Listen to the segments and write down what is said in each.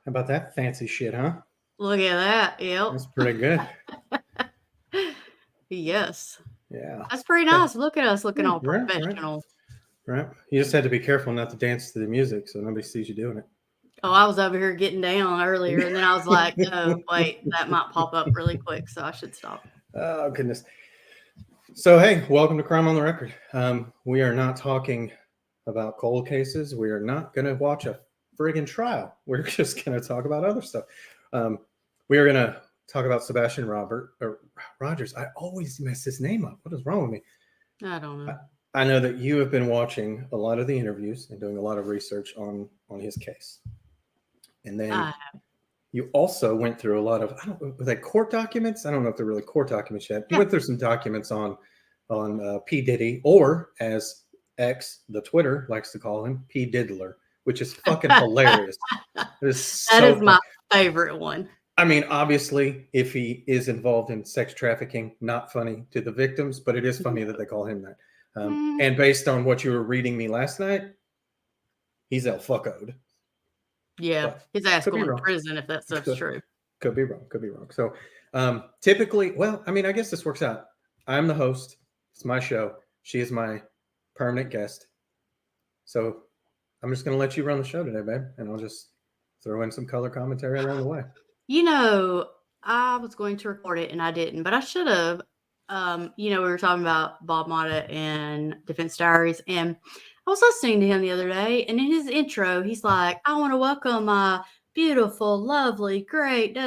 How about that fancy shit, huh? Look at that. Yep. That's pretty good. Yes. Yeah. That's pretty Yeah, nice. Look at us looking yeah, all right, right, professional. right. You just had to be careful not to dance to the music so nobody sees you doing Oh, I was over here getting down earlier, and then I was like, oh, it. wait, that might pop up really quick, so I should stop. Oh, goodness. So, hey, welcome to Crime on the Record. We are not talking about cold cases. We are not going to watch a friggin' trial. We're just going to talk about other stuff. Um, we are going to talk about Sebastian Rogers. I always mess his name up. What is wrong with me? I don't know. I know that you have been watching a lot of the interviews and doing a lot of research on his case. And then I you also went through a lot of, I don't know, were they court documents? I don't know if they're really court documents yet. You Yeah. went through some documents on P. Diddy, or as X, the Twitter, likes to call him, P. Diddler, which is fucking hilarious. It is That so is fun. my favorite one. I mean, obviously, if he is involved in sex trafficking, not funny to the victims, but it is funny that they call him that. And based on what you were reading me last night, he's El Fucko'd. Yeah, But his ass could be going to wrong. prison if that stuff's true. Could be wrong. Could be wrong. So typically, well, I mean, I guess this works out. I'm the host. It's my show. She is my permanent guest. So I'm just going to let you run the show today, babe. And I'll just throw in some color commentary along the way. You know, I was going to record it and I didn't, but I should have. We were talking about Bob Motta and Defense Diaries, and I was listening to him the other day, and in his intro, he's like, I want to welcome my beautiful, lovely, great wife.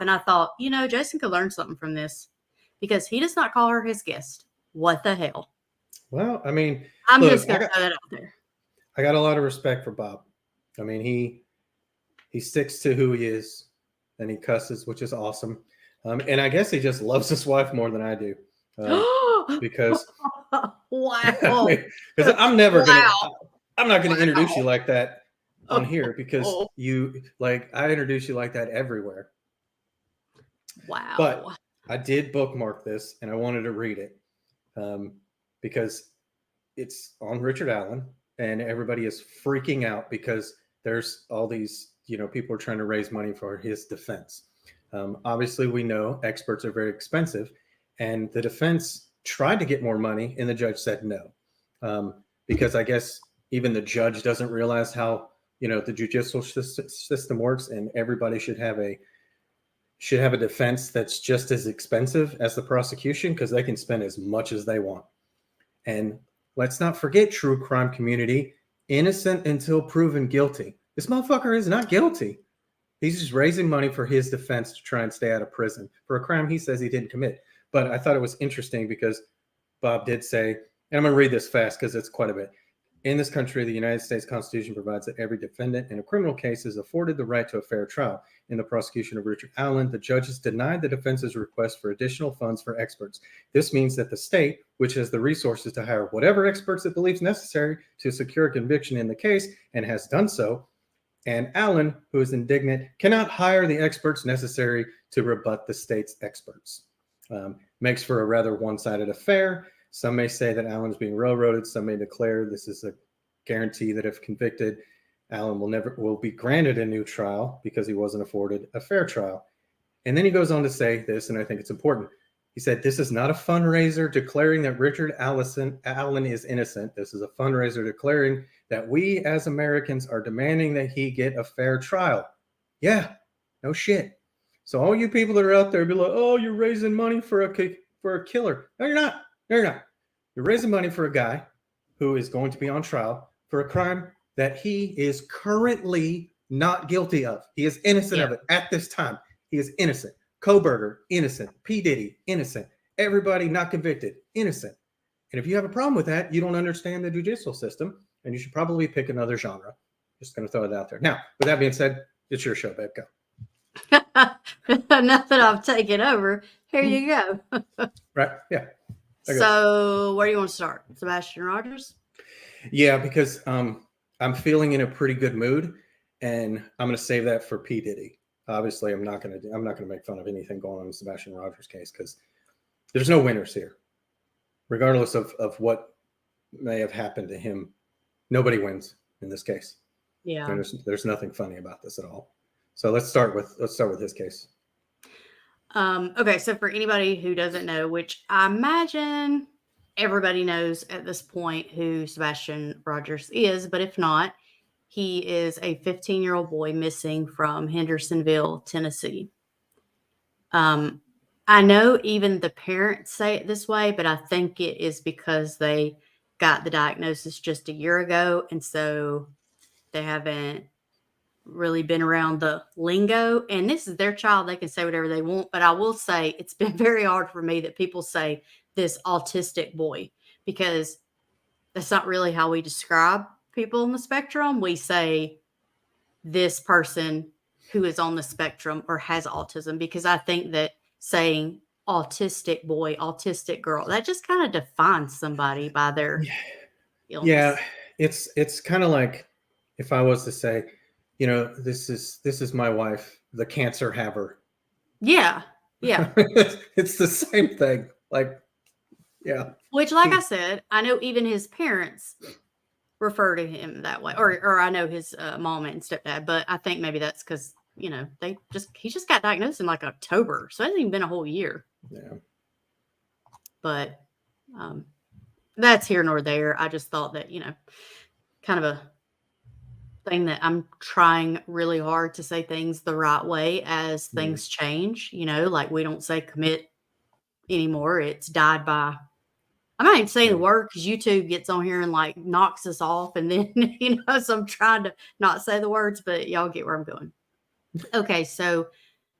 And I thought, Jason could learn something from this because he does not call her his guest. What the hell? Well, I mean, I'm look, just going to throw that out there. I got a lot of respect for Bob. I mean, he sticks to who he is, and he cusses, which is awesome. And I guess he just loves his wife more than I do, because wow. because I'm never Wow. I'm not gonna introduce you like that on Oh. here, because I introduce you like that everywhere. Wow. But I did bookmark this and I wanted to read it because it's on Richard Allen, and everybody is freaking out because there's all these, people are trying to raise money for his defense. Obviously, we know experts are very expensive, and the defense tried to get more money, and the judge said no, because I guess even the judge doesn't realize how the judicial system works, and everybody should have a defense that's just as expensive as the prosecution, because they can spend as much as they want. And let's not forget, true crime community, innocent until proven guilty. This motherfucker is not guilty. He's just raising money for his defense to try and stay out of prison for a crime he says he didn't commit. But I thought it was interesting because Bob did say, and I'm going to read this fast because it's quite a bit. In this country, the United States Constitution provides that every defendant in a criminal case is afforded the right to a fair trial. In the prosecution of Richard Allen, the judges denied the defense's request for additional funds for experts. This means that the state, which has the resources to hire whatever experts it believes necessary to secure a conviction in the case, and has done so, and Allen, who is indignant, cannot hire the experts necessary to rebut the state's experts. Makes for a rather one-sided affair. Some may say that Allen is being railroaded. Some may declare this is a guarantee that if convicted, Allen will be granted a new trial because he wasn't afforded a fair trial. And then he goes on to say this, and I think it's important. He said, this is not a fundraiser declaring that Richard Allen is innocent. This is a fundraiser declaring that we as Americans are demanding that he get a fair trial. Yeah, no shit. So all you people that are out there be like, oh, you're raising money for a killer. No, you're not. No, you're not. You're raising money for a guy who is going to be on trial for a crime that he is currently not guilty of. He is innocent of it at this time. He is innocent. Koberger, innocent. P. Diddy, innocent. Everybody not convicted, innocent. And if you have a problem with that, you don't understand the judicial system, and you should probably pick another genre. Just going to throw it out there. Now, with that being said, it's your show, babe. Go. Now that I've taken over, here you go. Right? Yeah. So, where do you want to start? Sebastian Rogers? Yeah, because I'm feeling in a pretty good mood, and I'm going to save that for P. Diddy. Obviously, I'm not going to make fun of anything going on in the Sebastian Rogers case, because there's no winners here. Regardless of what may have happened to him, nobody wins in this case. Yeah. And there's nothing funny about this at all. So let's start with his case. Okay, so for anybody who doesn't know, which I imagine everybody knows at this point who Sebastian Rogers is, but if not, he is a 15-year-old boy missing from Hendersonville, Tennessee. I know even the parents say it this way, but I think it is because they got the diagnosis just a year ago, and so they haven't really been around the lingo. And this is their child; they can say whatever they want. But I will say it's been very hard for me that people say this autistic boy, because that's not really how we describe people on the spectrum. We say this person who is on the spectrum or has autism, because I think that saying autistic boy, autistic girl, that just kind of defines somebody by their illness. Yeah, it's kind of like if I was to say, this is my wife, the cancer haver. Yeah. Yeah. It's the same thing. Like, yeah. Which, like I said, I know even his parents refer to him that way, or I know his mom and stepdad, but I think maybe that's because he just got diagnosed in like October, so it hasn't even been a whole year. Yeah. But that's here nor there. I just thought that kind of a thing that I'm trying really hard to say things the right way as things change. Like we don't say commit anymore; it's died by. I'm not even saying the word because YouTube gets on here and like knocks us off. And then, so I'm trying to not say the words, but y'all get where I'm going. Okay. So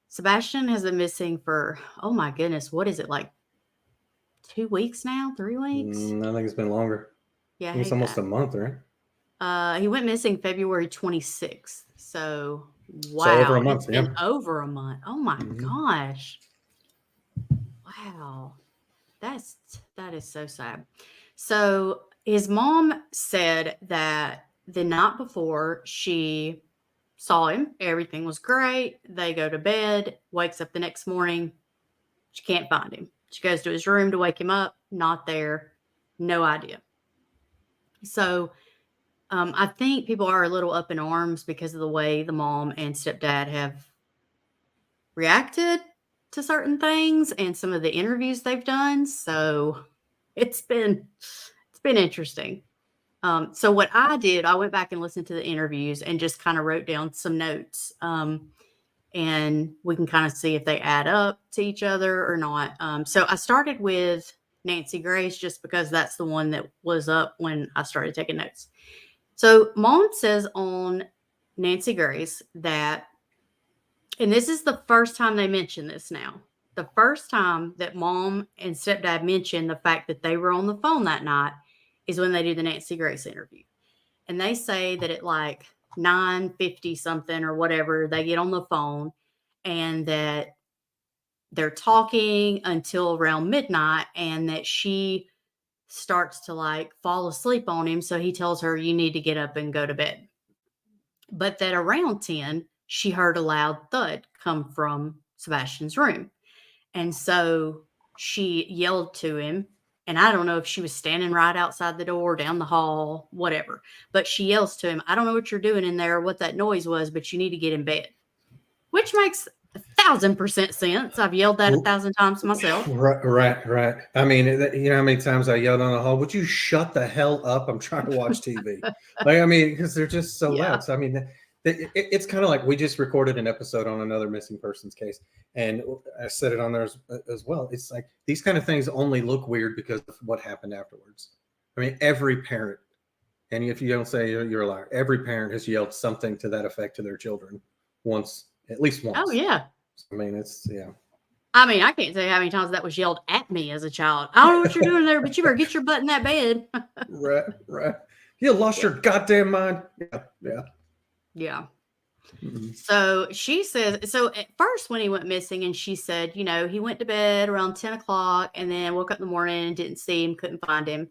Sebastian has been missing for, oh my goodness, what is it, like 2 weeks now? 3 weeks? I think it's been longer. Yeah. I think it's almost a month, right? He went missing February 26th. So, wow. So over a month. It's been over a month. Oh my gosh. Wow. That is so sad. So his mom said that the night before she saw him, everything was great. They go to bed, wakes up the next morning. She can't find him. She goes to his room to wake him up. Not there. No idea. So I think people are a little up in arms because of the way the mom and stepdad have reacted to certain things and some of the interviews they've done. So it's been interesting. So what I did, I went back and listened to the interviews and just kind of wrote down some notes. And we can kind of see if they add up to each other or not. So I started with Nancy Grace just because that's the one that was up when I started taking notes. So Mom says on Nancy Grace that, and this is the first time they mention this now. The first time that Mom and stepdad mentioned the fact that they were on the phone that night is when they do the Nancy Grace interview. And they say that at like 9:50 something or whatever, they get on the phone and that they're talking until around midnight and that she starts to like fall asleep on him. So he tells her, you need to get up and go to bed. But that around 10, she heard a loud thud come from Sebastian's room. And so she yelled to him. And I don't know if she was standing right outside the door, down the hall, whatever. But she yells to him, I don't know what you're doing in there, what that noise was, but you need to get in bed. Which makes 1,000% sense. I've yelled that 1,000 times myself. Right. I mean, you know how many times I yelled on the hall, would you shut the hell up? I'm trying to watch TV. Because they're just so loud. So, I mean, it's kind of like we just recorded an episode on another missing persons case. And I said it on there as well. It's like these kind of things only look weird because of what happened afterwards. I mean, every parent, and if you don't say you're a liar, every parent has yelled something to that effect to their children once. At least once. Oh, yeah. I mean, I mean, I can't tell you how many times that was yelled at me as a child. I don't know what you're doing there, but you better get your butt in that bed. Right. You lost your goddamn mind. Yeah. Mm-hmm. So she says, so at first when he went missing and she said, he went to bed around 10 o'clock and then woke up in the morning and didn't see him, couldn't find him.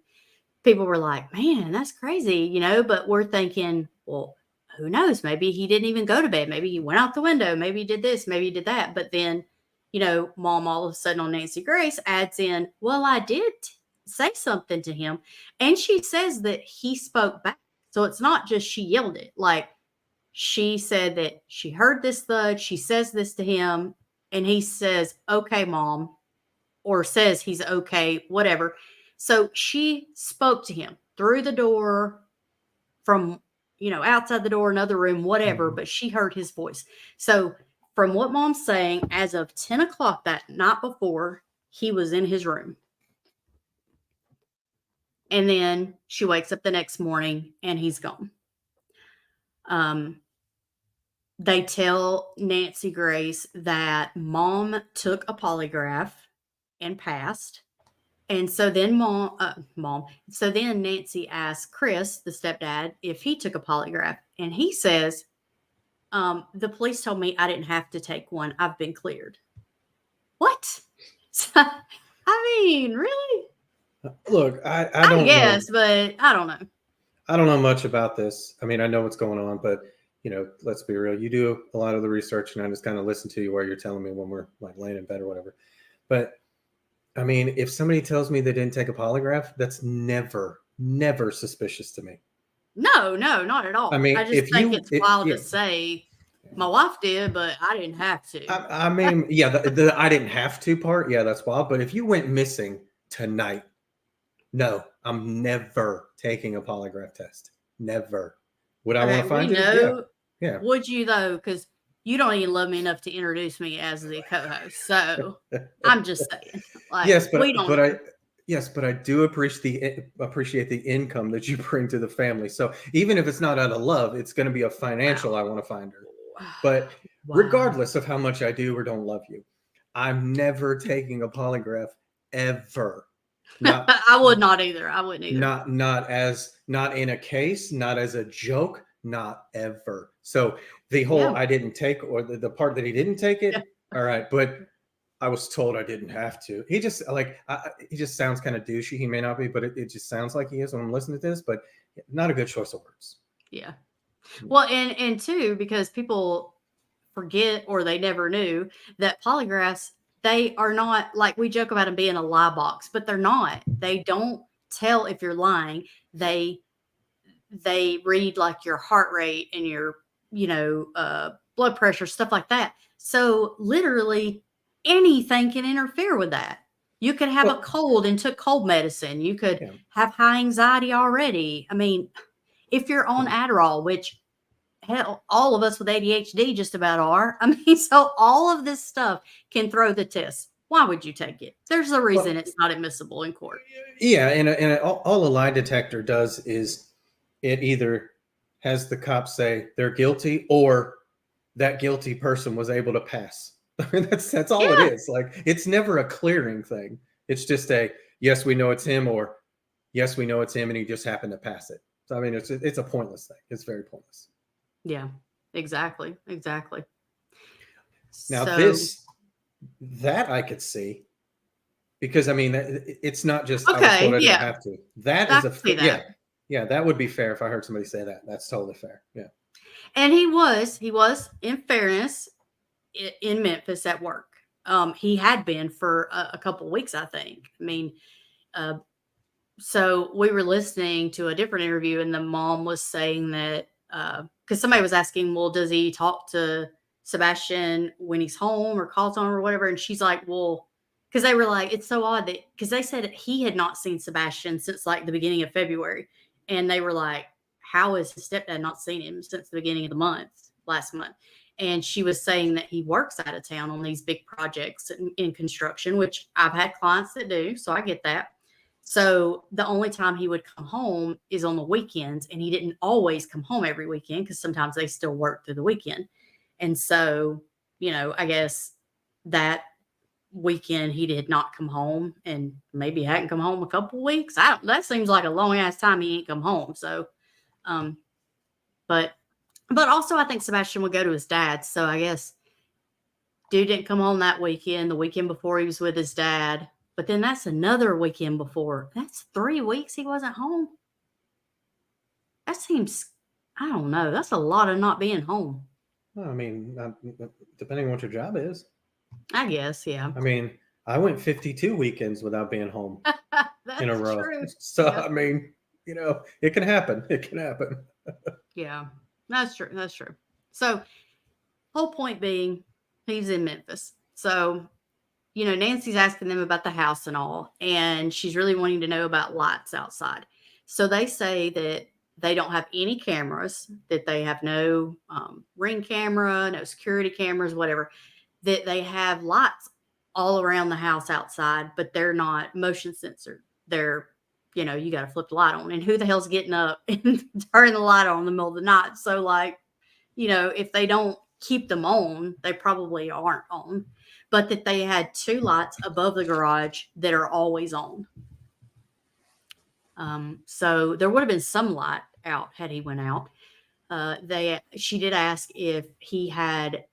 People were like, man, that's crazy, but we're thinking, well, who knows? Maybe he didn't even go to bed. Maybe he went out the window. Maybe he did this. Maybe he did that. But then, Mom all of a sudden on Nancy Grace adds in, well, I did say something to him. And she says that he spoke back. So it's not just she yelled it. Like she said that she heard this thud. She says this to him, and he says, "Okay, mom," or says he's okay, whatever. So she spoke to him through the door, from, outside the door, another room, whatever, but she heard his voice. So from what mom's saying, as of 10 o'clock that night before, he was in his room. And then she wakes up the next morning and he's gone. They tell Nancy Grace that mom took a polygraph and passed. And so then so then Nancy asked Chris, the stepdad, if he took a polygraph. And he says, the police told me I didn't have to take one. I've been cleared. What? I mean, really? Look, I don't guess, know. but I don't know. I don't know much about this. I mean, I know what's going on, but let's be real. You do a lot of the research, and I just kind of listen to you while you're telling me when we're like laying in bed or whatever. But I mean, if somebody tells me they didn't take a polygraph, that's never suspicious to me. No, not at all. I mean, I just think it's wild to say my wife did, but I didn't have to. I mean, yeah, the I didn't have to part, yeah, that's wild. But if you went missing tonight, no, I'm never taking a polygraph test. Never. Would I want to find you? Yeah. Would you though? Because you don't even love me enough to introduce me as the co-host. So I'm just saying. Like, yes, but I do appreciate the income that you bring to the family. So even if it's not out of love, it's going to be a financial. I want to find her. But regardless of how much I do or don't love you, I'm never taking a polygraph ever. I would not either. I wouldn't either. Not in a case, not as a joke, not ever. So the whole I didn't take, or the part that he didn't take it, all right, but I was told I didn't have to. He just he just sounds kind of douchey. He may not be, but it just sounds like he is when I'm listening to this. But not a good choice of words. Yeah. Well, and two, because people forget or they never knew that polygraphs, they are not, like, we joke about them being a lie box, but they're not. They don't tell if you're lying. They read like your heart rate and your blood pressure, stuff like that. So literally anything can interfere with that. You could have a cold and took cold medicine. You could have high anxiety already. I mean, if you're on Adderall, which hell, all of us with ADHD just about are. I mean, so all of this stuff can throw the test. Why would you take it? There's a reason it's not admissible in court. Yeah, and all a lie detector does is it either has the cops say they're guilty or that guilty person was able to pass. That's all it is. Like, it's never a clearing thing. It's just a yes, we know it's him, or yes, we know it's him, and he just happened to pass it. So I mean, it's a pointless thing. It's very pointless. Yeah, exactly. Now that I could see, because I mean, it's not just I was told I didn't have to. That is yeah, that would be fair if I heard somebody say that. That's totally fair. Yeah. And he was, in fairness, in Memphis at work. He had been for a couple of weeks, I think. I mean, so we were listening to a different interview, and the mom was saying that because somebody was asking, well, does he talk to Sebastian when he's home or calls on or whatever? And she's like, well, because they were like, it's so odd that, because they said he had not seen Sebastian since like the beginning of February. And they were like, how has his stepdad not seen him since the beginning of the month, last month? And she was saying that he works out of town on these big projects in construction, which I've had clients that do. So I get that. So the only time he would come home is on the weekends, and he didn't always come home every weekend because sometimes they still work through the weekend. And so, I guess that weekend he did not come home, and maybe hadn't come home a couple weeks. That seems like a long ass time he ain't come home. So, but also I think Sebastian would go to his dad. So I guess dude didn't come home that weekend. The weekend before he was with his dad. But then that's another weekend before. That's 3 weeks he wasn't home. That seems, I don't know. That's a lot of not being home. Well, I mean, depending on what your job is. I guess, yeah. I mean, I went 52 weekends without being home in a row. True. So, I mean, it can happen. It can happen. Yeah. That's true. That's true. So, whole point being, he's in Memphis. So, Nancy's asking them about the house and all, and she's really wanting to know about lights outside. So they say that they don't have any cameras, that they have no ring camera, no security cameras, whatever, that they have lights all around the house outside, but they're not motion censored. They're, you got to flip the light on. And who the hell's getting up and turning the light on in the middle of the night? So, like, if they don't keep them on, they probably aren't on. But that they had 2 lights above the garage that are always on. So there would have been some light out had he went out. She did ask if he had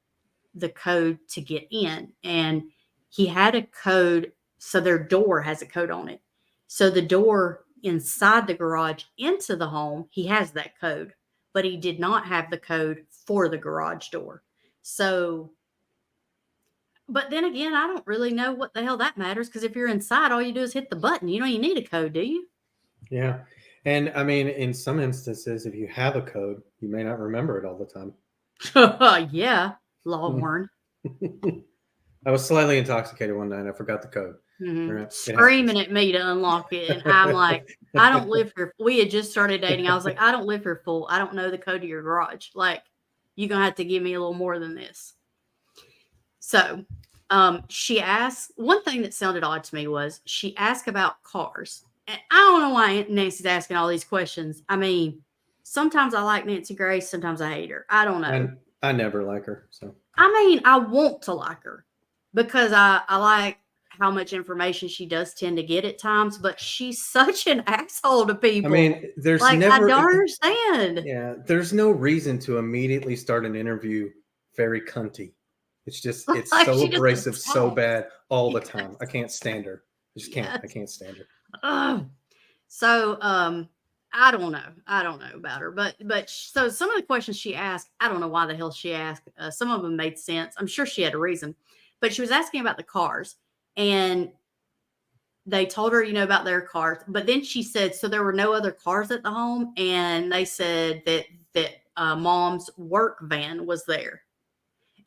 the code to get in, and he had a code. So their door has a code on it. So the door inside the garage into the home, he has that code, but he did not have the code for the garage door. So, but then again, I don't really know what the hell that matters, because if you're inside, all you do is hit the button. You don't even need a code, do you? Yeah. And I mean, in some instances, if you have a code, you may not remember it all the time. Yeah, Longhorn. I was slightly intoxicated one night. I forgot the code. Mm-hmm. Screaming at me to unlock it. And I'm like, I don't live here. We had just started dating. I was like, I don't live here, fool. I don't know the code to your garage. Like, you're going to have to give me a little more than this. So she asked, one thing that sounded odd to me was she asked about cars. And I don't know why Nancy's asking all these questions. I mean, sometimes I like Nancy Grace. Sometimes I hate her. I don't know. And I never like her. So I mean, I want to like her because I like how much information she does tend to get at times, but she's such an asshole to people. I mean, there's like, never. I don't understand. Yeah, there's no reason to immediately start an interview very cunty. It's just, it's Like, so she just abrasive, so attacks. bad all the Yes. time. I can't stand her. I just can't. Yes. I can't stand her. So, I don't know. I don't know about her, but so some of the questions she asked, I don't know why the hell she asked. Some of them made sense. I'm sure she had a reason, but she was asking about the cars, and they told her, about their cars. But then she said, so there were no other cars at the home, and they said that mom's work van was there.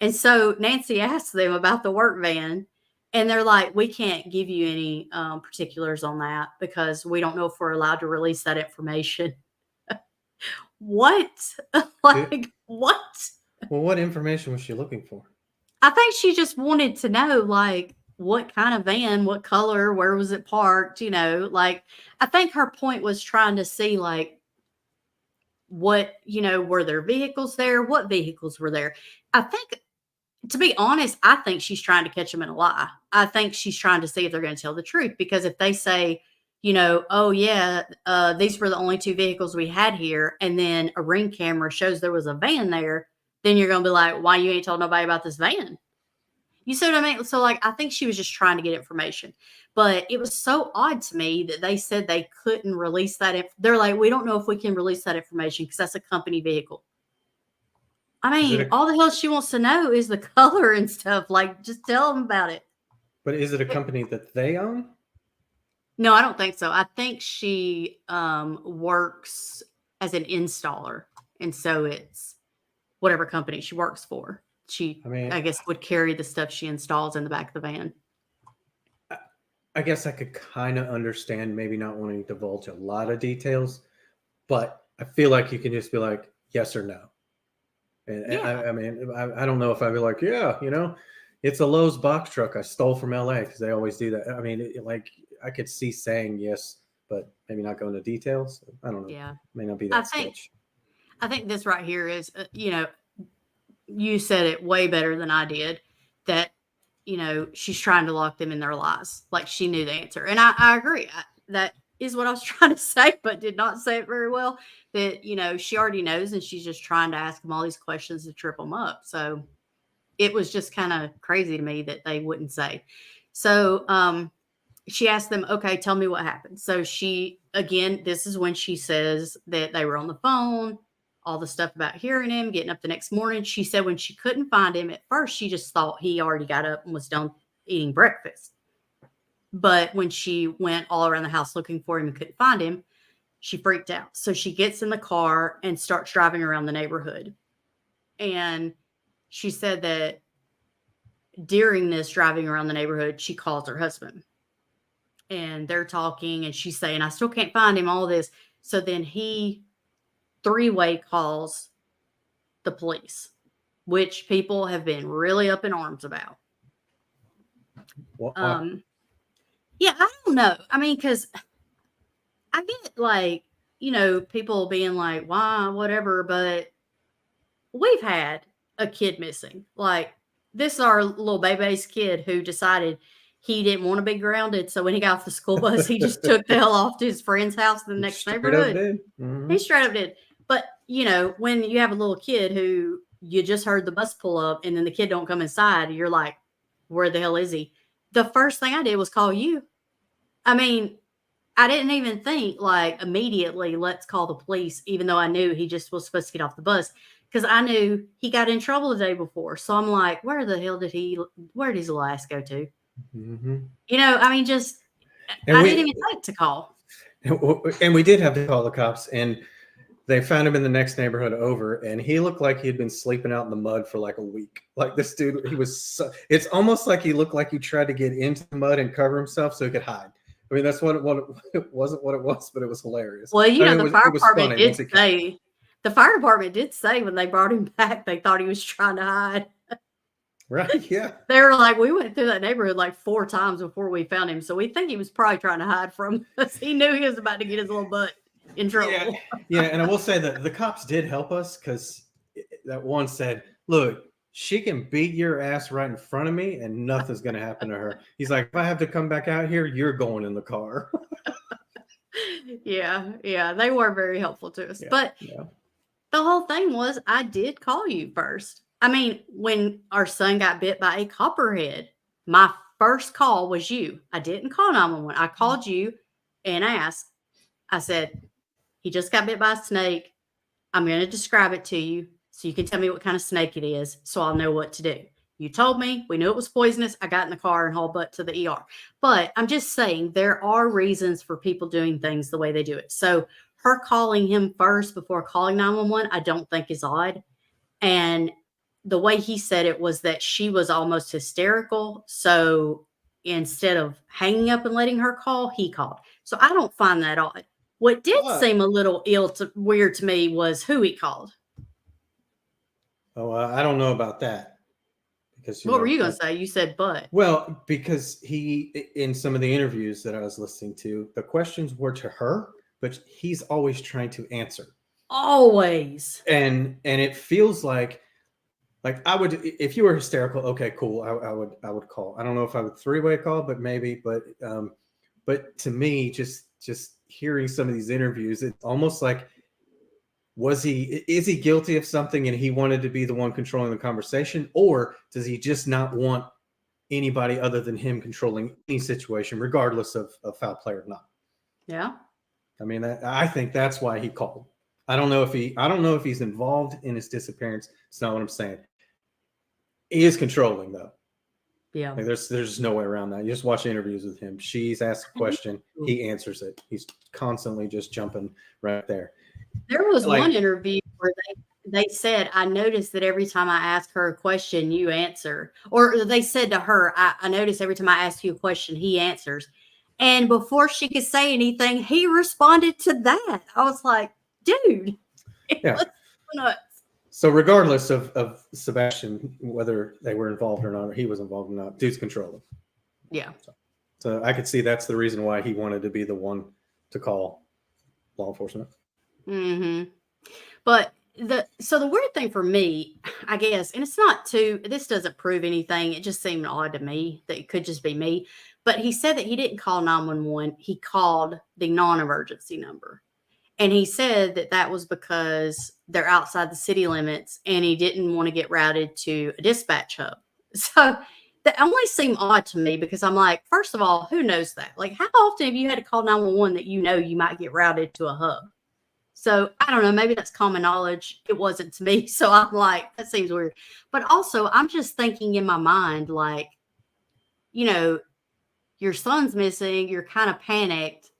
And so Nancy asked them about the work van, and they're like, we can't give you any particulars on that because we don't know if we're allowed to release that information. What? Like, what? Well, what information was she looking for? I think she just wanted to know, like, what kind of van, what color, where was it parked, like, I think her point was trying to see, like, what, were there vehicles there? What vehicles were there? I think, to be honest, I think she's trying to catch them in a lie. I think she's trying to see if they're going to tell the truth, because if they say, oh yeah, these were the only 2 vehicles we had here, and then a ring camera shows there was a van there, then you're going to be like, why you ain't told nobody about this van? You see what I mean? So, like, I think she was just trying to get information, but it was so odd to me that they said they couldn't release that. They're like, we don't know if we can release that information because that's a company vehicle. I mean, all the hell she wants to know is the color and stuff. Like, just tell them about it. But is it a company that they own? No, I don't think so. I think she works as an installer, and so it's whatever company she works for. She, I guess, would carry the stuff she installs in the back of the van. I guess I could kind of understand maybe not wanting to divulge a lot of details, but I feel like you can just be like, yes or no. And yeah. I mean, I don't know if I'd be like, yeah, it's a Lowe's box truck I stole from LA, because they always do that. I mean, like, I could see saying yes, but maybe not go into details. I don't know. Yeah. It may not be that sketch. I think this right here is, you said it way better than I did, that, she's trying to lock them in their lies. Like, she knew the answer. And I agree. That is what I was trying to say, but did not say it very well. That, she already knows, and she's just trying to ask them all these questions to trip them up. So it was just kind of crazy to me that they wouldn't say. So she asked them, okay, tell me what happened. So this is when she says that they were on the phone, all the stuff about hearing him, getting up the next morning. She said when she couldn't find him at first, she just thought he already got up and was done eating breakfast. But when she went all around the house looking for him and couldn't find him, she freaked out. So she gets in the car and starts driving around the neighborhood. And she said that during this driving around the neighborhood, she calls her husband. And they're talking, and she's saying, I still can't find him, all this. So then he three-way calls the police, which people have been really up in arms about. Well, Yeah, I don't know. I mean, because I get like, people being like, why, whatever, but we've had a kid missing. Like, this is our little baby's kid who decided he didn't want to be grounded. So when he got off the school bus, he just took the hell off to his friend's house in the next neighborhood. Mm-hmm. He straight up did. But, when you have a little kid who you just heard the bus pull up and then the kid don't come inside, you're like, where the hell is he? The first thing I did was call you. I mean, I didn't even think like immediately, let's call the police, even though I knew he just was supposed to get off the bus, because I knew he got in trouble the day before. So I'm like, where did his ass go to? Mm-hmm. I mean, I didn't even think to call. And we did have to call the cops, and they found him in the next neighborhood over, and he looked like he'd been sleeping out in the mud for like a week. Like this dude, it's almost like he looked like he tried to get into the mud and cover himself so he could hide. I mean, that's it wasn't what it was, but it was hilarious. Well, the fire department did say, the fire department did say when they brought him back, they thought he was trying to hide. Right, yeah. They were like, we went through that neighborhood like 4 times before we found him. So we think he was probably trying to hide from us. He knew he was about to get his little butt in trouble. Yeah, and I will say that the cops did help us, because that one said, look, she can beat your ass right in front of me and nothing's going to happen to her. He's like, if I have to come back out here, you're going in the car. Yeah, they were very helpful to us. But the whole thing was, I did call you first. I mean, when our son got bit by a copperhead, my first call was you. I didn't call 911. I called you and asked. I said, he just got bit by a snake. I'm going to describe it to you so you can tell me what kind of snake it is so I'll know what to do. You told me. We knew it was poisonous. I got in the car and hauled butt to the ER. But I'm just saying there are reasons for people doing things the way they do it. So her calling him first before calling 911, I don't think is odd. And the way he said it was that she was almost hysterical. So instead of hanging up and letting her call, he called. So I don't find that odd. What did seem a little weird to me was who he called. Oh, I don't know about that. Because what were you going to say? You said but. Well, because in some of the interviews that I was listening to, the questions were to her, but he's always trying to answer. Always. And it feels like I would, if you were hysterical, okay, cool. I would call. I don't know if I would 3-way call, but maybe. But to me, just hearing some of these interviews, it's almost like, is he guilty of something and he wanted to be the one controlling the conversation, or does he just not want anybody other than him controlling any situation, regardless of foul play or not? Yeah. I mean, I think that's why he called. I don't know if he's involved in his disappearance. It's not what I'm saying. He is controlling, though. Yeah. Like there's no way around that. You just watch interviews with him. She's asked a question, he answers it. He's constantly just jumping right there. There was one interview where they said, I noticed that every time I ask her a question, you answer. Or they said to her, I notice every time I ask you a question, he answers. And before she could say anything, he responded to that. I was like, dude. Yeah. Nuts. So regardless of Sebastian, whether they were involved or not, or he was involved or not, dude's controlling. Yeah. So I could see that's the reason why he wanted to be the one to call law enforcement. Mm-hmm. But the weird thing for me, I guess, and it's not this doesn't prove anything. It just seemed odd to me that it could just be me. But he said that he didn't call 911. He called the non-emergency number. And he said that was because they're outside the city limits and he didn't want to get routed to a dispatch hub. So that only seemed odd to me because I'm like, first of all, who knows that? Like, how often have you had to call 911 that you might get routed to a hub? So I don't know. Maybe that's common knowledge. It wasn't to me. So I'm like, that seems weird. But also, I'm just thinking in my mind, like, your son's missing. You're kind of panicked.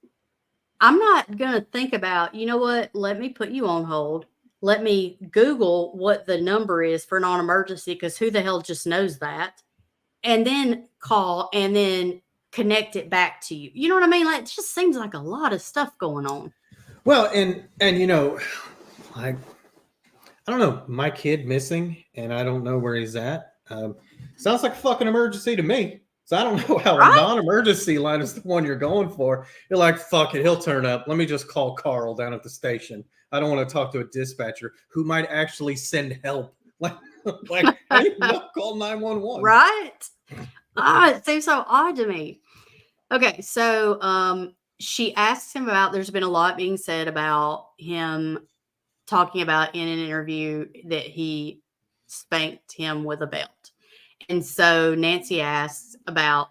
I'm not going to think about, you know what? Let me put you on hold. Let me Google what the number is for non-emergency, because who the hell just knows that? And then call and then connect it back to you. You know what I mean? Like, it just seems like a lot of stuff going on. Well, and you know, like, I don't know, my kid missing, and I don't know where he's at. Sounds like a fucking emergency to me. So I don't know how a Right? non-emergency line is the one you're going for. You're like, fuck it, he'll turn up. Let me just call Carl down at the station. I don't want to talk to a dispatcher who might actually send help. Like, hey, no, call 911. Right? It seems so odd to me. Okay, so she asks him about, there's been a lot being said about him talking about in an interview that he spanked him with a belt. And so Nancy asks about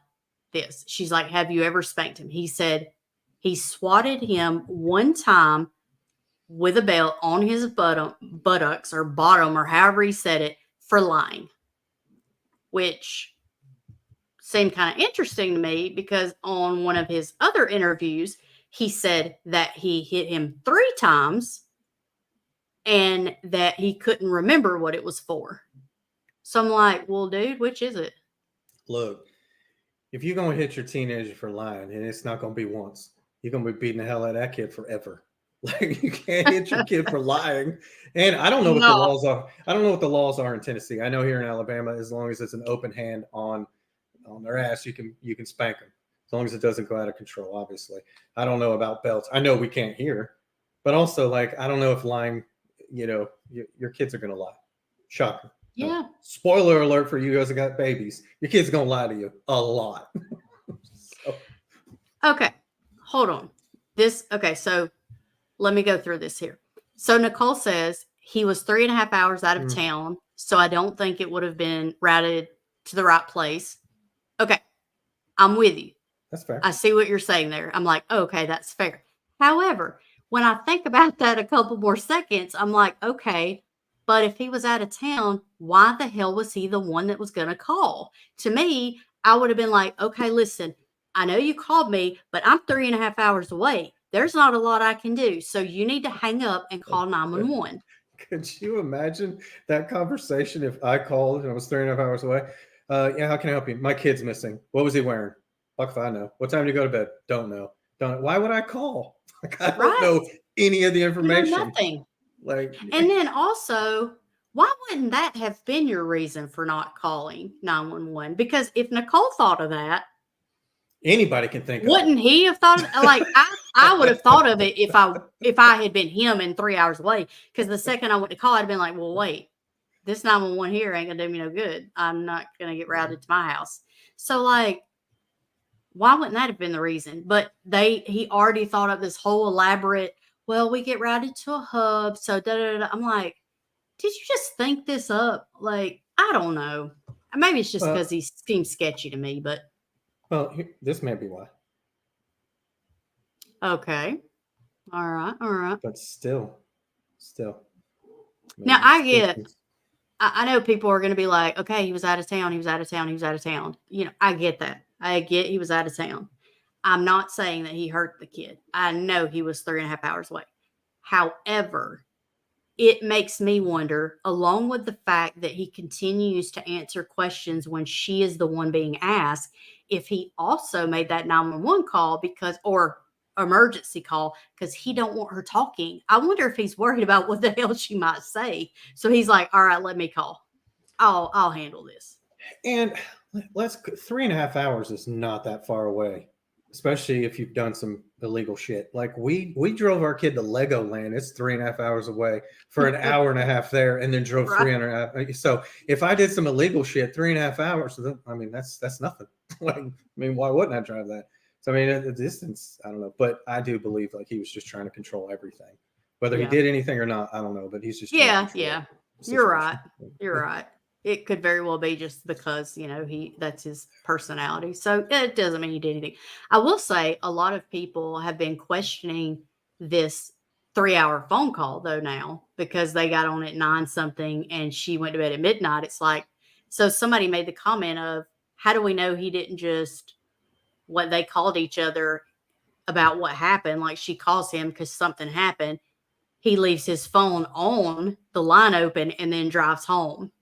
this. She's like, have you ever spanked him? He said he swatted him one time with a belt on his buttocks or bottom, or however he said it, for lying, which seemed kind of interesting to me, because on one of his other interviews, he said that he hit him 3 times and that he couldn't remember what it was for. So I'm like, well, dude, which is it? Look, if you're going to hit your teenager for lying, and it's not going to be once, you're going to be beating the hell out of that kid forever. Like, you can't hit your kid for lying. And I don't know what the No. laws are. I don't know what the laws are in Tennessee. I know here in Alabama, as long as it's an open hand on their ass, you can spank them. As long as it doesn't go out of control, obviously. I don't know about belts. I know we can't hear. But also, like, I don't know if lying, your kids are going to lie. Shocker. Yeah. Spoiler alert for you guys that got babies. Your kid's going to lie to you a lot. So. Okay. Hold on. So let me go through this here. So Nicole says he was 3.5 hours out of town, so I don't think it would have been routed to the right place. Okay. I'm with you. That's fair. I see what you're saying there. I'm like, okay, that's fair. However, when I think about that a couple more seconds, I'm like, okay, but if he was out of town, why the hell was he the one that was going to call? To me, I would have been like, okay, listen, I know you called me, but I'm 3.5 hours away. There's not a lot I can do. So you need to hang up and call 911. Could you imagine that conversation if I called and I was 3.5 hours away? Yeah, how can I help you? My kid's missing. What was he wearing? Fuck if I know. What time do you go to bed? Don't know. Why would I call? Like, I don't know any of the information. You know nothing. Like, and then also, why wouldn't that have been your reason for not calling 911? Because if Nicole thought of that, anybody can think of it. Wouldn't he have thought of, like, I would have thought of it if I had been him and 3 hours away. Because the second I went to call, I'd been like, well, wait, this 911 here ain't gonna do me no good. I'm not gonna get routed to my house. So, like, why wouldn't that have been the reason? But he already thought up this whole elaborate, well, we get routed to a hub, so da da da. I'm like, did you just think this up? Like, I don't know. Maybe it's just because he seems sketchy to me, but. Well, this may be why. Okay. All right. But still. Now, I know people are going to be like, okay, he was out of town. You know, I get that. I get he was out of town. I'm not saying that he hurt the kid. I know he was 3.5 hours away. However, it makes me wonder, along with the fact that he continues to answer questions when she is the one being asked, if he also made that 911 call or emergency call because he don't want her talking. I wonder if he's worried about what the hell she might say. So he's like, all right, let me call. I'll handle this. And 3.5 hours is not that far away, especially if you've done some illegal shit. Like, we drove our kid to Legoland. It's 3.5 hours away for an hour and a half there, and then drove 3.5. So if I did some illegal shit, 3.5 hours, I mean, that's nothing. Like, I mean, why wouldn't I drive that? So I mean, the distance, I don't know, but I do believe like he was just trying to control everything. Whether he did anything or not, I don't know, but he's just yeah. You're right. It could very well be just because, you know, that's his personality. So it doesn't mean he did anything. I will say a lot of people have been questioning this 3-hour phone call though now, because they got on at 9 something and she went to bed at midnight. It's like, so somebody made the comment of, how do we know he didn't just, what they called each other about what happened. Like she calls him because something happened. He leaves his phone on, the line open, and then drives home.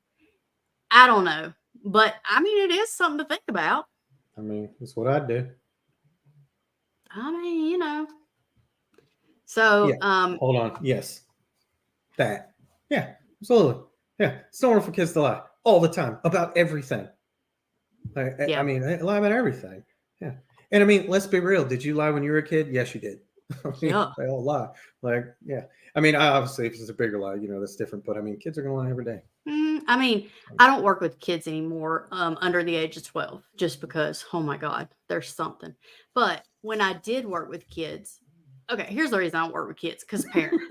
I don't know. But I mean, it is something to think about. I mean, that's what I'd do. I mean, you know. So, Yeah. Hold on. Yes. That. Yeah. Absolutely. Yeah. It's normal for kids to lie all the time about everything. yeah. I mean, they lie about everything. Yeah. And I mean, let's be real. Did you lie when you were a kid? Yes, you did. I mean, Yeah. they all lie. Like, yeah. I mean, obviously, if it's a bigger lie, you know, that's different. But I mean, kids are going to lie every day. I mean, I don't work with kids anymore under the age of 12 just because, oh my God, there's something. But when I did work with kids, okay, here's the reason I don't work with kids because parents,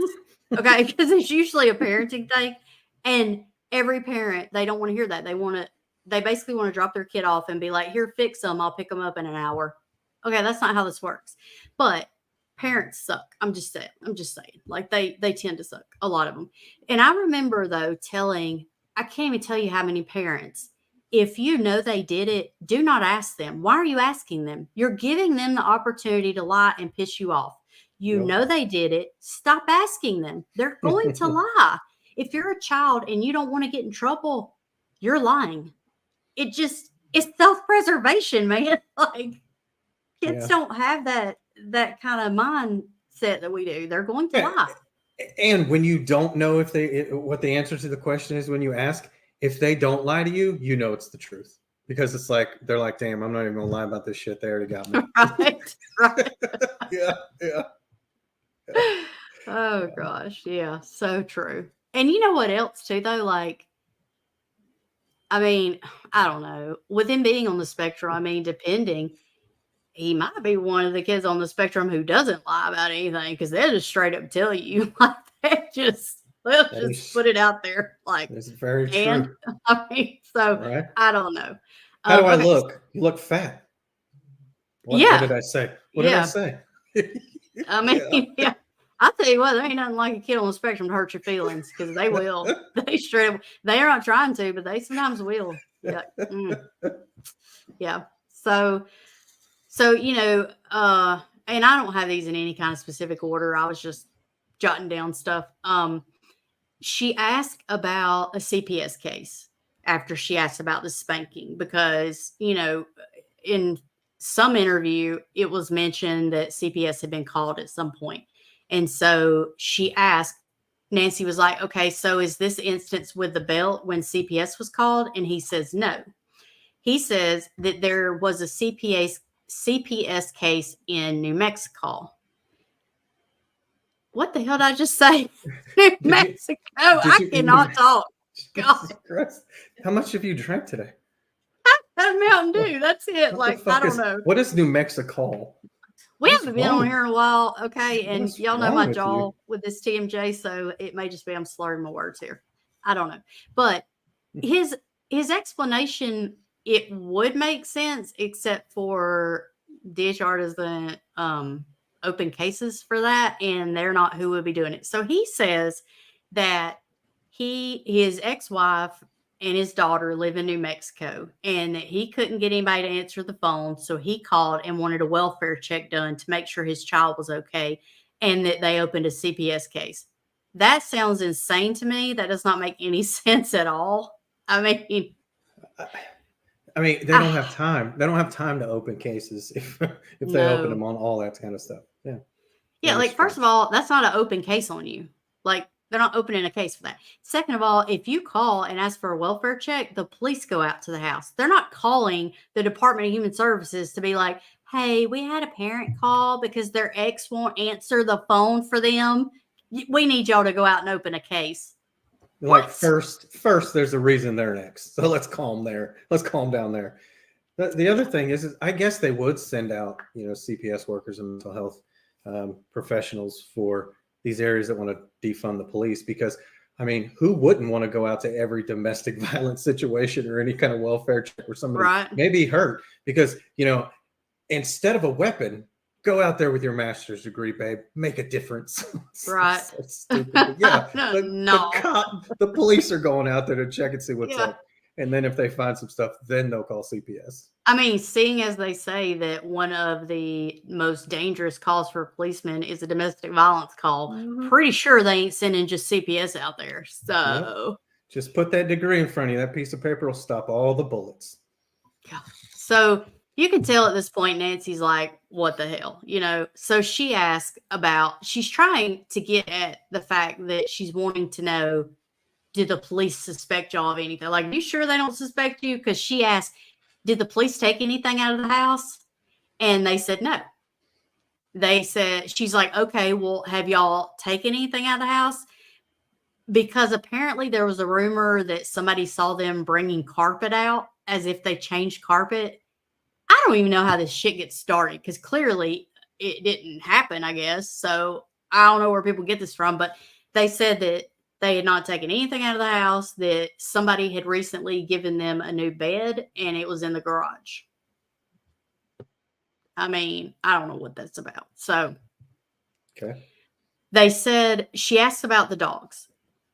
okay, because it's usually a parenting thing. And every parent, they don't want to hear that. They basically want to drop their kid off and be like, here, fix them. I'll pick them up in an hour. Okay, that's not how this works. But parents suck. I'm just saying. Like they tend to suck, a lot of them. And I remember though I can't even tell you how many parents, if you know they did it, do not ask them. Why are you asking them? You're giving them the opportunity to lie and piss you off. You Yep. know they did it. Stop asking them. They're going to lie. If you're a child and you don't want to get in trouble, you're lying. It's self-preservation, man. Like kids don't have that kind of mindset that we do. They're going to lie. And when you don't know what the answer to the question is when you ask, if they don't lie to you, you know it's the truth. Because it's like, they're like, damn, I'm not even going to lie about this shit. They already got me. Right. Yeah. Oh, gosh. Yeah. So true. And you know what else, too, though? Like, I mean, I don't know. With him being on the spectrum, I mean, depending, he might be one of the kids on the spectrum who doesn't lie about anything because they'll just straight up tell you. Like, they'll just put it out there. Like, it's very and true. I mean, so right? I don't know. How do I look? You look fat. What did I say? What did I say? I mean, yeah. I tell you what, there ain't nothing like a kid on the spectrum to hurt your feelings because they will. They straight up, they are not trying to, but they sometimes will. Yeah. Yeah. So, you know, and I don't have these in any kind of specific order. I was just jotting down stuff. She asked about a CPS case after she asked about the spanking because, you know, in some interview, it was mentioned that CPS had been called at some point. And so she asked, Nancy was like, okay, so is this instance with the belt when CPS was called? And he says, no. He says that there was a CPS case in New Mexico. What the hell did I just say? New Mexico. I cannot talk. God. How much have you drank today? That Mountain Dew. That's it. Like, I don't know. What is New Mexico? We haven't been on here in a while, okay? And y'all know my jaw with this TMJ, so it may just be I'm slurring my words here. I don't know. But his explanation, it would make sense, except for DHR doesn't open cases for that, and they're not who would be doing it. So he says that his ex-wife and his daughter live in New Mexico and that he couldn't get anybody to answer the phone. So he called and wanted a welfare check done to make sure his child was okay and that they opened a CPS case. That sounds insane to me. That does not make any sense at all. I mean, they don't have time. They don't have time to open cases if they open them on all that kind of stuff. Yeah. Yeah. Like, first of all, that's not an open case on you. Like, they're not opening a case for that. Second of all, if you call and ask for a welfare check, the police go out to the house. They're not calling the Department of Human Services to be like, hey, we had a parent call because their ex won't answer the phone for them. We need y'all to go out and open a case. Like, first, there's a reason they're next. So let's calm there. Let's calm down there. The other thing is I guess they would send out, CPS workers and mental health professionals for these areas that want to defund the police, because who wouldn't want to go out to every domestic violence situation or any kind of welfare check where somebody may be hurt? Because, instead of a weapon, go out there with your master's degree, babe. Make a difference. Right. So stupid. Yeah. The police are going out there to check and see what's up. And then if they find some stuff, then they'll call CPS. I mean, seeing as they say that one of the most dangerous calls for policemen is a domestic violence call, pretty sure they ain't sending just CPS out there. So, Yep. Just put that degree in front of you. That piece of paper will stop all the bullets. So you can tell at this point, Nancy's like, what the hell? You know, so she asked about, she's trying to get at the fact that she's wanting to know, did the police suspect y'all of anything? Like, are you sure they don't suspect you? Because she asked, did the police take anything out of the house? And they said no. They said, she's like, okay, well, have y'all taken anything out of the house? Because apparently there was a rumor that somebody saw them bringing carpet out as if they changed carpet. I don't even know how this shit gets started because clearly it didn't happen, I guess. So I don't know where people get this from, but they said that they had not taken anything out of the house, that somebody had recently given them a new bed and it was in the garage. I mean, I don't know what that's about. So okay. They said, she asked about the dogs.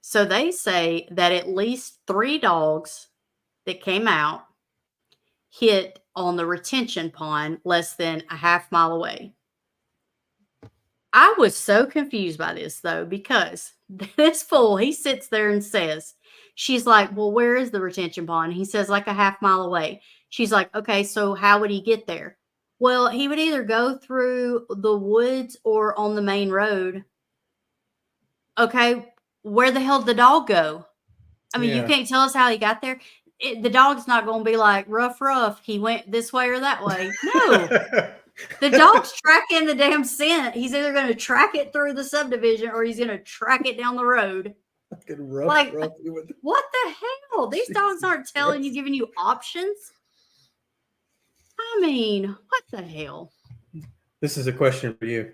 So they say that at least 3 dogs that came out hit on the retention pond less than a half mile away. I was so confused by this, though, because this fool, he sits there and says, she's like, well, where is the retention pond? He says, like a half mile away. She's like, okay, so how would he get there? Well, he would either go through the woods or on the main road. Okay, where the hell did the dog go? I mean, you can't tell us how he got there. The dog's not going to be like, rough. He went this way or that way. No. The dog's tracking the damn scent. He's either going to track it through the subdivision or he's going to track it down the road. Rough. What the hell? These dogs aren't telling you, giving you options. I mean, what the hell? This is a question for you.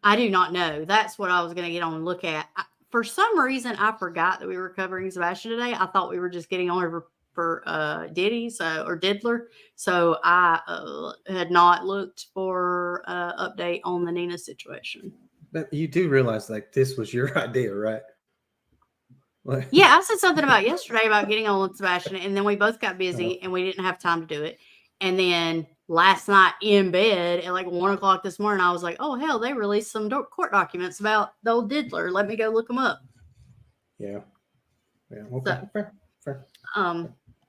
I do not know. That's what I was going to get on and look at. For some reason, I forgot that we were covering Sebastian today. I thought we were just getting on for Diddy or Diddler. So I had not looked for update on the Nina situation. But you do realize, like, this was your idea, right? Like, yeah, I said something about yesterday about getting on with Sebastian, and then we both got busy and we didn't have time to do it. And then last night in bed at like 1 o'clock this morning, I was like, oh, hell, they released some court documents about the old Diddler. Let me go look them up. Yeah. Okay. So, fair.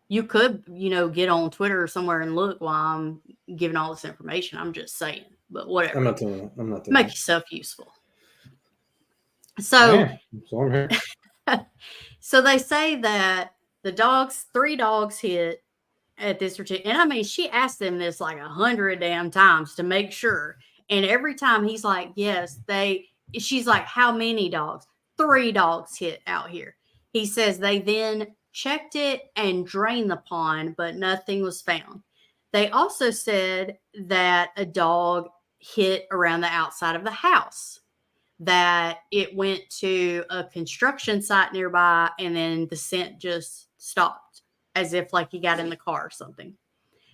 You could, get on Twitter or somewhere and look while I'm giving all this information. I'm just saying, but whatever. I'm not doing it. Make yourself useful. So, I'm here. So they say that the 3 dogs hit at this retention. And I mean, she asked them this like 100 damn times to make sure. And every time he's like, yes, she's like, how many dogs? 3 dogs hit out here. He says they then checked it and drained the pond, but nothing was found. They also said that a dog hit around the outside of the house, that it went to a construction site nearby, and then the scent just stopped, as if like he got in the car or something.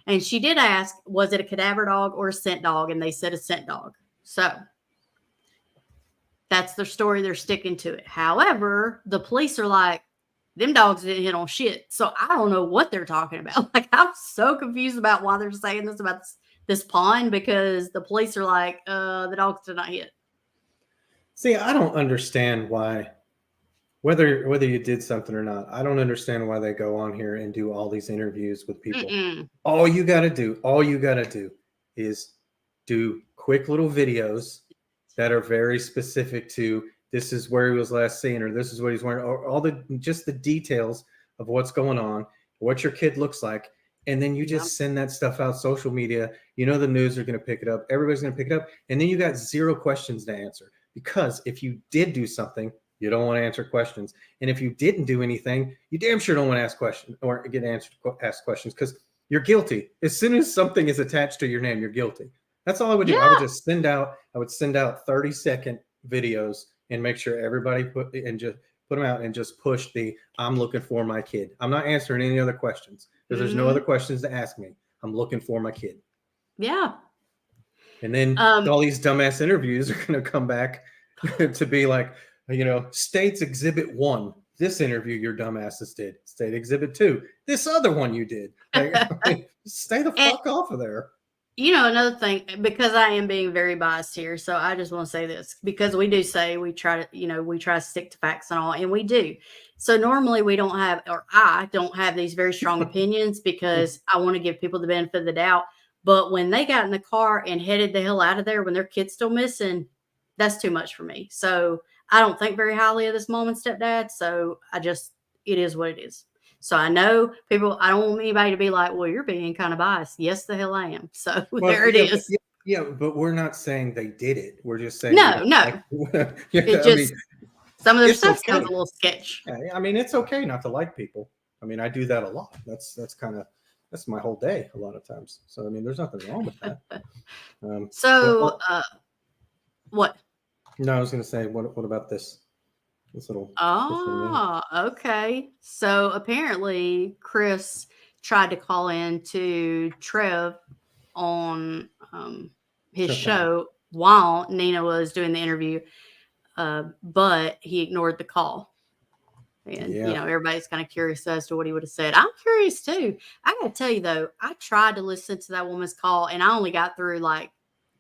And she did ask, was it a cadaver dog or a scent dog? And they said a scent dog. So that's their story. They're sticking to it. However, the police are like, them dogs didn't hit on shit. So I don't know what they're talking about. Like, I'm so confused about why they're saying this about this pond, because the police are like, the dogs did not hit. See, I don't understand why, whether you did something or not, I don't understand why they go on here and do all these interviews with people. All you got to do is do quick little videos that are very specific to, this is where he was last seen, or this is what he's wearing, or all just the details of what's going on, what your kid looks like. And then you just send that stuff out social media. The news are going to pick it up. Everybody's going to pick it up. And then you got 0 questions to answer. Because if you did do something, you don't want to answer questions. And if you didn't do anything, you damn sure don't want to ask questions or ask questions, because you're guilty. As soon as something is attached to your name, you're guilty. That's all I would do. I would just send out 30-second videos and make sure everybody put them out and just push the, I'm looking for my kid. I'm not answering any other questions because there's no other questions to ask me. I'm looking for my kid. Yeah. And then all these dumbass interviews are going to come back to be like, States Exhibit 1. this interview your dumbasses did. State Exhibit 2. This other one you did. Like, I mean, stay the fuck off of there. Another thing, because I am being very biased here, so I just want to say this, because we do say we try to stick to facts and all, and we do. So normally I don't have these very strong opinions because I want to give people the benefit of the doubt. But when they got in the car and headed the hell out of there when their kid's still missing, that's too much for me. So I don't think very highly of this mom and stepdad. So it is what it is. So I know people, I don't want anybody to be like, well, you're being kind of biased. Yes, the hell I am. So there it is. Yeah, but we're not saying they did it. We're just saying no. Some of their stuff sounds a little sketch. Yeah, I mean, it's okay not to like people. I mean, I do that a lot. That's my whole day a lot of times. So I mean, there's nothing wrong with that. What? No, I was going to say, what about this? This little. Okay. So apparently, Chris tried to call in to Trev on his show while Nina was doing the interview, but he ignored the call. And everybody's kind of curious as to what he would have said. I'm curious too. I gotta tell you though, I tried to listen to that woman's call, and I only got through like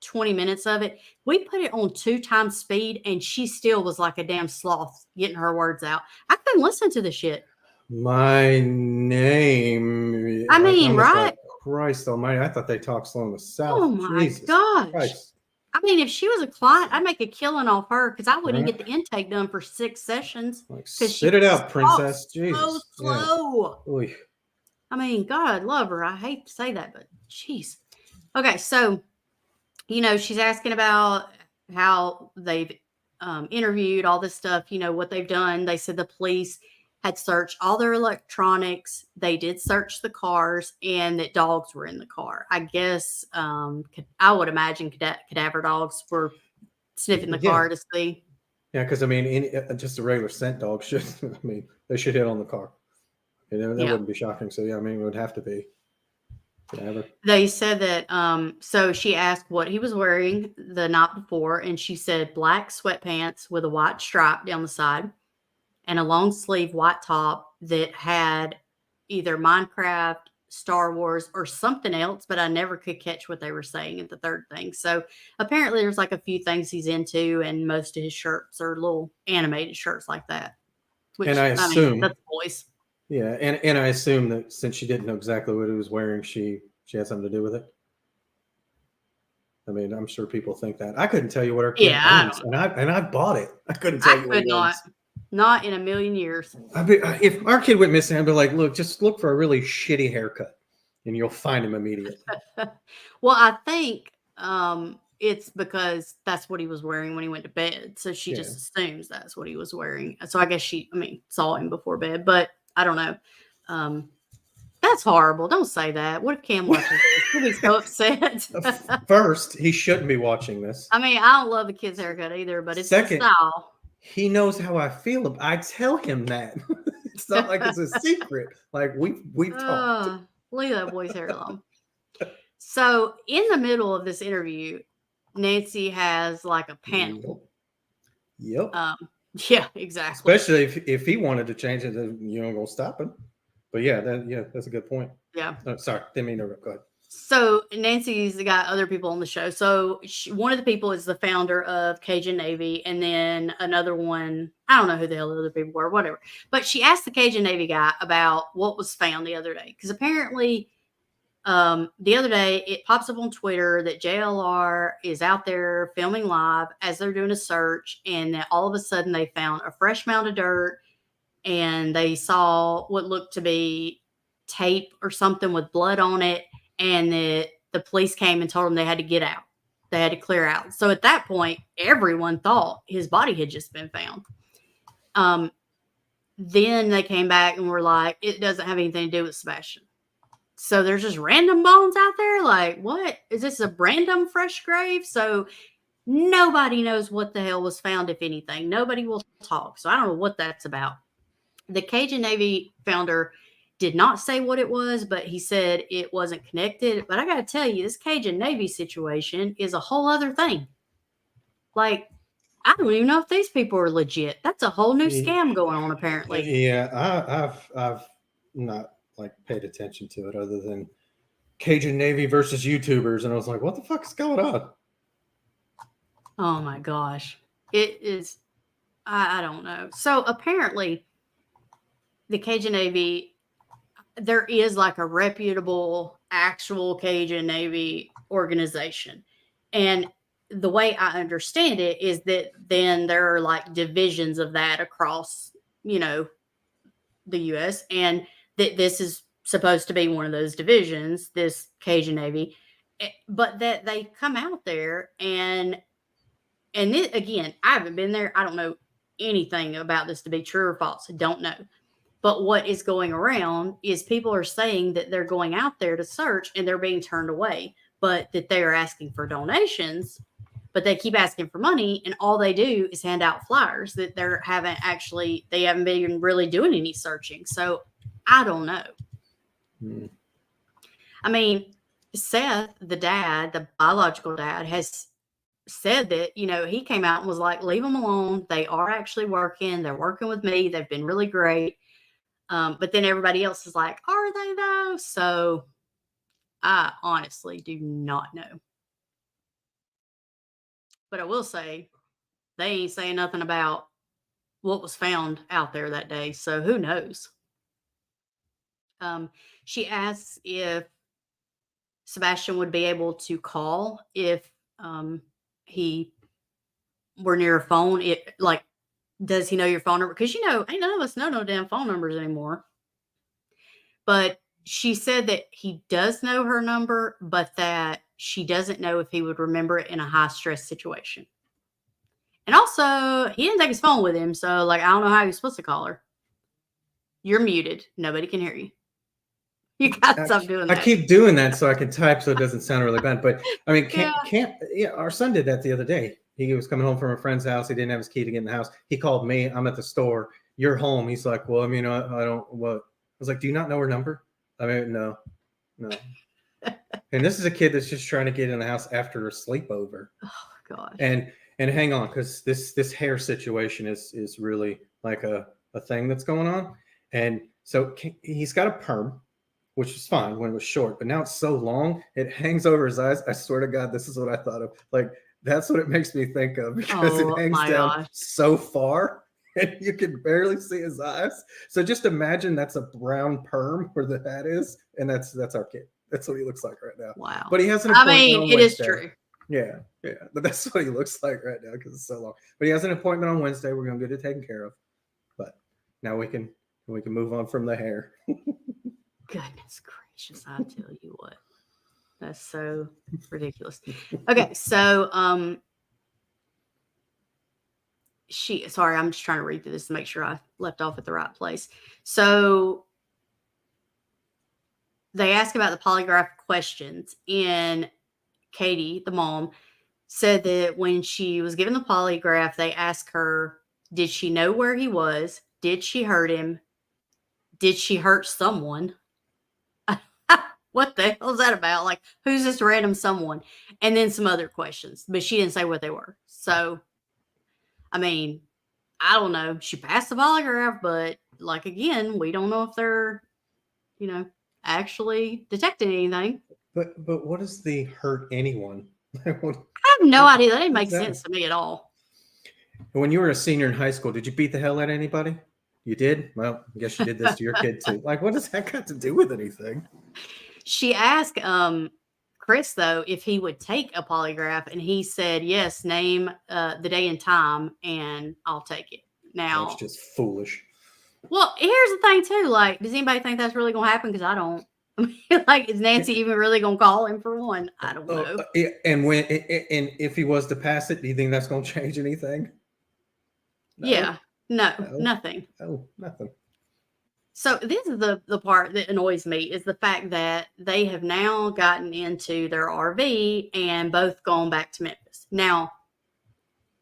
20 minutes of it. We put it on 2 times speed, and she still was like a damn sloth getting her words out. I couldn't listen to the shit. My name. I mean, right? Christ almighty. I thought they talked slow in the South. Oh my gosh. Christ. I mean, if she was a client, I'd make a killing off her because I wouldn't get the intake done for 6 sessions. Like, spit it out, princess. Jesus. So slow. Yeah. I mean, God love her. I hate to say that, but jeez. Okay, so she's asking about how they've interviewed all this stuff, what they've done. They said the police had searched all their electronics. They did search the cars, and that dogs were in the car. I guess I would imagine cadaver dogs were sniffing the car to see. Yeah, because I mean, just a regular scent dog should. I mean, they should hit on the car. That wouldn't be shocking. So yeah, I mean, it would have to be. They said that so she asked what he was wearing the night before, and she said black sweatpants with a white stripe down the side and a long sleeve white top that had either Minecraft, Star Wars, or something else, but I never could catch what they were saying at the third thing. So apparently there's like a few things he's into, and most of his shirts are little animated shirts like that. Which, and I assume that's boys. Yeah, and I assume that since she didn't know exactly what he was wearing, she had something to do with it. I mean, I'm sure people think that. I couldn't tell you what our kid owns, and I bought it. I couldn't tell you what it was. Not in a million years. If our kid went missing, I'd be like, look, just look for a really shitty haircut, and you'll find him immediately. Well, I think it's because that's what he was wearing when he went to bed. So she just assumes that's what he was wearing. So I guess she saw him before bed, but I don't know. That's horrible. Don't say that. What if Cam watches this? He'll be so upset. First, he shouldn't be watching this. I mean, I don't love the kid's haircut either, but it's the style. He knows how I feel. I tell him that. It's not like it's a secret. Like we've talked. Leave that boy's hair alone. So in the middle of this interview, Nancy has like a panel. Yep. Yeah, exactly. Especially if he wanted to change it, then you don't go stop him. But yeah, that's a good point. Yeah. Oh, sorry, didn't mean to go ahead. So Nancy's got other people on the show. So one of the people is the founder of Cajun Navy, and then another one, I don't know who the hell the other people were, whatever. But she asked the Cajun Navy guy about what was found the other day, because apparently the other day it pops up on Twitter that JLR is out there filming live as they're doing a search, and that all of a sudden they found a fresh mound of dirt, and they saw what looked to be tape or something with blood on it, and that the police came and told them they had to get out. They had to clear out. So at that point, everyone thought his body had just been found. Then they came back and were like, it doesn't have anything to do with Sebastian. So there's just random bones out there. Like, what? Is this a random fresh grave? So nobody knows what the hell was found, if anything. Nobody will talk. So I don't know what that's about. The Cajun Navy founder did not say what it was, but he said it wasn't connected. But I got to tell you, this Cajun Navy situation is a whole other thing. Like, I don't even know if these people are legit. That's a whole new scam going on, apparently. Yeah, I've not like paid attention to it other than Cajun Navy versus YouTubers, and I was like, what the fuck is going on? Oh my gosh. It is, I don't know. So apparently, the Cajun Navy, there is like a reputable, actual Cajun Navy organization. And the way I understand it is that then there are like divisions of that across, the US, and that this is supposed to be one of those divisions, this Cajun Navy, but that they come out there and this, again, I haven't been there. I don't know anything about this to be true or false. I don't know. But what is going around is people are saying that they're going out there to search and they're being turned away, but that they are asking for donations, but they keep asking for money, and all they do is hand out flyers that they haven't been really doing any searching. So I don't know. I mean, Seth, the dad, the biological dad, has said that, he came out and was like, leave them alone. They are actually working. They're working with me. They've been really great. But then everybody else is like, are they though? So I honestly do not know. But I will say they ain't saying nothing about what was found out there that day. So who knows? She asks if Sebastian would be able to call if he were near a phone. Does he know your phone number? Because ain't none of us know no damn phone numbers anymore. But she said that he does know her number, but that she doesn't know if he would remember it in a high stress situation. And also, he didn't take his phone with him, so I don't know how he's supposed to call her. You're muted. Nobody can hear you. You gotta stop doing that. I keep doing that so I can type so it doesn't sound really bad. But I mean, our son did that the other day. He was coming home from a friend's house. He didn't have his key to get in the house. He called me. I'm at the store. You're home. He's like, well, I mean, I don't, what? I was like, do you not know her number? I mean, no. And this is a kid that's just trying to get in the house after a sleepover. Oh gosh. And hang on, because this hair situation is really like a thing that's going on. And so he's got a perm, which was fine when it was short, but now it's so long, it hangs over his eyes. I swear to God, this is what I thought of. Like, that's what it makes me think of, because it hangs down so far and you can barely see his eyes. So just imagine that's a brown perm where the hat is, and that's our kid. That's what he looks like right now. Wow. But he has an appointment on Wednesday. It is true. Yeah. But that's what he looks like right now because it's so long. But he has an appointment on Wednesday. We're going to get it taken care of. But now we can move on from the hair. Goodness gracious, I tell you what. That's so ridiculous. Okay, so I'm just trying to read through this to make sure I left off at the right place. So they ask about the polygraph questions, and Katie, the mom, said that when she was given the polygraph, they asked her, did she know where he was? Did she hurt him? Did she hurt someone? What the hell is that about? Like, who's this random someone? And then some other questions, but she didn't say what they were. So, I mean, I don't know. She passed the polygraph, but again, we don't know if they're, actually detecting anything. But what is the hurt anyone? I have no idea. That didn't make sense to me at all. When you were a senior in high school, did you beat the hell out of anybody? You did? Well, I guess you did this to your kid too. Like, what does that got to do with anything? She asked Chris, though, if he would take a polygraph, and he said, yes, name the day and time, and I'll take it. Now, that's just foolish. Well, here's the thing, too. Like, does anybody think that's really going to happen? Because I don't. Like, is Nancy even really going to call him for one? I don't know. And if he was to pass it, do you think that's going to change anything? No. Yeah. No, nothing. Oh, nothing. So this is the part that annoys me, is the fact that they have now gotten into their RV and both gone back to Memphis. Now,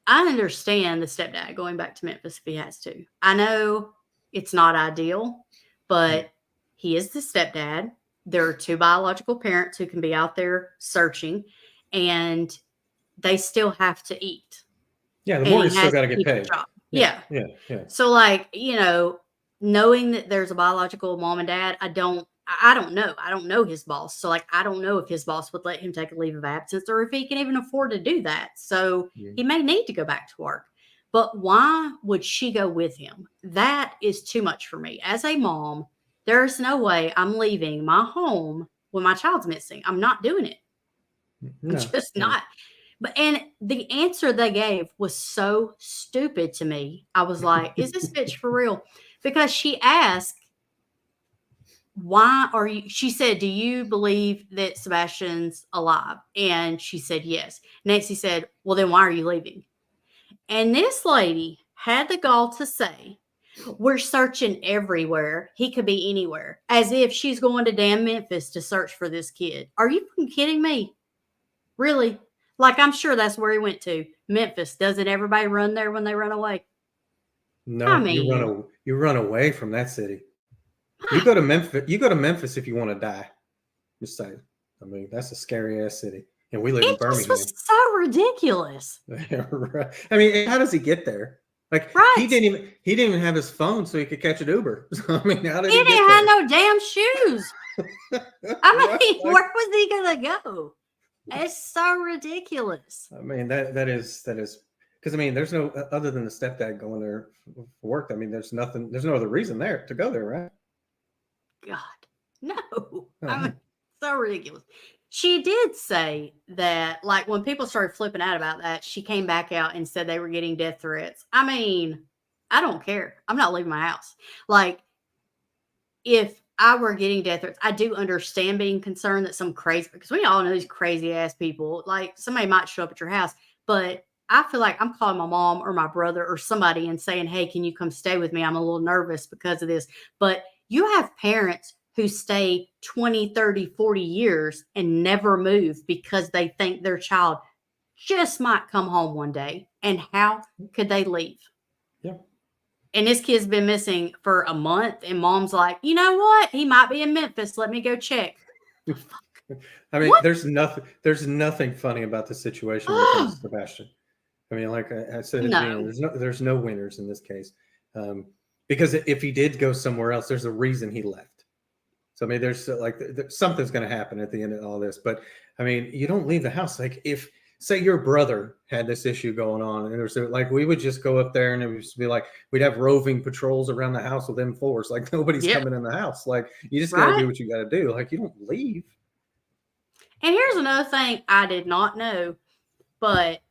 I understand the stepdad going back to Memphis if he has to. I know it's not ideal, but he is the stepdad. There are two biological parents who can be out there searching, and they still have to eat. Yeah, the and he mortgage still has got to to get keep his paid. job. Yeah, Yeah. yeah, yeah. So, like, knowing that there's a biological mom and dad, I don't know. I don't know his boss. So, like, I don't know if his boss would let him take a leave of absence or if he can even afford to do that. So, he may need to go back to work. But why would she go with him? That is too much for me. As a mom, there's no way I'm leaving my home when my child's missing. I'm not doing it. I'm No, just no. not. But and the answer they gave was so stupid to me. I was like, is this bitch for real? Because she asked, why are you, she said, do you believe that Sebastian's alive? And she said, yes. Nancy said, well, then why are you leaving? And this lady had the gall to say, we're searching everywhere. He could be anywhere. As if she's going to damn Memphis to search for this kid. Are you kidding me? Really? Like, I'm sure that's where he went to. Memphis. Doesn't everybody run there when they run away? I No, mean, you run away from that city. You go to Memphis. You go to Memphis if you want to die. Just saying. I mean, that's a scary ass city, and we live in it just Birmingham. was so ridiculous. Right. I mean, how does he get there? Like Right. he didn't even have his phone so he could catch an Uber. So, I mean, how did He he get didn't have there? no damn shoes. I mean, Like, where was he gonna go? It's so ridiculous. I mean, that is because I mean, there's no other than the stepdad going there for work. I mean, there's nothing. There's no other reason there to go there, right? God, no. I Uh-huh. mean, so ridiculous. She did say that, like, when people started flipping out about that, she came back out and said they were getting death threats. I mean, I don't care. I'm not leaving my house. Like, if I were getting death threats, I do understand being concerned that some crazy, because we all know these crazy ass people, like somebody might show up at your house, but I feel like I'm calling my mom or my brother or somebody and saying, hey, can you come stay with me? I'm a little nervous because of this. But you have parents who stay 20, 30, 40 years and never move because they think their child just might come home one day. And how could they leave? Yeah. And this kid's been missing for a month, and mom's like, you know what? He might be in Memphis. Let me go check. I mean, What? there's nothing funny about the situation when it comes to Sebastian. I mean, like I said at the beginning, No. there's no winners in this case, because if he did go somewhere else, there's a reason he left. So I mean, there's something's going to happen at the end of all this. But I mean, you don't leave the house. Like if say your brother had this issue going on, and there's like we would just go up there and it would just be like we'd have roving patrols around the house with M4s. Like nobody's Yep. coming in the house. Like you just got to Right. do what you got to do. Like you don't leave. And here's another thing I did not know, but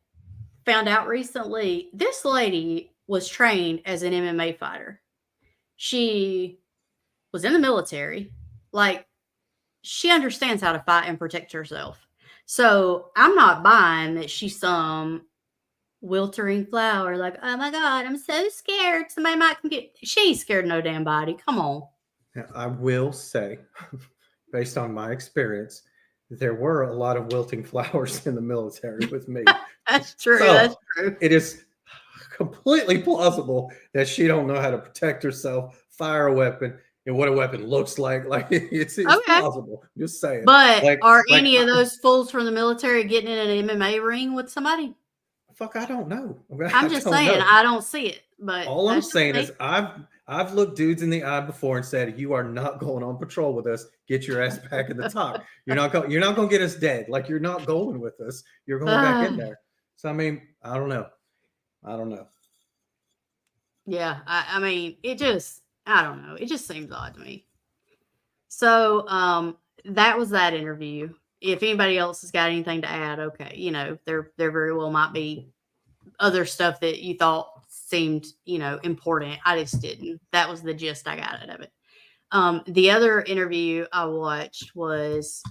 found out recently. This lady was trained as an MMA fighter. She was in the military. Like, she understands how to fight and protect herself. So I'm not buying that she's some wiltering flower. Like, oh my God, I'm so scared. Somebody might come get. She ain't scared of no damn body. Come on. Now, I will say, based on my experience, there were a lot of wilting flowers in the military with me. That's true. So That's true. it is completely plausible that she don't know how to protect herself, fire a weapon, and what a weapon looks like. Like it's Okay. plausible. Just saying. But Like are like any of those fools from the military getting in an MMA ring with somebody? fuck, I don't know. I'm I just don't saying, know. I don't see it. But All I'm that's just saying is me. I've looked dudes in the eye before and said, "You are not going on patrol with us. Get your ass back in the top. You're not going to get us dead. Like you're not going with us. You're going back in there." So I mean, I don't know. I don't know. Yeah, I mean, I don't know. It just seems odd to me. So, that was that interview. If anybody else has got anything to add, okay, there very well might be other stuff that you thought seemed, important. I just didn't. That was the gist I got out of it. The other interview I watched was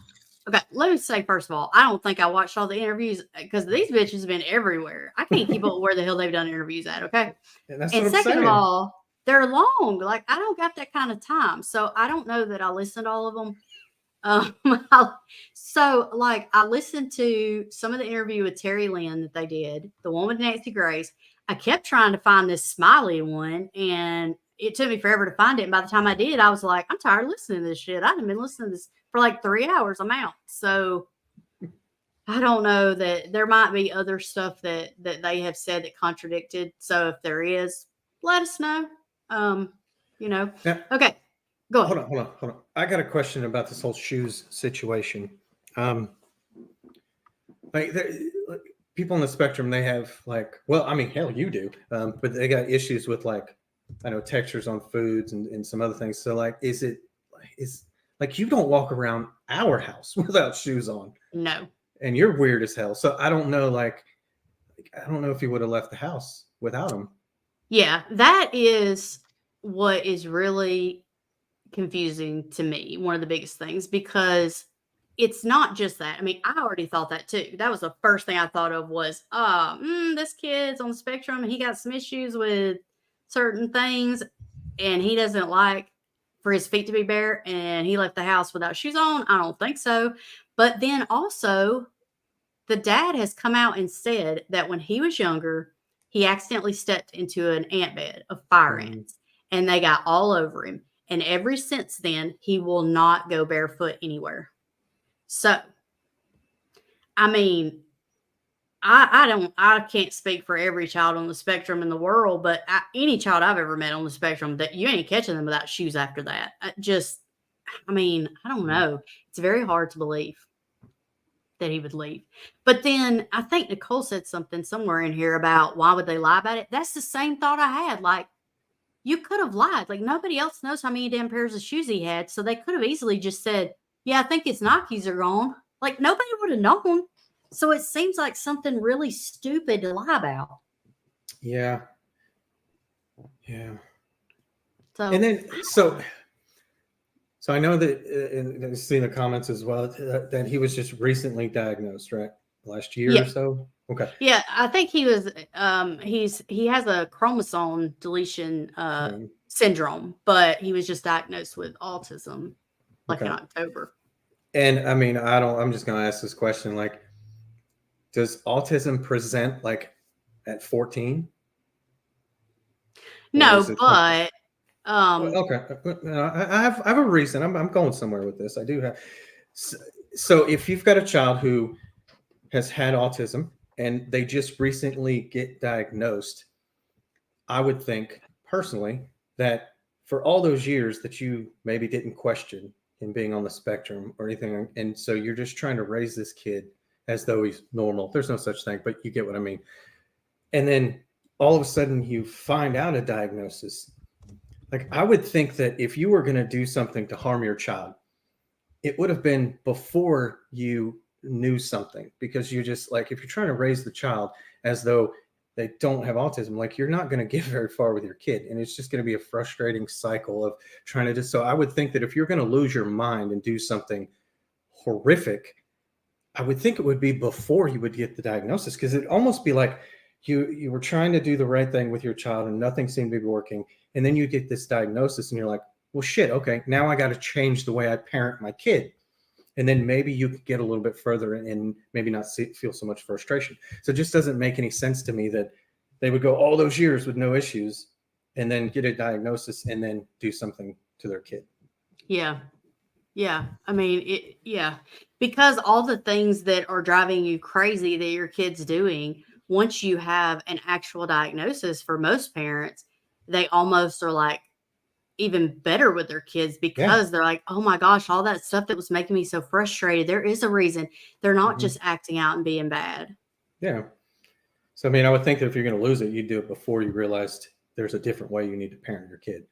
okay. Let me say first of all, I don't think I watched all the interviews because these bitches have been everywhere. I can't keep up with where the hell they've done interviews at. Okay, And that's and what I'm second of saying. all, they're long. Like I don't got that kind of time, so I don't know that I listened to all of them. So like I listened to some of the interview with Terry Lynn that they did, the one with Nancy Grace. I kept trying to find this Smiley one, and it took me forever to find it. And by the time I did, I was like, I'm tired of listening to this shit. I've been listening to this for like 3 hours. I'm out. So I don't know that there might be other stuff that they have said that contradicted. So if there is, let us know. You know. Now, Okay, go hold ahead. on, hold on, hold on. I got a question about this whole shoes situation. Um, like, like, people on the spectrum, they have like, well, I mean, hell, you do, but they got issues with like, I know textures on foods and some other things. So like, is like you don't walk around our house without shoes on, No. and you're weird as hell. So I don't know, like, I don't know if you would have left the house without them. Yeah, that is what is really confusing to me. One of the biggest things because it's not just that. I mean, I already thought that too. That was the first thing I thought of was, this kid's on the spectrum and he got some issues with certain things and he doesn't like for his feet to be bare and he left the house without shoes on. I don't think so. But then also, the dad has come out and said that when he was younger, he accidentally stepped into an ant bed of fire Mhm. ants and they got all over him. And ever since then, he will not go barefoot anywhere. So, I mean, I can't speak for every child on the spectrum in the world, but any child I've ever met on the spectrum that you ain't catching them without shoes after that. I mean, I don't know. It's very hard to believe that he would leave. But then I think Nicole said something somewhere in here about why would they lie about it? That's the same thought I had. Like, you could have lied. Like, nobody else knows how many damn pairs of shoes he had. So they could have easily just said, yeah, I think his Nikes are gone. Like, nobody would have known. So it seems like something really stupid to lie about. Yeah, yeah. So, And then so I know that and see in the comments as well that he was just recently diagnosed, right? Last year or yeah. so. Okay. Yeah, I think he was he has a chromosome deletion Um, syndrome, but he was just diagnosed with autism like in okay. October. And I mean, I'm just going to ask this question, like, does autism present like at 14, or is No, it something? but um Okay. I have a reason. I'm going somewhere with this. I do have. So if you've got a child who has had autism and they just recently get diagnosed, I would think personally that for all those years that you maybe didn't question him being on the spectrum or anything, and so you're just trying to raise this kid as though he's normal. There's no such thing, but you get what I mean. And then all of a sudden you find out a diagnosis. Like, I would think that if you were going to do something to harm your child, it would have been before you knew something, because you just, like, if you're trying to raise the child as though they don't have autism, like, you're not going to get very far with your kid, and it's just going to be a frustrating cycle of trying to just. So I would think that if you're going to lose your mind and do something horrific, I would think it would be before you would get the diagnosis, because it'd almost be like you were trying to do the right thing with your child and nothing seemed to be working, and then you get this diagnosis and you're like, well, shit, okay, now I got to change the way I parent my kid, and then maybe you could get a little bit further and maybe not feel so much frustration. So it just doesn't make any sense to me that they would go all those years with no issues and then get a diagnosis and then do something to their kid. yeah. Yeah. I mean, yeah. Because all the things that are driving you crazy that your kid's doing, once you have an actual diagnosis for most parents, they almost are like even better with their kids Yeah. because they're like, oh my gosh, all that stuff that was making me so frustrated. There is a reason. They're not Hmm. just acting out and being bad. Yeah. So, I mean, I would think that if you're going to lose it, you'd do it before you realized there's a different way you need to parent your kid.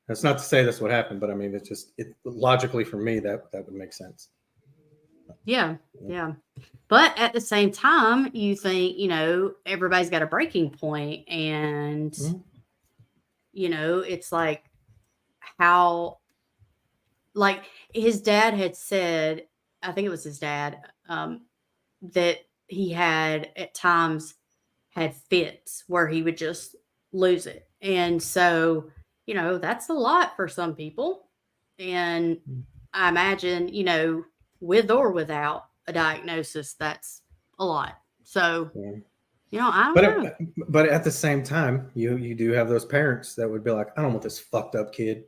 That's not to say that's what happened, but I mean, it's just logically for me that would make sense. Yeah. Yeah. But at the same time, you think, everybody's got a breaking point and, Mhm. it's like how, like his dad had said, I think it was his dad, that he had at times had fits where he would just lose it. And so, that's a lot for some people. And I imagine, with or without a diagnosis, that's a lot. So, Yeah. I don't But know. but at the same time, you do have those parents that would be like, I don't want this fucked up kid.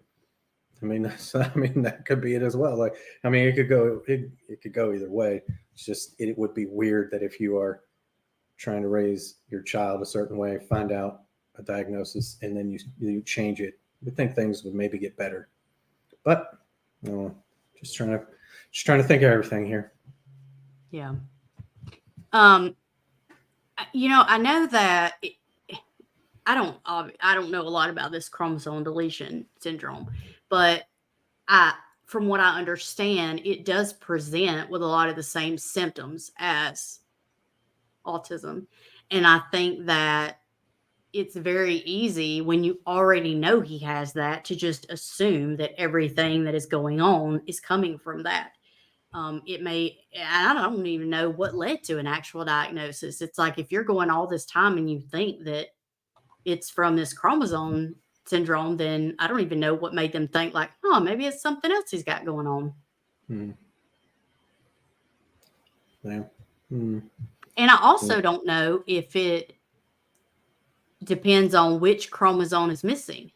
I mean, I mean that could be it as well. Like, I mean, it could go either way. It's just, it would be weird that if you are trying to raise your child a certain way, find out a diagnosis, and then you change it. You think things would maybe get better, but no, just trying to think of everything here. Yeah. I know that I don't know a lot about this chromosome deletion syndrome, but from what I understand, it does present with a lot of the same symptoms as autism. And I think that it's very easy when you already know he has that to just assume that everything that is going on is coming from that. It may, I don't even know what led to an actual diagnosis. It's like if you're going all this time and you think that it's from this chromosome syndrome, then I don't even know what made them think like, oh, maybe it's something else he's got going on. Yeah. And I also don't know if it depends on which chromosome is missing.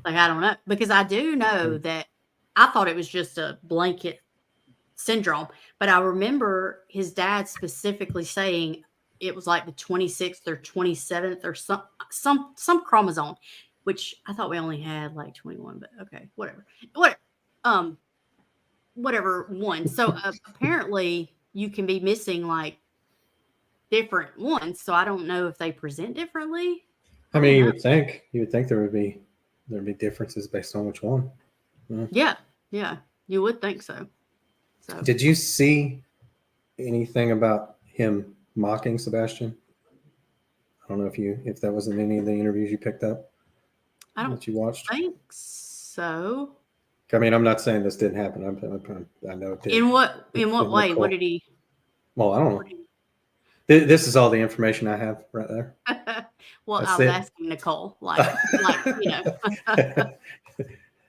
Like, I don't know, because I do know that I thought it was just a blanket syndrome, but I remember his dad specifically saying it was like the 26th or 27th or some chromosome, which I thought we only had like 21, but okay, whatever one. So apparently you can be missing like different ones. So I don't know if they present differently. I mean, you would think there'd be differences based on which one. Yeah, you would think so. So did you see anything about him mocking Sebastian? I don't know if that was in any of the interviews you picked up. I don't that you watched. think so. I mean, I'm not saying this didn't happen. I know it did. In what way? What did he? Well, I don't know. This is all the information I have right there. Well, I was asking Nicole, like you know.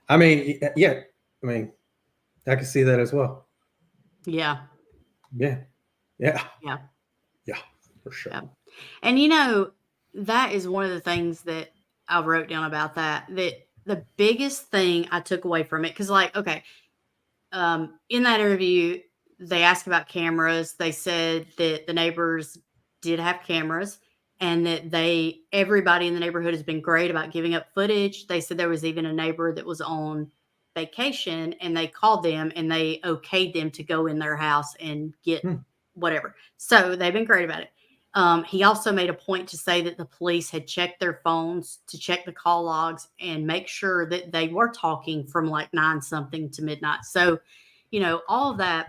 I mean, yeah. I mean, I can see that as well. Yeah. Yeah. Yeah. Yeah. Yeah, for sure. Yeah. And that is one of the things that I wrote down about that the biggest thing I took away from it, because like, okay, in that interview, they asked about cameras. They said that the neighbors did have cameras and that everybody in the neighborhood has been great about giving up footage. They said there was even a neighbor that was on vacation and they called them and they okayed them to go in their house and get whatever. So they've been great about it. He also made a point to say that the police had checked their phones to check the call logs and make sure that they were talking from like 9-something to midnight. So, all of that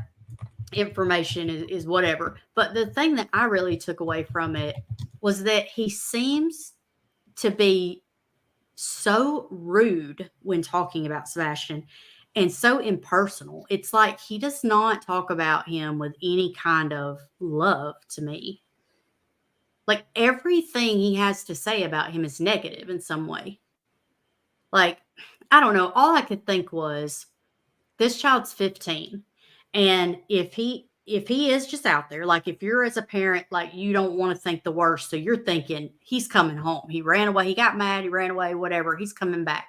information is whatever. But the thing that I really took away from it was that he seems to be so rude when talking about Sebastian and so impersonal. It's like he does not talk about him with any kind of love to me. Like everything he has to say about him is negative in some way. Like, I don't know. All I could think was this child's 15. And if he is just out there, like if you're as a parent, like you don't want to think the worst. So you're thinking he's coming home. He ran away. He got mad. He ran away, whatever. He's coming back.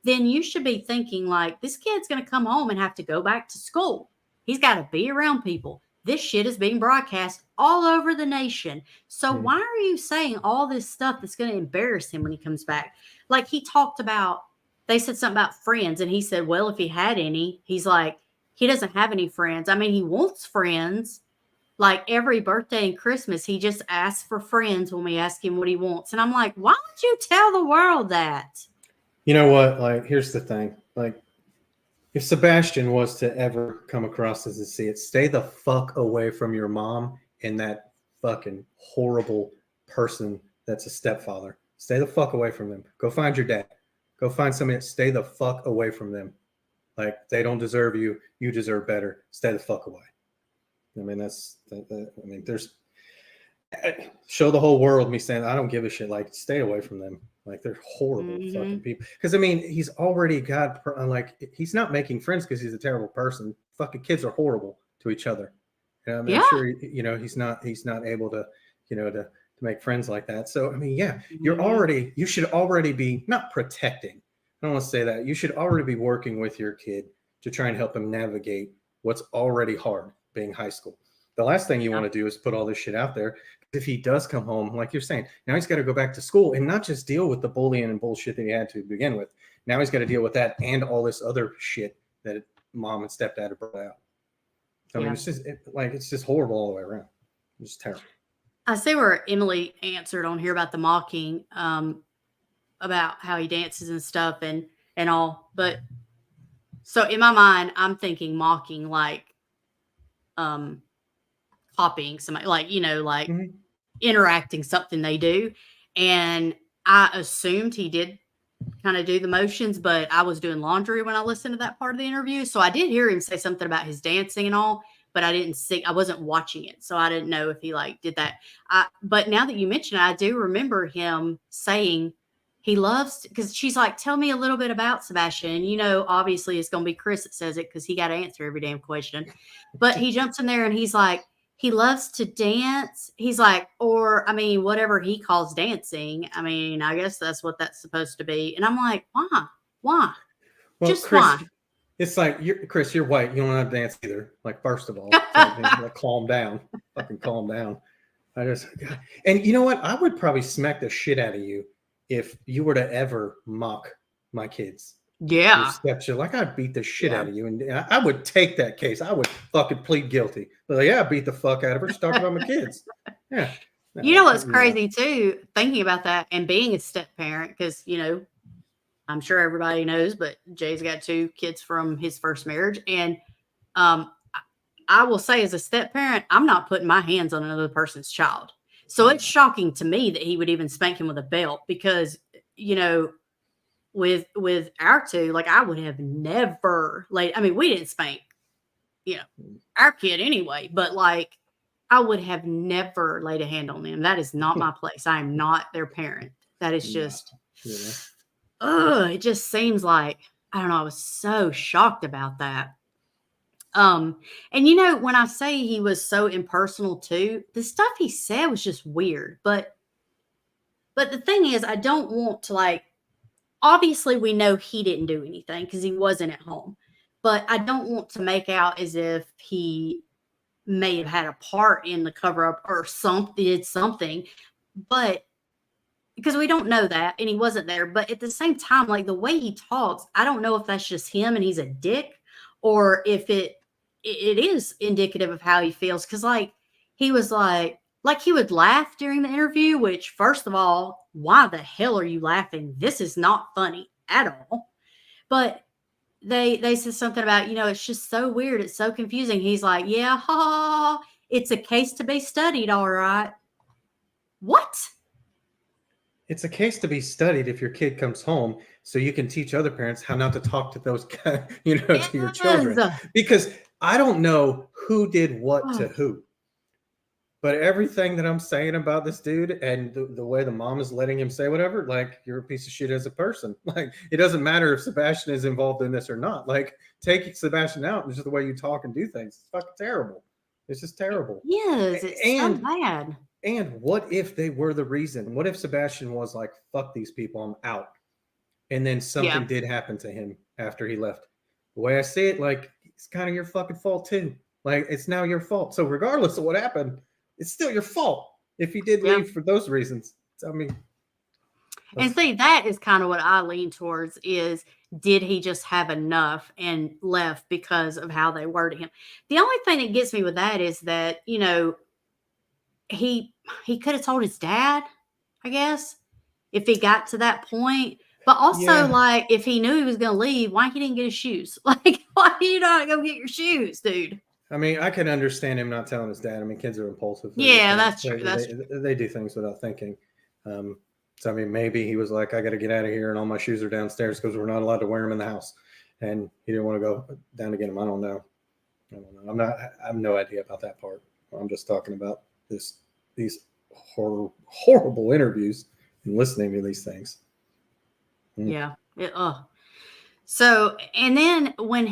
Then you should be thinking like this kid's going to come home and have to go back to school. He's got to be around people. This shit is being broadcast all over the nation. So why are you saying all this stuff that's going to embarrass him when he comes back? Like he talked about, they said something about friends. And he said, well, if he had any, he's like, he doesn't have any friends. I mean, he wants friends. Like every birthday and Christmas, he just asks for friends when we ask him what he wants. And I'm like, why don't you tell the world that? You know what? Like, here's the thing. Like, if Sebastian was to ever come across this and see it, stay the fuck away from your mom and that fucking horrible person that's a stepfather. Stay the fuck away from them. Go find your dad. Go find somebody. Stay the fuck away from them. Like, they don't deserve you. You deserve better. Stay the fuck away. I mean, there's show the whole world me saying I don't give a shit. Like, stay away from them. Like, they're horrible fucking people. Because I mean, he's already got he's not making friends because he's a terrible person. Fucking kids are horrible to each other. I mean, I'm sure he's not able to to make friends like that. So I mean, yeah, you should already be not protecting. I don't want to say that. You should already be working with your kid to try and help him navigate what's already hard being high school. The last thing you want to do is put all this shit out there. If he does come home, like you're saying, now he's got to go back to school and not just deal with the bullying and bullshit that he had to begin with. Now he's got to deal with that and all this other shit that mom and stepdad have brought out. I mean, it's just horrible all the way around. It's just terrible. I see where Emily answered on here about the mocking, about how he dances and stuff and all. But so in my mind, I'm thinking mocking like copying somebody, like, you know, like interacting something they do. And I assumed he did kind of do the motions, but I was doing laundry when I listened to that part of the interview. So I did hear him say something about his dancing and all, but I wasn't watching it. So I didn't know if he like did that. But now that you mention it, I do remember him saying he loves, because she's like, tell me a little bit about Sebastian. And, you know, obviously it's going to be Chris that says it because he got to answer every damn question. But he jumps in there and he's like, he loves to dance. He's like, or I mean, whatever he calls dancing. I mean, I guess that's what that's supposed to be. And I'm like, why? Well, just Chris, why? It's like, Chris, you're white. You don't have to dance either. Like, first of all, like, calm down. Fucking calm down. And you know what? I would probably smack the shit out of you if you were to ever mock my kids. Yeah. Like, I'd beat the shit out of you. And I would take that case. I would fucking plead guilty. But I beat the fuck out of her. She's talking about my kids. Yeah. You know what's crazy too, thinking about that and being a step parent, because, you know, I'm sure everybody knows, but Jay's got 2 kids from his first marriage. And I will say, as a step parent, I'm not putting my hands on another person's child. So it's shocking to me that he would even spank him with a belt, because, you know, with our 2, like, I would have never we didn't spank, you know, our kid anyway, but like, I would have never laid a hand on them. That is not my place. I am not their parent. That is just, it just seems like, I don't know. I was so shocked about that. And you know, when I say he was so impersonal too, the stuff he said was just weird. But the thing is, I don't want to, like, obviously we know he didn't do anything because he wasn't at home, but I don't want to make out as if he may have had a part in the cover up or did something, but because we don't know that and he wasn't there. But at the same time, like, the way he talks, I don't know if that's just him and he's a dick, or if it is indicative of how he feels. Because, like, he was like he would laugh during the interview, which, first of all, why the hell are you laughing? This is not funny at all. But they said something about, you know, it's just so weird. It's so confusing. He's like, yeah, ha, it's a case to be studied. All right. What? It's a case to be studied if your kid comes home, so you can teach other parents how not to talk to those, you know, to your children. Because I don't know who did what to who, but everything that I'm saying about this dude and the way the mom is letting him say whatever, like, you're a piece of shit as a person. Like, it doesn't matter if Sebastian is involved in this or not. Like, take Sebastian out and just the way you talk and do things. It's fucking terrible. It's just terrible. Yes, it's so bad. And what if they were the reason? What if Sebastian was like, fuck these people, I'm out. And then something did happen to him after he left. The way I see it, like, it's kind of your fucking fault too. Like, it's now your fault. So regardless of what happened, it's still your fault if he did leave for those reasons. I mean, and see, that is kind of what I lean towards, is, did he just have enough and left because of how they were to him? The only thing that gets me with that is that, you know, he could have told his dad, I guess, if he got to that point. But also, like, if he knew he was going to leave, why he didn't get his shoes? Like, why are you not going to get your shoes, dude? I mean, I can understand him not telling his dad. I mean, kids are impulsive. That's true. They do things without thinking. So, I mean, maybe he was like, I got to get out of here, and all my shoes are downstairs because we're not allowed to wear them in the house. And he didn't want to go down to get them. I don't know. I have no idea about that part. I'm just talking about these horrible interviews and listening to these things. Yeah. So, and then when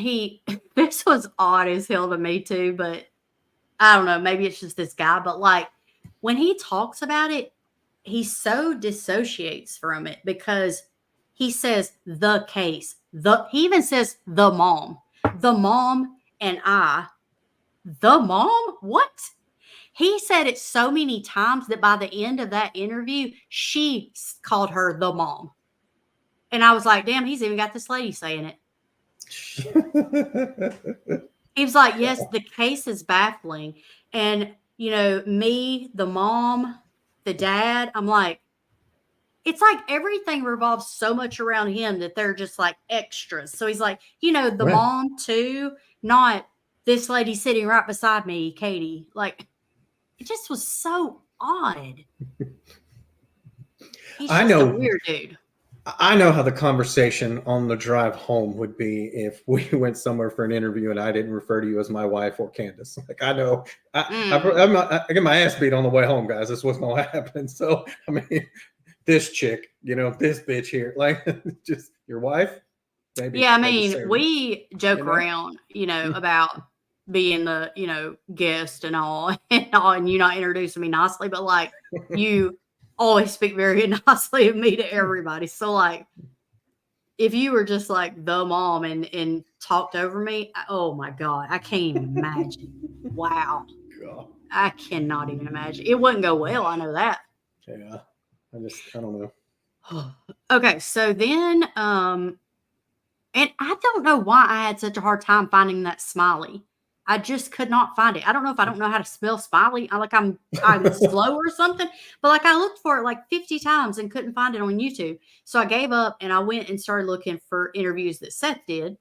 this was odd as hell to me too, but I don't know, maybe it's just this guy, but like, when he talks about it, he so dissociates from it, because he says the case, he even says the mom and the mom, what? He said it so many times that by the end of that interview, she called her the mom. And I was like, damn, he's even got this lady saying it. He was like, yes, the case is baffling. And, me, the mom, the dad, I'm like, it's like everything revolves so much around him that they're just like extras. So he's like, the Right. mom too, not this lady sitting right beside me, Katie. Like, it just was so odd. He's I just a know. weird dude. I know how the conversation on the drive home would be if we went somewhere for an interview and I didn't refer to you as my wife or Candace. Like, I know I get my ass beat on the way home, guys. This was going to happen. So, I mean, this chick, this bitch here, like, just your wife. Maybe. Yeah, I maybe mean, Sarah, we joke around, about being the, guest and all, and you not introducing me nicely, but like you always speak very nicely of me to everybody. So like, if you were just like the mom and talked over me, oh my God, I can't even imagine. Wow. God. I cannot even imagine. It wouldn't go well. I know that. Yeah. I don't know. Okay. So then, and I don't know why I had such a hard time finding that smiley. I just could not find it. I don't know if I don't know how to spell smiley. I'm slow or something, but like I looked for it like 50 times and couldn't find it on YouTube. So I gave up and I went and started looking for interviews that Seth did,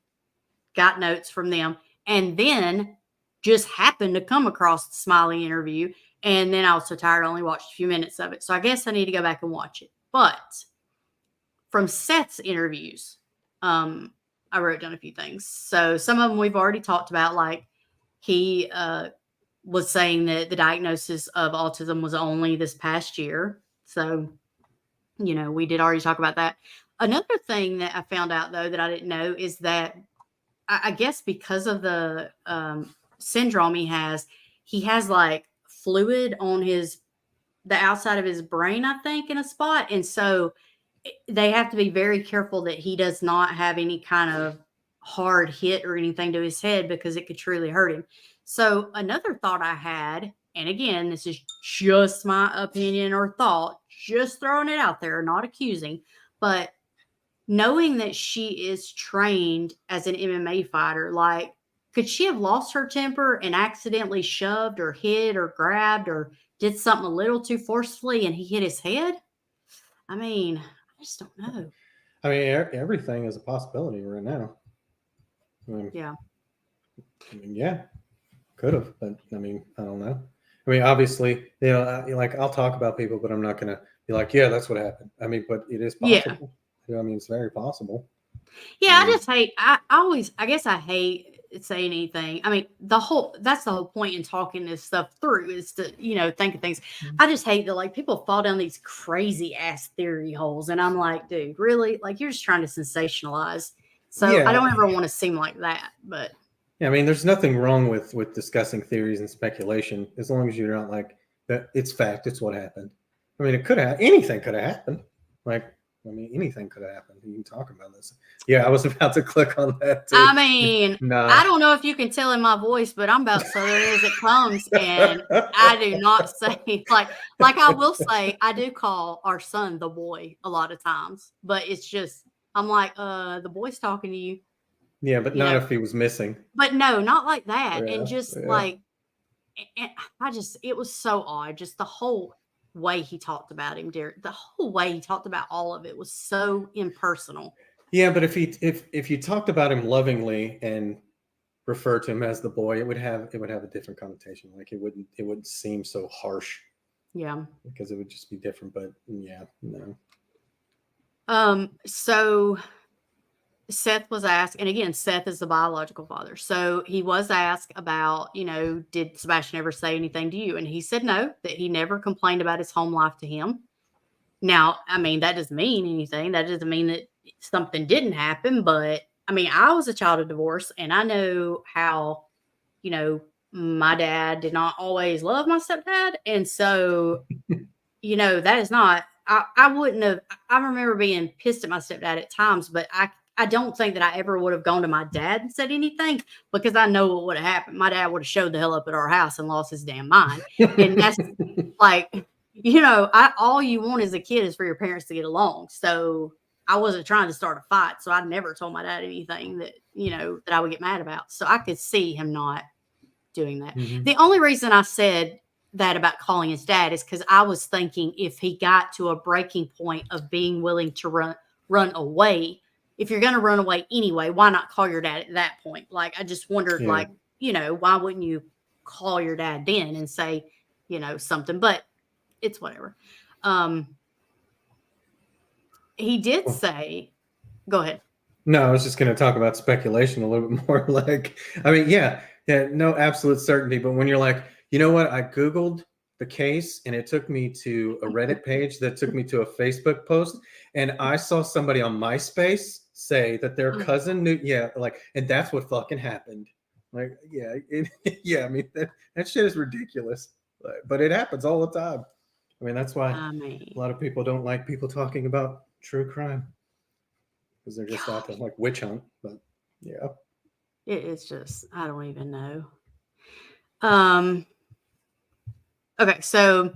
got notes from them, and then just happened to come across the smiley interview. And then I was so tired, I only watched a few minutes of it. So I guess I need to go back and watch it. But from Seth's interviews, I wrote down a few things. So some of them we've already talked about, like he was saying that the diagnosis of autism was only this past year. So, we did already talk about that. Another thing that I found out, though, that I didn't know is that I guess because of the syndrome he has like fluid on the outside of his brain, I think, in a spot. And so they have to be very careful that he does not have any kind of hard hit or anything to his head because it could truly hurt him. So another thought I had, and again, this is just my opinion or thought, just throwing it out there, not accusing, but knowing that she is trained as an MMA fighter, like, could she have lost her temper and accidentally shoved or hit or grabbed or did something a little too forcefully and he hit his head? I mean, I just don't know. I mean, everything is a possibility right now. Yeah. Yeah, could have, but I mean, I don't know. I mean, obviously, like I'll talk about people, but I'm not going to be like, yeah, that's what happened. I mean, but it is possible. Yeah. I mean, it's very possible. Yeah, I just hate, I guess I hate saying anything. I mean, that's the whole point in talking this stuff through is to, think of things. I just hate that like people fall down these crazy ass theory holes. And I'm like, dude, really? Like you're just trying to sensationalize. So yeah. I don't ever want to seem like that, but. Yeah, I mean, there's nothing wrong with discussing theories and speculation as long as you're not like that. It's fact. It's what happened. I mean, anything could have happened. Like, I mean, anything could have happened. You can talk about this. Yeah, I was about to click on that too. I mean, I don't know if you can tell in my voice, but I'm about Southern as it comes, and I do not say like I will say I do call our son the boy a lot of times, but it's just I'm like, the boy's talking to you. Yeah, but not if he was missing. But no, not like that, Yeah, and just like, and it was so odd. Just the whole way he talked about him, Derek. The whole way he talked about all of it was so impersonal. Yeah, but if you talked about him lovingly and referred to him as the boy, it would have a different connotation. Like it wouldn't seem so harsh. Yeah, because it would just be different. But yeah, no. So Seth was asked, and again, Seth is the biological father. So he was asked about, did Sebastian ever say anything to you? And he said no, that he never complained about his home life to him. Now, I mean, that doesn't mean anything. That doesn't mean that something didn't happen. But I mean, I was a child of divorce, and I know how, my dad did not always love my stepdad. And so, that is not, I wouldn't have, I remember being pissed at my stepdad at times, but I don't think that I ever would have gone to my dad and said anything because I know what would have happened. My dad would have showed the hell up at our house and lost his damn mind. And that's like, all you want as a kid is for your parents to get along. So I wasn't trying to start a fight. So I never told my dad anything that, that I would get mad about. So I could see him not doing that. Mhm. The only reason I said that about calling his dad is because I was thinking if he got to a breaking point of being willing to run away, if you're going to run away anyway, why not call your dad at that point? Like, I just wondered, Yeah. why wouldn't you call your dad then and say, something, but it's whatever. He did say, go ahead. No, I was just going to talk about speculation a little bit more. Like, I mean, yeah, no absolute certainty. But when you're like, you know what, I Googled the case and it took me to a Reddit page that took me to a Facebook post, and I saw somebody on MySpace say that their cousin knew, and that's what fucking happened. Like, yeah, I mean, that shit is ridiculous, but it happens all the time. I mean, that's why a lot of people don't like people talking about true crime. Because they're just out to like witch hunt, but yeah. It's just, I don't even know. Okay, so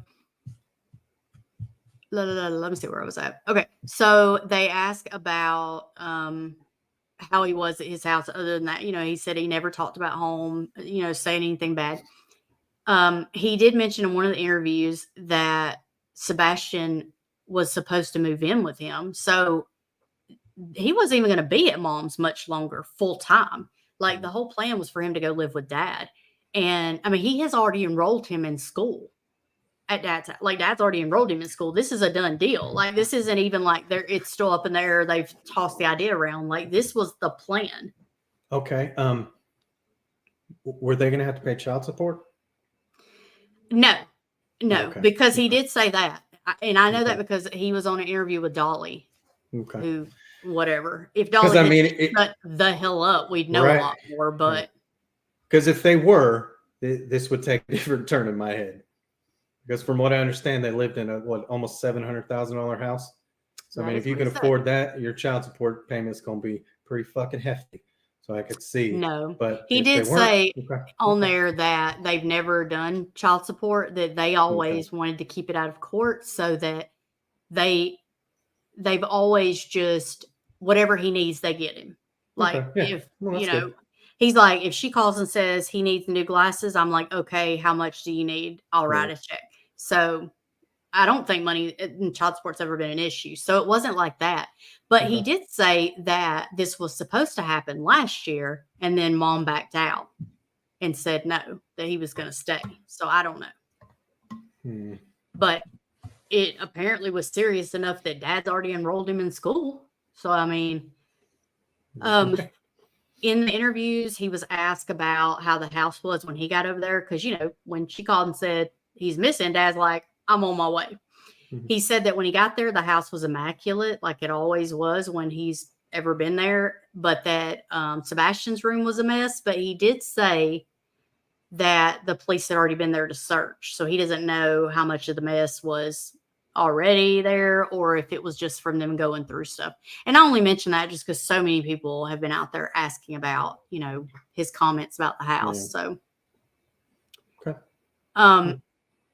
let me see where I was at. Okay, so they asked about how he was at his house. Other than that, he said he never talked about home, saying anything bad. He did mention in one of the interviews that Sebastian was supposed to move in with him. So he wasn't even going to be at mom's much longer full time. Like, the whole plan was for him to go live with dad. And I mean, he has already enrolled him in school at dad's. Like, dad's already enrolled him in school. This is a done deal. Like, this isn't even like it's still up in the air. They've tossed the idea around. Like, this was the plan. Okay. Were they going to have to pay child support? No, Okay. because he did say that. And I know that because he was on an interview with Dolly. Okay. Who, whatever. If Dolly shut the hell up, we'd know a lot more. But because if they were, this would take a different turn in my head. Because from what I understand, they lived in a almost $700,000 house. So I mean, if you can afford that, your child support payment's going to be pretty fucking hefty. So I could see. No, but he did say on there that they've never done child support. That they always wanted to keep it out of court, so that they've always just whatever he needs, they get him. Like, if he's like, if she calls and says he needs new glasses, I'm like, okay, how much do you need? I'll write a check. So I don't think money in child support's ever been an issue. So it wasn't like that. But he did say that this was supposed to happen last year, and then mom backed out and said no, that he was going to stay. So I don't know. But it apparently was serious enough that dad's already enrolled him in school. So, I mean, in the interviews, he was asked about how the house was when he got over there. Because, when she called and said he's missing, dad's like, I'm on my way. He said that when he got there, the house was immaculate, like it always was when he's ever been there. But that Sebastian's room was a mess. But he did say that the police had already been there to search. So he doesn't know how much of the mess was already there or if it was just from them going through stuff. And I only mention that just because so many people have been out there asking about, his comments about the house. So,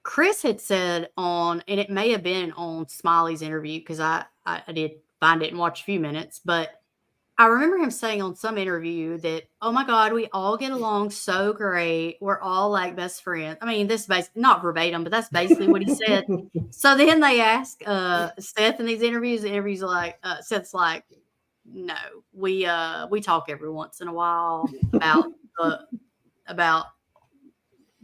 Chris had said and it may have been on Smiley's interview because I did find it and watch a few minutes, but I remember him saying on some interview that, oh my God, we all get along so great. We're all like best friends. I mean, this is not verbatim, but that's basically what he said. So then they ask Seth in these interviews. The interviews are like, Seth's like, no, we talk every once in a while about the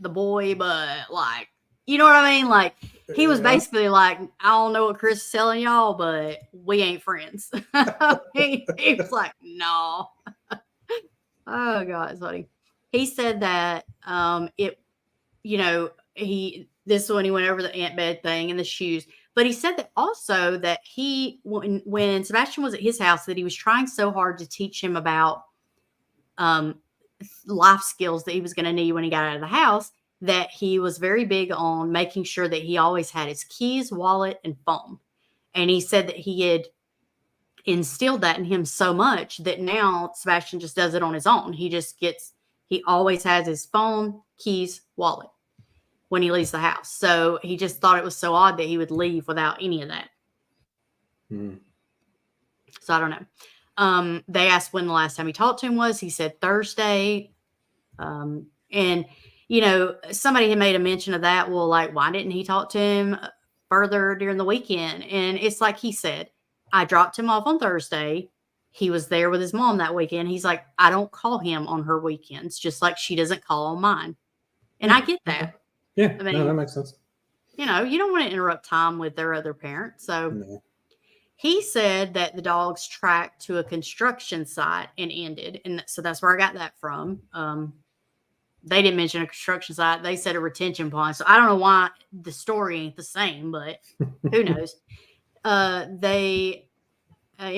boy, but like, you know what I mean? Like, he was basically like, I don't know what Chris is telling y'all, but we ain't friends. he was like, no. Oh, God, it's funny. He said that this is when he went over the ant bed thing and the shoes. But he said that also that when Sebastian was at his house, that he was trying so hard to teach him about life skills that he was going to need when he got out of the house, that he was very big on making sure that he always had his keys, wallet, and phone. And he said that he had instilled that in him so much that now Sebastian just does it on his own. He always has his phone, keys, wallet when he leaves the house. So he just thought it was so odd that he would leave without any of that. So I don't know. They asked when the last time he talked to him was. He said Thursday. And, you know, somebody had made a mention of that. Well, like, why didn't he talk to him further during the weekend? And it's like he said, I dropped him off on Thursday. He was there with his mom that weekend. He's like, I don't call him on her weekends, just like she doesn't call on mine. And I get that. Yeah, I mean, no, that makes sense. You know, you don't want to interrupt time with their other parent. So he said that the dogs tracked to a construction site and ended. And so that's where I got that from. They didn't mention a construction site. They said a retention pond. So I don't know why the story ain't the same, but who knows? In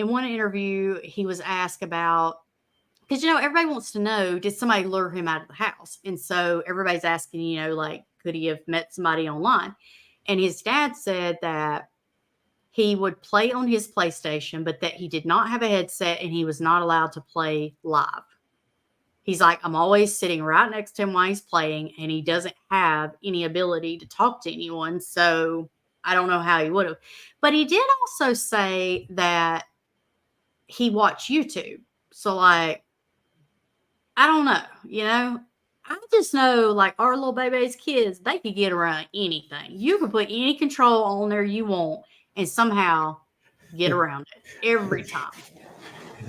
one interview, he was asked about, because, you know, everybody wants to know, did somebody lure him out of the house? And so everybody's asking, you know, like, could he have met somebody online? And his dad said that he would play on his PlayStation, but that he did not have a headset and he was not allowed to play live. He's like, I'm always sitting right next to him while he's playing, and he doesn't have any ability to talk to anyone. So I don't know how he would have. But he did also say that he watched YouTube. So, like, I don't know, you know? I just know, like, our little baby's kids, they could get around anything. You can put any control on there you want and somehow get around it every time.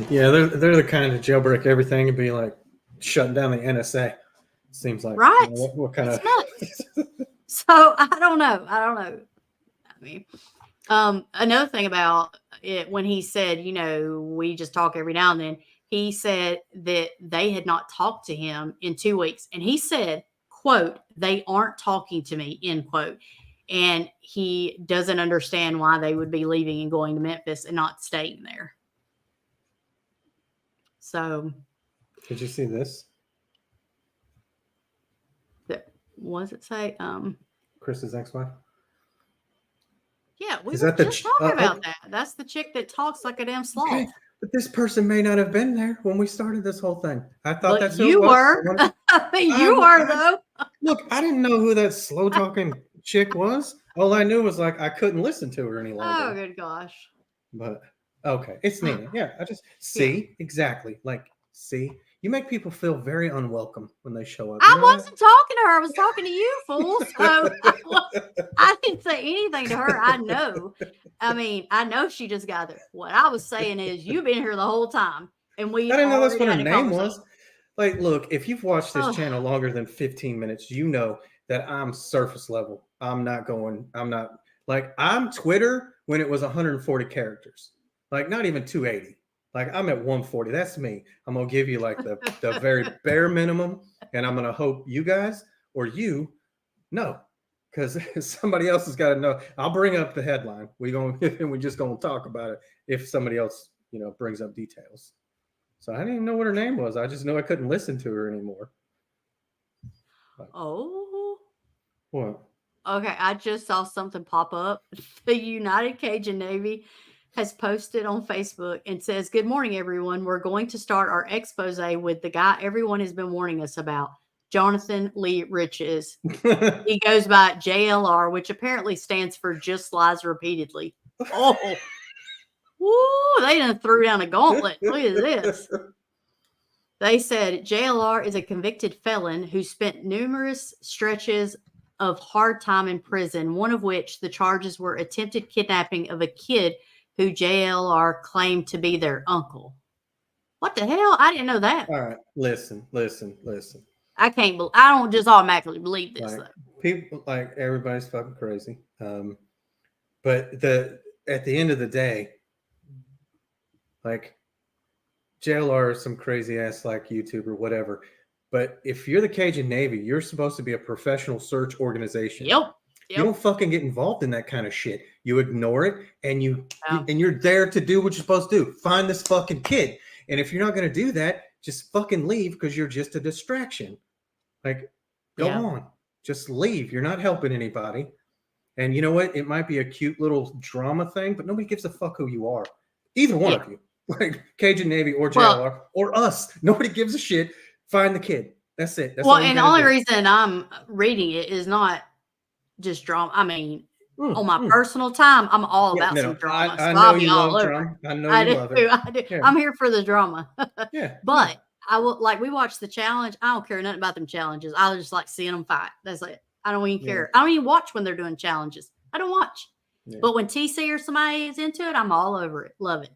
Yeah, they're the kind of jailbreak everything and be like shutting down the NSA. Seems like, right? You know, what kind of? So I don't know. I mean, another thing about it when he said, you know, we just talk every now and then. He said that they had not talked to him in 2 weeks, and he said, "quote they aren't talking to me," end quote. And he doesn't understand why they would be leaving and going to Memphis and not staying there. So, did you see this? What does it say? Chris's ex-wife. Yeah, we were just talking about that. That's the chick that talks like a damn sloth. Okay. But this person may not have been there when we started this whole thing. I thought that's who you it was. were. You were, though. Look, I didn't know who that slow talking chick was. All I knew was like I couldn't listen to her any longer. Oh, good gosh. But okay, it's Nina. Yeah, I just see exactly. Like, see, you make people feel very unwelcome when they show up. I wasn't talking to her. I was talking to you, fool. So I didn't say anything to her. I know. I mean, I know she just got there. What I was saying is, you've been here the whole time, and I didn't know that's what her name was. Like, look, if you've watched this channel longer than 15 minutes, you know that I'm surface level. I'm not I'm Twitter when it was 140 characters, like not even 280. Like I'm at 140. That's me. I'm gonna give you like the very bare minimum, and I'm gonna hope you guys or you know, because somebody else has got to know. I'll bring up the headline. We're just gonna talk about it if somebody else, you know, brings up details. So I didn't even know what her name was. I just knew I couldn't listen to her anymore. Oh. What? Okay, I just saw something pop up. The United Cajun Navy has posted on Facebook and says, "Good morning, everyone. We're going to start our expose with the guy everyone has been warning us about, Jonathan Lee Riches." He goes by JLR, which apparently stands for Just Lies Repeatedly. Oh. Woo, they done threw down a gauntlet. Look at this. They said JLR is a convicted felon who spent numerous stretches of hard time in prison, one of which the charges were attempted kidnapping of a kid who JLR claimed to be their uncle. What the hell? I didn't know that. All right, listen. I don't just automatically believe this. Like, people, like, everybody's fucking crazy. But at the end of the day, like, JLR is some crazy ass like YouTuber, whatever. But if you're the Cajun Navy, you're supposed to be a professional search organization. Yep. You don't fucking get involved in that kind of shit. You ignore it, and you're there to do what you're supposed to do. Find this fucking kid. And if you're not going to do that, just fucking leave because you're just a distraction. Like, go on. Just leave. You're not helping anybody. And you know what? It might be a cute little drama thing, but nobody gives a fuck who you are. Either one Yeah. of you, like Cajun Navy or Well- JLR or us. Nobody gives a shit. Find the kid. That's it. That's Well, all you and the gotta only do. reason I'm reading it is not just drama. I mean, on my Mm. personal time, I'm all Yeah, about some no, drama. I So know I'll be you all love over drama. it. I know I you do. love it. I do. Yeah. I'm here for the drama. Yeah. But I will, like, we watched the challenge. I don't care nothing about them challenges. I just like seeing them fight. That's it. I don't even care. I don't even watch when they're doing challenges. I don't watch. Yeah. But when TC or somebody is into it, I'm all over it. Love it.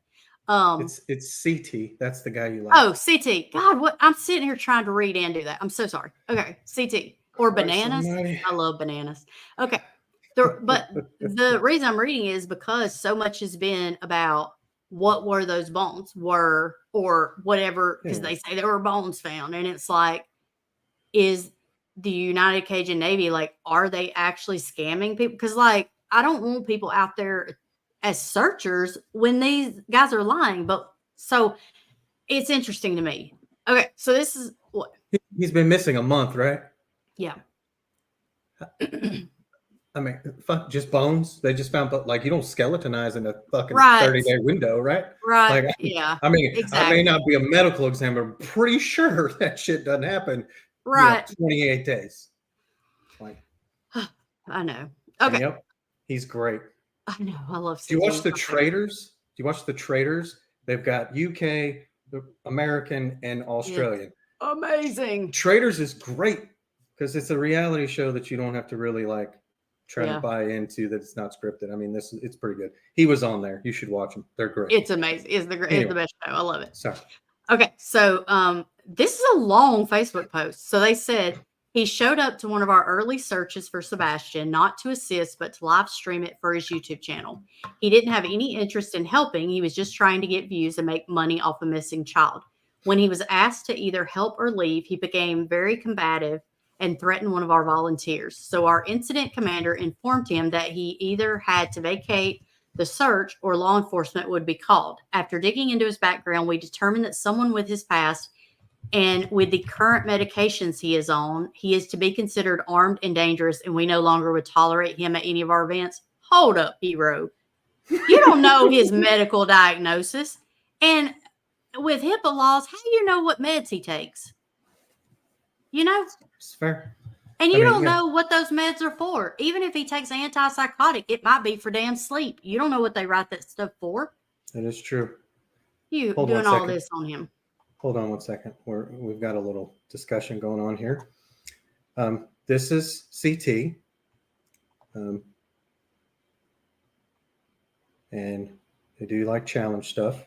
It's CT. That's the guy you like. Oh, CT. God, what? I'm sitting here trying to read and do that. I'm so sorry. Okay, CT or bananas. Somebody. I love bananas. Okay, but the reason I'm reading is because so much has been about what were those bones or whatever, because they say there were bones found, and it's like, is the United Cajun Navy, like, are they actually scamming people? Because, like, I don't want people out there as searchers when these guys are lying. But so it's interesting to me. Okay, so this is what He's been missing a month, right? Yeah. I mean, fuck, just bones. They just found, like, you don't skeletonize in a fucking Right. 30-day window, right? Right. Like, Yeah. I mean, exactly. I may not be a medical examiner, but I'm pretty sure that shit doesn't happen. Right. 28 days. Like, I know. Okay. Yep. He's great. I know. I love. Do you watch the Traders? Do you watch the Traders? They've got UK, American, and Australian. Yeah. Amazing. Traders is great because it's a reality show that you don't have to really like try to buy into, that it's not scripted. I mean, it's pretty good. He was on there. You should watch them. They're great. It's amazing. It's the best show. I love it. Sorry. Okay, so this is a long Facebook post. So they said he showed up to one of our early searches for Sebastian, not to assist, but to live stream it for his YouTube channel. He didn't have any interest in helping. He was just trying to get views and make money off a missing child. When he was asked to either help or leave, he became very combative and threatened one of our volunteers. So our incident commander informed him that he either had to vacate the search or law enforcement would be called. After digging into his background, we determined that someone with his past and with the current medications he is on, he is to be considered armed and dangerous, and we no longer would tolerate him at any of our events. Hold up, hero. You don't know his medical diagnosis. And with HIPAA laws, how do you know what meds he takes? You know? It's fair. And you don't know what those meds are for. Even if he takes antipsychotic, it might be for damn sleep. You don't know what they write that stuff for. That is true. You doing all this on him. Hold on one second. We've got a little discussion going on here. This is CT. And they do like challenge stuff.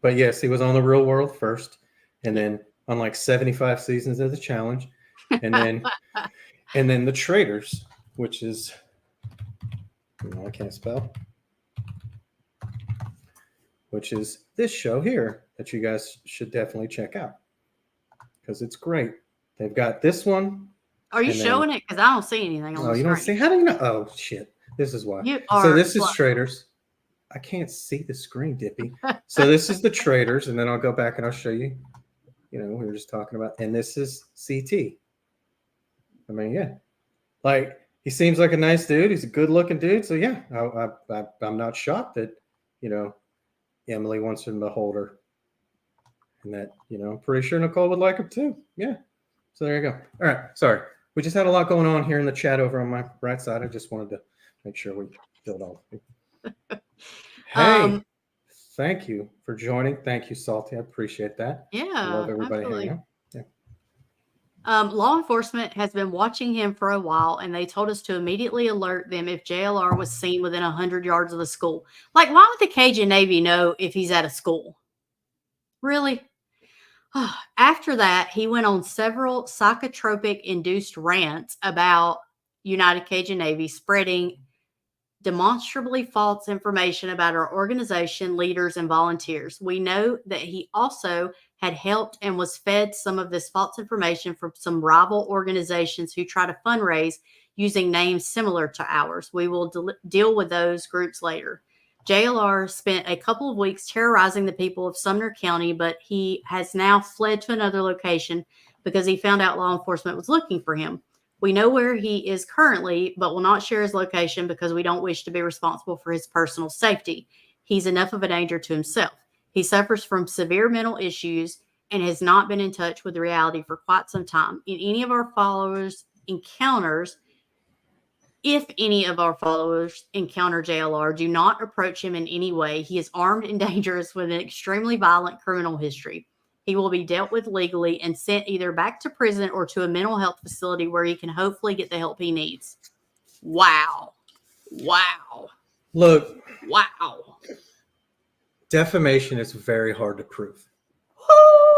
But yes, he was on the Real World first. And then on like 75 seasons of the challenge. And then the Traders, which is, I can't spell, which is this show here that you guys should definitely check out because it's great. They've got this one. Are you showing it? Because I don't see anything on the screen. You don't see? How do you know? Oh, shit. This is why. So this is Traders. I can't see the screen, Dippy. So this is the Traders, and then I'll go back and I'll show you. We were just talking about, and this is CT. I mean, yeah, like he seems like a nice dude. He's a good-looking dude. So yeah, I'm not shocked that Emily wants him to hold her, and that I'm pretty sure Nicole would like him too. Yeah. So there you go. All right. Sorry, we just had a lot going on here in the chat over on my right side. I just wanted to make sure we filled all. Hey, thank you for joining. Thank you, Salty. I appreciate that. Yeah, I love everybody hanging out. Law enforcement has been watching him for a while, and they told us to immediately alert them if JLR was seen within 100 yards of the school. Like, why would the Cajun Navy know if he's at a school? Really? After that, he went on several psychotropic-induced rants about United Cajun Navy spreading demonstrably false information about our organization, leaders, and volunteers. We know that he also had helped and was fed some of this false information from some rival organizations who try to fundraise using names similar to ours. We will deal with those groups later. JLR spent a couple of weeks terrorizing the people of Sumner County, but he has now fled to another location because he found out law enforcement was looking for him. We know where he is currently, but will not share his location because we don't wish to be responsible for his personal safety. He's enough of a danger to himself. He suffers from severe mental issues and has not been in touch with reality for quite some time. In any of our followers' encounters, if any of our followers encounter JLR, do not approach him in any way. He is armed and dangerous with an extremely violent criminal history. He will be dealt with legally and sent either back to prison or to a mental health facility where he can hopefully get the help he needs. Wow. Wow. Look, Wow. defamation is very hard to prove.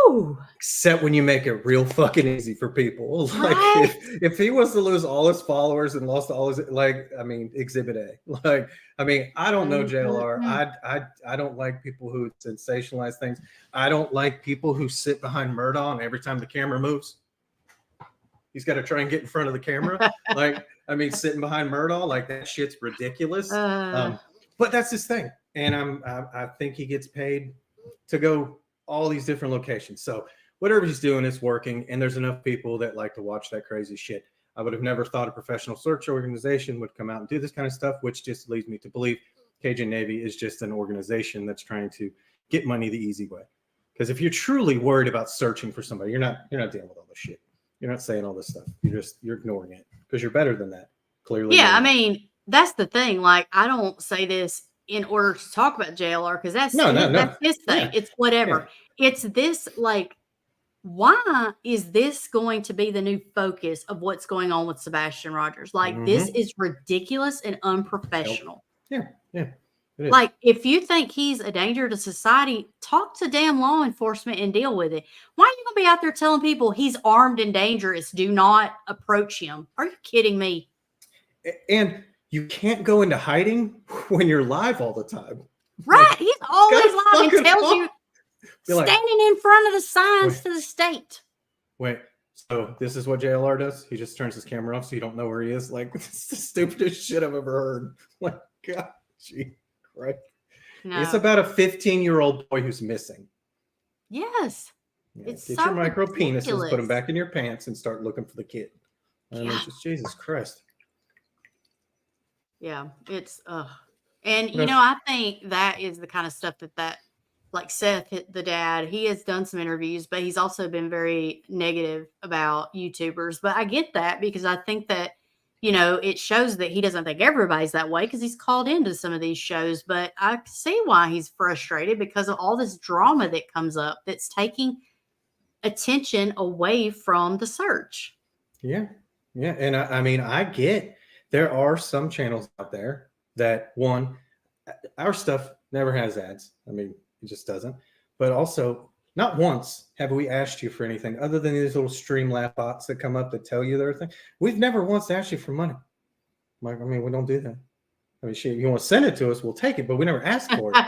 Woo! Except when you make it real fucking easy for people. Like Right? if he was to lose all his followers and lost all his, like, I mean, Exhibit A. Like, I mean, I don't know JLR. I don't like people who sensationalize things. I don't like people who sit behind Murdaugh and every time the camera moves, he's got to try and get in front of the camera. Like, I mean, sitting behind Murdaugh, like that shit's ridiculous. But that's his thing, and I think he gets paid to go all these different locations. So whatever he's doing is working, and there's enough people that like to watch that crazy shit. I would have never thought a professional search organization would come out and do this kind of stuff, which just leads me to believe Cajun Navy is just an organization that's trying to get money the easy way. Because if you're truly worried about searching for somebody, you're not dealing with all this shit. You're not saying all this stuff. You're ignoring it because you're better than that. Clearly. Yeah, I mean, that's the thing. Like, I don't say this in order to talk about JLR because that's his thing. Yeah. It's whatever. Yeah. It's this, like, why is this going to be the new focus of what's going on with Sebastian Rogers? Like, this is ridiculous and unprofessional. Yeah. Like, if you think he's a danger to society, talk to damn law enforcement and deal with it. Why are you going to be out there telling people he's armed and dangerous? Do not approach him. Are you kidding me? And you can't go into hiding when you're live all the time. Right. Like, he's always live and tells you standing in front of the signs to the state. Wait, so this is what JLR does? He just turns his camera off so you don't know where he is? Like, it's the stupidest shit I've ever heard. Like, God, gee, right? No. It's about a 15-year-old boy who's missing. Yes. Yeah, get your micro penises, put them back in your pants, and start looking for the kid. I mean, just Jesus Christ. Yeah, it's and you know, I think that is the kind of stuff that like Seth, the dad, he has done some interviews, but he's also been very negative about YouTubers. But I get that because I think that, you know, it shows that he doesn't think everybody's that way because he's called into some of these shows. But I see why he's frustrated because of all this drama that comes up that's taking attention away from the search. Yeah. And I mean, I get there are some channels out there that, one, our stuff never has ads. I mean, it just doesn't. But also, not once have we asked you for anything other than these little Streamlab bots that come up that tell you their thing. We've never once asked you for money. Like, I mean, we don't do that. I mean, shit, you want to send it to us, we'll take it, but we never ask for it.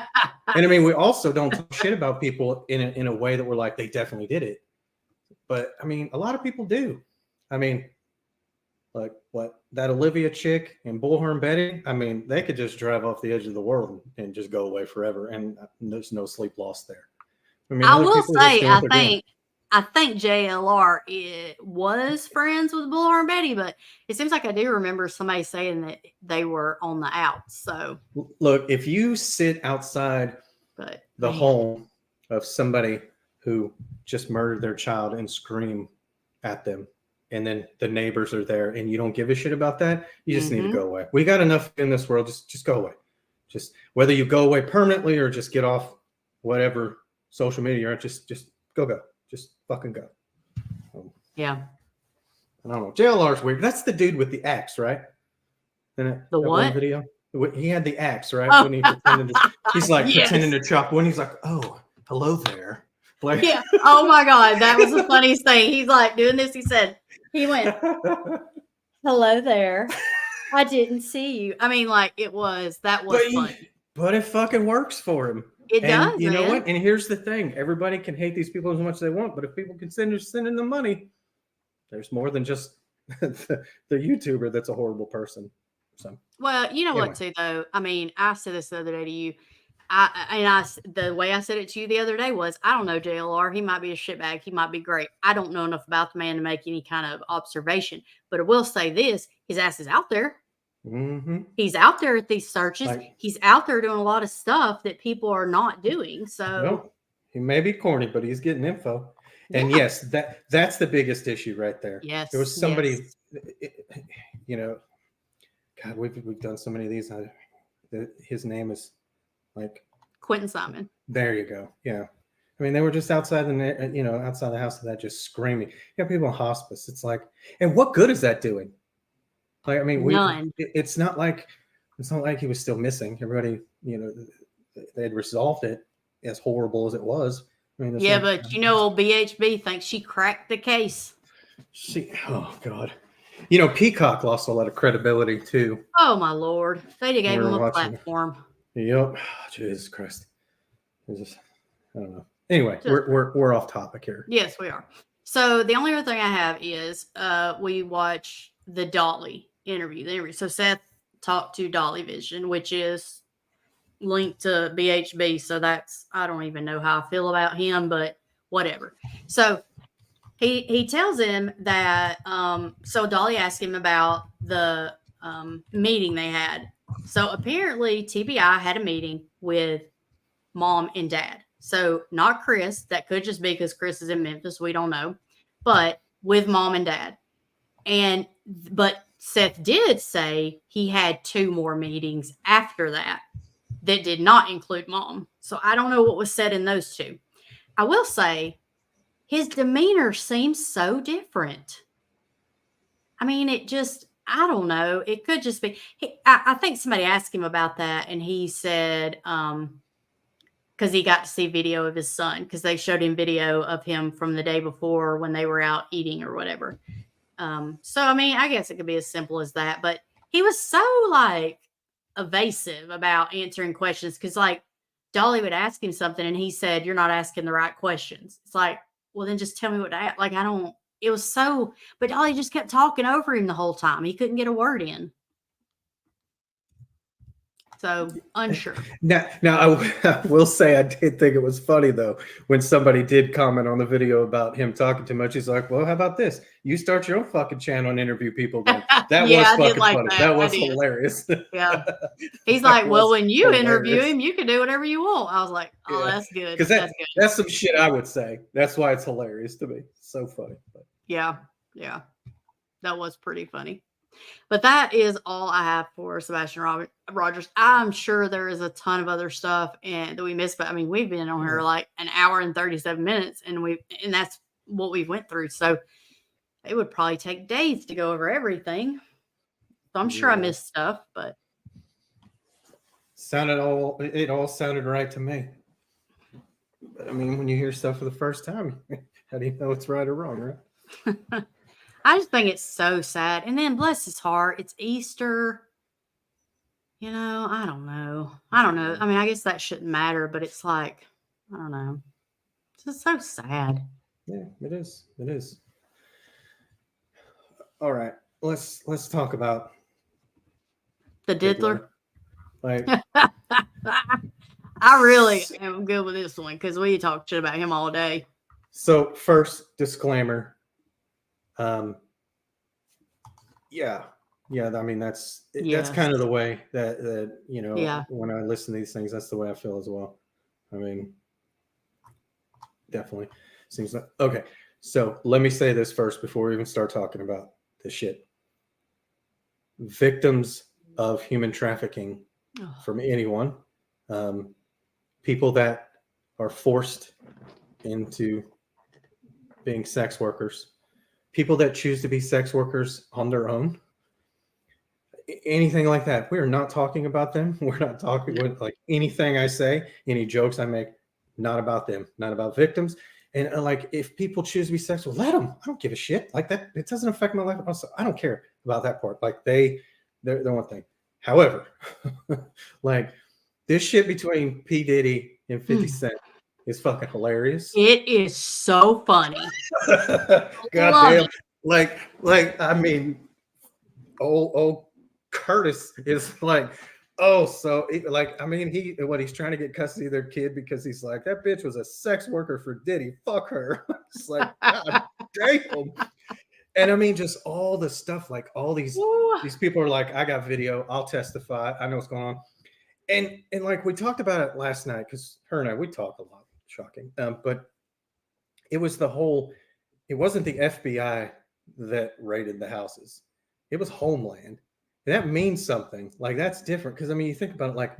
And I mean, we also don't talk shit about people in a way that we're like, they definitely did it. But I mean, a lot of people do. I mean, like what that Olivia chick and Bullhorn Betty, I mean, they could just drive off the edge of the world and just go away forever, and there's no sleep lost there. I mean, I will say, I think JLR was friends with Bullhorn Betty, but it seems like I do remember somebody saying that they were on the outs. So look, if you sit outside the home of somebody who just murdered their child and scream at them, and then the neighbors are there and you don't give a shit about that, you just need to go away. We got enough in this world. Just go away. Just whether you go away permanently or just get off whatever social media you're at, just go. Just fucking go. Yeah. I don't know. JLR's weird. That's the dude with the axe, right? The what? Video? He had the axe, right? Oh. When he pretended to, he's like pretending to chop when he's like, oh, hello there. Like, yeah. Oh my God. That was the funniest thing. He's like doing this. He went, hello there. I didn't see you. I mean, like that was funny. But it fucking works for him. It does. You know what? And here's the thing. Everybody can hate these people as much as they want, but if people can send them money, there's more than just the YouTuber that's a horrible person. So, well, you know what, too, though? I mean, I said this the other day to you. The way I said it to you the other day was, I don't know JLR. He might be a shitbag. He might be great. I don't know enough about the man to make any kind of observation. But I will say this: his ass is out there. Mm-hmm. He's out there at these searches. Like, He's out there doing a lot of stuff that people are not doing. So well, he may be corny, but he's getting info. And yeah. yes, that's the biggest issue right there. There Yes. was Yes. somebody, you know, God, we've done so many of these. His name is like Quentin Simon. There you go. Yeah. I mean, they were just outside outside the house of that, just screaming. You got people in hospice. It's like, and what good is that doing? Like, I mean, None. it's not like he was still missing. Everybody, they had resolved it, as horrible as it was. I mean, Yeah, but old BHB thinks she cracked the case. Oh God. Peacock lost a lot of credibility too. Oh my Lord. They gave him a platform. Yep. Jesus Christ. I don't know. Anyway, we're off topic here. Yes, we are. So the only other thing I have is we watch the Dolly interview. So Seth talked to Dolly Vision, which is linked to BHB. So I don't even know how I feel about him, but whatever. So he tells him that so Dolly asked him about the meeting they had. So apparently TBI had a meeting with mom and dad. So not Chris. That could just be because Chris is in Memphis. We don't know. But with mom and dad. But Seth did say he had 2 more meetings after that did not include mom. So I don't know what was said in those 2. I will say his demeanor seems so different. I mean, I don't know. It could just be. I think somebody asked him about that, and he said, because he got to see video of his son, because they showed him video of him from the day before when they were out eating or whatever. So, I mean, I guess it could be as simple as that. But he was so, evasive about answering questions because, Dolly would ask him something and he said, "You're not asking the right questions." It's like, well, then just tell me what to ask. It was so, but Dolly just kept talking over him the whole time. He couldn't get a word in. So unsure. Now I will say I did think it was funny though when somebody did comment on the video about him talking too much. He's like, "Well, how about this? You start your own fucking channel and interview people." Then that was fucking funny. That was hilarious. Yeah, he's like, "Well, when you interview him, you can do whatever you want." I was like, "Oh, yeah. That's good." Because that's some shit I would say. That's why it's hilarious to me. So funny. But. Yeah, that was pretty funny. But that is all I have for Sebastian Rogers. I'm sure there is a ton of other stuff that we missed, but I mean, we've been on here like an hour and 37 minutes, and that's what we went through. So it would probably take days to go over everything. So I'm sure I missed stuff, but it all sounded right to me. But I mean, when you hear stuff for the first time, how do you know it's right or wrong, right? I just think it's so sad. And then bless his heart, it's Easter. I don't know. I mean, I guess that shouldn't matter, but it's like, I don't know. It's just so sad. Yeah, it is. It is. All right. Let's talk about the Diddler. Like I really am good with this one because we talked shit about him all day. So first disclaimer. Yeah. I mean, that's kind of the way that when I listen to these things, that's the way I feel as well. I mean, definitely seems like okay. So let me say this first before we even start talking about this shit. Victims of human trafficking from anyone, people that are forced into being sex workers, people that choose to be sex workers on their own, anything like that. We're not talking about them. We're not talking with like anything I say, any jokes I make, not about them, not about victims. And if people choose to be sexual, let them. I don't give a shit like that. It doesn't affect my life. Also, I don't care about that part. Like they're one thing. However, like this shit between P. Diddy and 50 Cent is fucking hilarious. It is so funny. Goddamn. Like, I mean, old Curtis is like, oh, so I mean, he's trying to get custody of their kid because he's like, that bitch was a sex worker for Diddy. Fuck her. It's like, God damn. And I mean, just all the stuff, like all these Ooh. people are like, I got video, I'll testify, I know what's going on. And like we talked about it last night, because her and I, we talk a lot, shocking. But it was it wasn't the FBI that raided the houses. It was Homeland. And that means something. Like, that's different. Because I mean, you think about it, like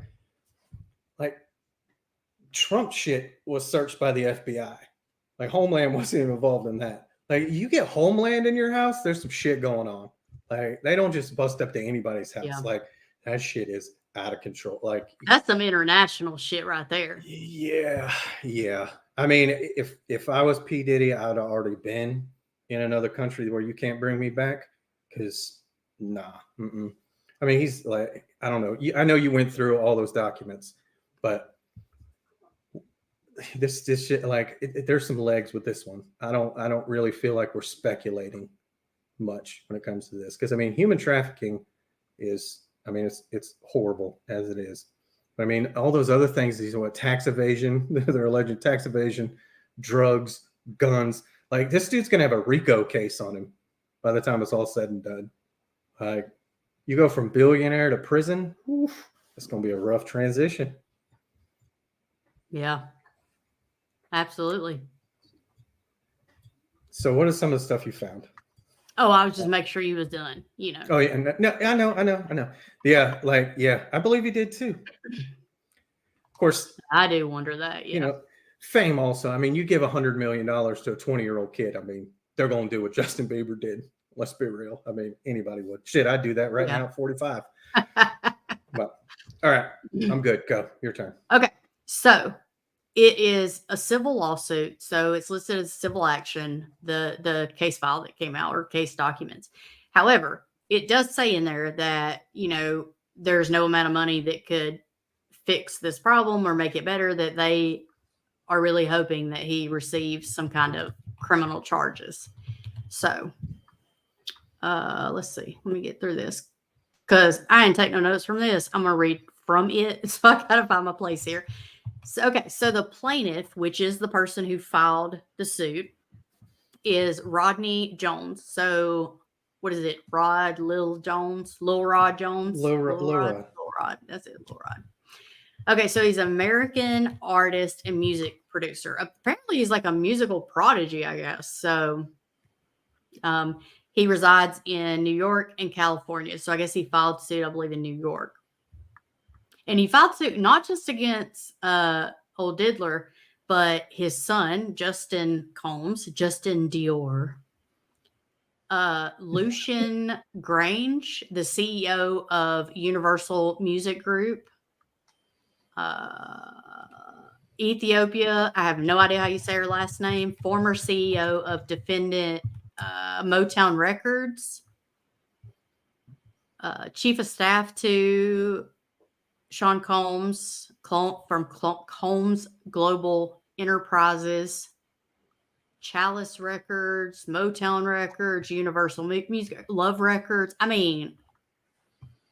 Trump shit was searched by the FBI. Like, Homeland wasn't even involved in that. Like, you get Homeland in your house, there's some shit going on. Like, they don't just bust up to anybody's house. Yeah. Like, that shit is out of control. Like, That's some international shit right there. yeah. I mean, if I was P. Diddy, I'd already been in another country where you can't bring me back. Because nah. I mean, he's like, I don't know. I know you went through all those documents, but this shit, like, there's some legs with this one. I don't really feel like we're speculating much when it comes to this, because I mean, human trafficking is, I mean, it's horrible as it is. But I mean, all those other things, these are what, tax evasion, they're alleged tax evasion, drugs, guns. Like, this dude's gonna have a RICO case on him by the time it's all said and done. Like, you go from billionaire to prison, oof, it's gonna be a rough transition. Yeah. Absolutely. So what is some of the stuff you found? Oh, I was just making sure you was done, you know. Oh yeah, no, I know. Yeah, like, yeah, I believe you did too. Of course, I do wonder that. Yeah. You know, fame also. I mean, you give $100 million to a 20-year-old kid. I mean, they're going to do what Justin Bieber did. Let's be real. I mean, anybody would. Shit, I'd do that right now at 45. But all right, I'm good. Go. Your turn. Okay. So it is a civil lawsuit. So it's listed as civil action, the case file that came out, or case documents. However, it does say in there that, you know, there's no amount of money that could fix this problem or make it better, that they are really hoping that he receives some kind of criminal charges. So let's see. Let me get through this, because I didn't take no notes from this. I'm going to read from it. So I got to find my place here. So, okay. So the plaintiff, which is the person who filed the suit, is Rodney Jones. So what is it? Lil Rod Jones? Lil Rod. That's it. Lil Rod. Okay. So he's an American artist and music producer. Apparently he's like a musical prodigy, I guess. So he resides in New York and California. So I guess he filed suit, I believe, in New York. And he filed suit not just against old Diddler, but his son, Justin Dior, Lucian Grange, the CEO of Universal Music Group, Ethiopia, I have no idea how you say her last name, former CEO of Defendant Motown Records, chief of staff to Sean Combs from Combs Global Enterprises, Chalice Records, Motown Records, Universal Music, Love Records. I mean,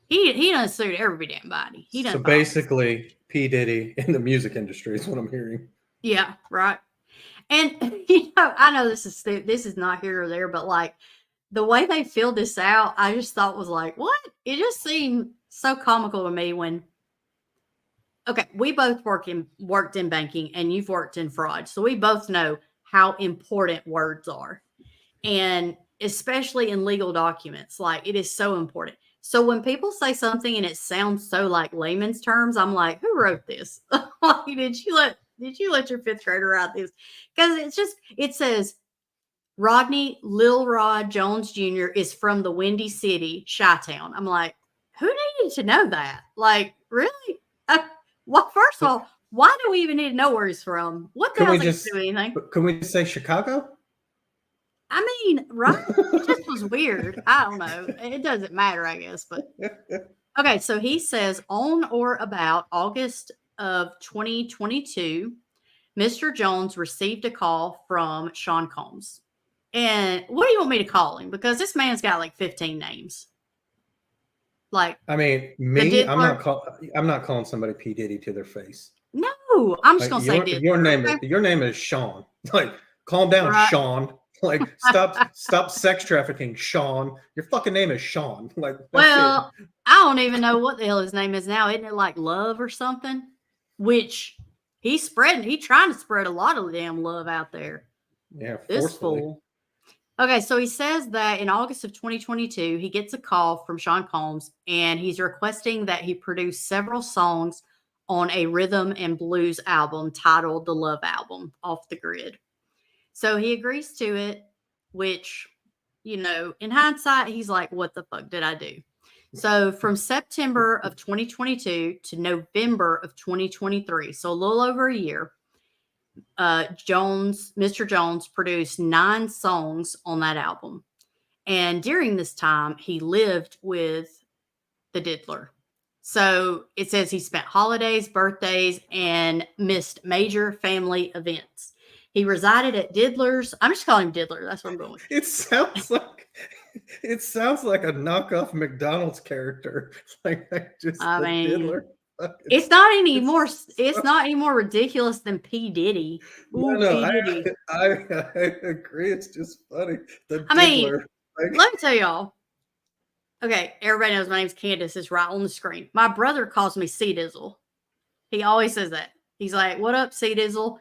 he done sued every damn body. He done. So basically, P. Diddy in the music industry is what I'm hearing. Yeah, right. And you know, I know this is not here or there, but like the way they filled this out, I just thought was like, what? It just seemed so comical to me when. Okay, we both worked in banking, and you've worked in fraud, so we both know how important words are, and especially in legal documents, like it is so important. So when people say something and it sounds so like layman's terms, I'm like, who wrote this? Like, did you let your fifth grader write this? Because it says Rodney Lil Rod Jones Jr. is from the Windy City, Chi-Town. I'm like, who needed to know that? Like, really? Well, first of all, why do we even need to know where he's from? What the hell does he do anything? Can we just say Chicago? I mean, right? It just was weird. I don't know. It doesn't matter, I guess. But okay, so he says on or about August of 2022, Mr. Jones received a call from Sean Combs. And what do you want me to call him? Because this man's got like 15 names. Like, I mean, me, I'm not calling somebody P. Diddy to their face. No, I'm just gonna say your name is Sean. Like, calm down, right. Sean. Like, stop sex trafficking, Sean. Your fucking name is Sean. Like, that's Well, it. I don't even know what the hell his name is now. Isn't it like Love or something? Which he's trying to spread a lot of damn love out there. Yeah, This forcefully. fool. Okay, so he says that in August of 2022, he gets a call from Sean Combs and he's requesting that he produce several songs on a rhythm and blues album titled The Love Album, Off the Grid. So he agrees to it, which, in hindsight, he's like, what the fuck did I do? So from September of 2022 to November of 2023, so a little over a year, Mr. Jones produced 9 songs on that album. And during this time, he lived with the Diddler. So it says he spent holidays, birthdays, and missed major family events. He resided at Diddler's. I'm just calling him Diddler. That's what I'm going with. It sounds like a knockoff McDonald's character. Like just I the mean, Diddler. it's not any more. It's not any more ridiculous than P. Diddy. Ooh, No, P. Diddy. I agree. It's just funny. The I mean, Diddler. let me tell y'all. Okay, everybody knows my name's Candace. It's right on the screen. My brother calls me C Dizzle. He always says that. He's like, "What up, C Dizzle?"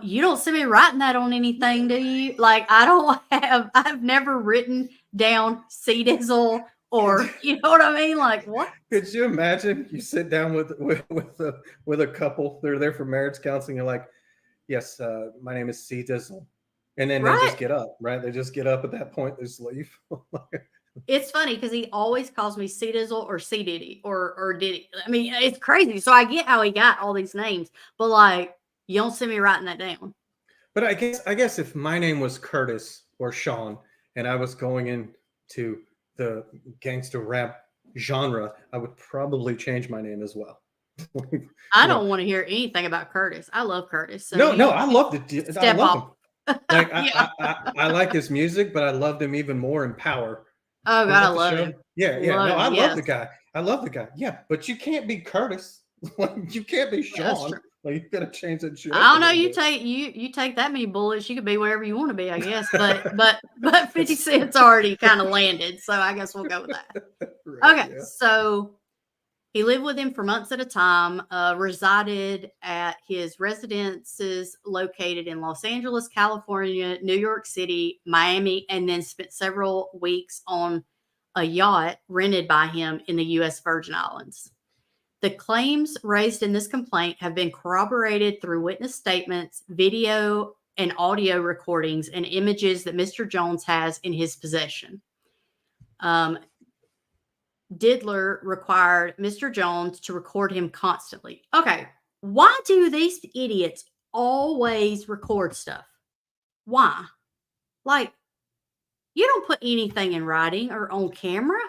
You don't see me writing that on anything, do you? Like, I've never written down C Dizzle or, you know what I mean? Like, what? Could you imagine you sit down with a couple, they're there for marriage counseling, you're like, yes, my name is C Dizzle. And then they just get up, right? They just get up at that point, they just leave. It's funny because he always calls me C Dizzle or C Diddy or Diddy. I mean, it's crazy. So I get how he got all these names, but like, you don't see me writing that down. But I guess if my name was Curtis or Sean and I was going into the gangster rap genre, I would probably change my name as well. I don't want to hear anything about Curtis. I love Curtis. So no, I love the I love him. Like Yeah. I like his music, but I loved him even more in Power. Oh God, I love him. Yeah. Love No, I him, love the guy. I love the guy. Yeah, but you can't be Curtis. Like, you can't be Sean. Like, you gotta change that shit. I don't know. You take that many bullets, you could be wherever you want to be, I guess. But 50 Cent's already kind of landed, so I guess we'll go with that. Right, Okay, so he lived with him for months at a time, resided at his residences located in Los Angeles, California, New York City, Miami, and then spent several weeks on a yacht rented by him in the U.S. Virgin Islands. The claims raised in this complaint have been corroborated through witness statements, video and audio recordings, and images that Mr. Jones has in his possession. Diddler required Mr. Jones to record him constantly. Okay, why do these idiots always record stuff? Why? Like, you don't put anything in writing or on camera.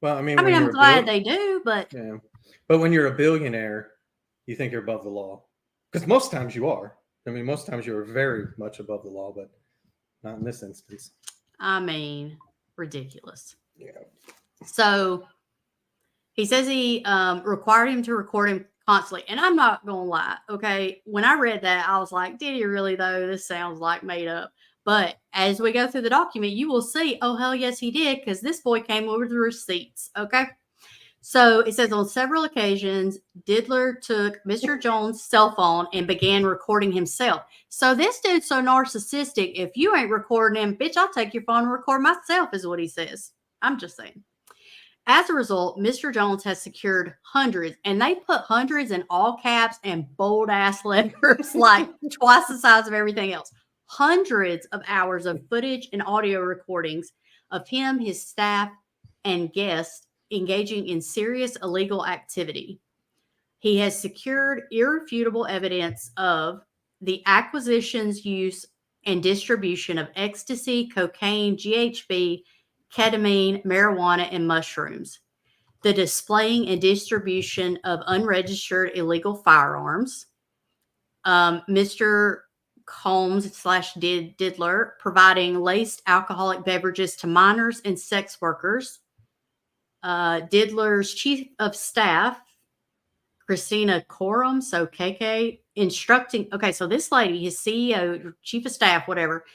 Well, I mean, I'm glad they do, but yeah. But when you're a billionaire, you think you're above the law, because most times you are. I mean, most times you are very much above the law, but not in this instance. I mean, ridiculous. Yeah. So he says he required him to record him constantly. And I'm not going to lie. Okay. When I read that, I was like, did he really though? This sounds like made up. But as we go through the document, you will see, oh, hell yes, he did. Because this boy came over the receipts. Okay. So it says on several occasions, Diddler took Mr. Jones' cell phone and began recording himself. So this dude's so narcissistic. If you ain't recording him, bitch, I'll take your phone and record myself, is what he says. I'm just saying. As a result, Mr. Jones has secured hundreds, and they put hundreds in all caps and bold ass letters, like twice the size of everything else. Hundreds of hours of footage and audio recordings of him, his staff, and guests engaging in serious illegal activity. He has secured irrefutable evidence of the acquisitions, use, and distribution of ecstasy, cocaine, GHB, ketamine, marijuana, and mushrooms, the displaying and distribution of unregistered illegal firearms, Mr. Combs / Diddler providing laced alcoholic beverages to minors and sex workers, Diddler's chief of staff, Christina Coram, so KK, instructing. Okay, so this lady, his CEO, chief of staff, whatever,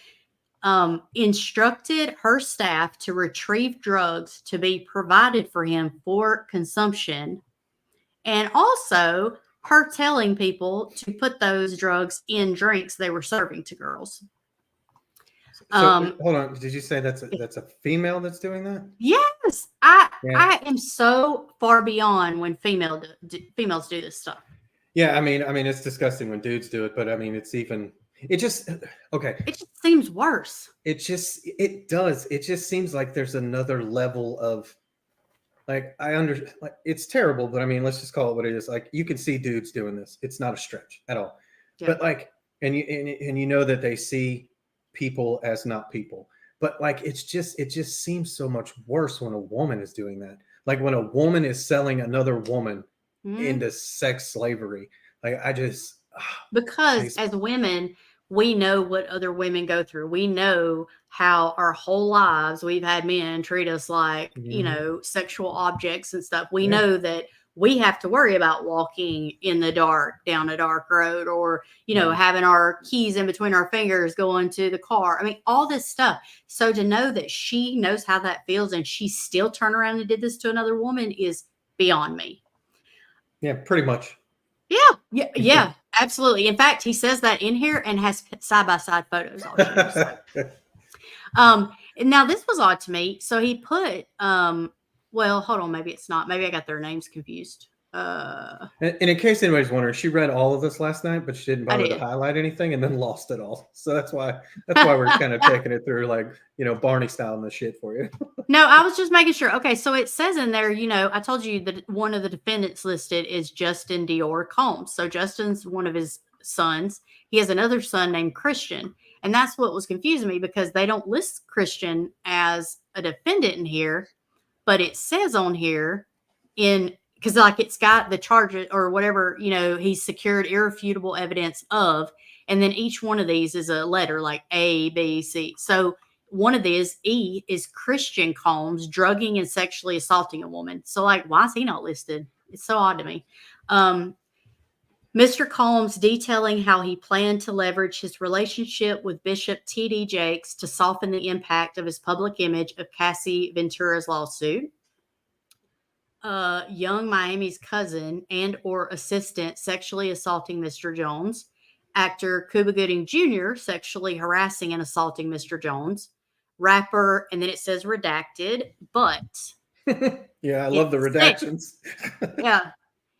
instructed her staff to retrieve drugs to be provided for him for consumption. And also her telling people to put those drugs in drinks they were serving to girls. So hold on. Did you say that's a female that's doing that? Yes. I am so far beyond when females do this stuff. Yeah, I mean, it's disgusting when dudes do it, but I mean, it just seems worse. It does. It just seems like there's another level of, like, it's terrible, but I mean, let's just call it what it is. Like, you can see dudes doing this. It's not a stretch at all. Yeah. But like, and you know that they see people as not people. But like, it just seems so much worse when a woman is doing that. Like when a woman is selling another woman into sex slavery. Like because as women, we know what other women go through. We know how our whole lives we've had men treat us like, sexual objects and stuff. We know that we have to worry about walking in the dark down a dark road, or, having our keys in between our fingers going to the car. I mean, all this stuff. So to know that she knows how that feels and she still turned around and did this to another woman is beyond me. Yeah, pretty much. Yeah, absolutely. In fact, he says that in here and has side-by-side photos. Now this was odd to me. So he put, well, hold on, maybe it's not. Maybe I got their names confused. And in case anybody's wondering, she read all of this last night, but she didn't bother to highlight anything and then lost it all. So that's why we're kind of taking it through, like, Barney style and the shit for you. No, I was just making sure. Okay, so it says in there, I told you that one of the defendants listed is Justin Dior Combs. So Justin's one of his sons. He has another son named Christian. And that's what was confusing me, because they don't list Christian as a defendant in here, but it says on here because like it's got the charges or whatever, he's secured irrefutable evidence of, and then each one of these is a letter like A, B, C. So one of these, E, is Christian Combs drugging and sexually assaulting a woman. So like, why is he not listed? It's so odd to me. Mr. Combs detailing how he planned to leverage his relationship with Bishop T.D. Jakes to soften the impact of his public image of Cassie Ventura's lawsuit. Young Miami's cousin and or assistant sexually assaulting Mr. Jones. Actor Cuba Gooding Jr. sexually harassing and assaulting Mr. Jones. Rapper, and then it says redacted, but... Yeah, I love the redactions. Yeah,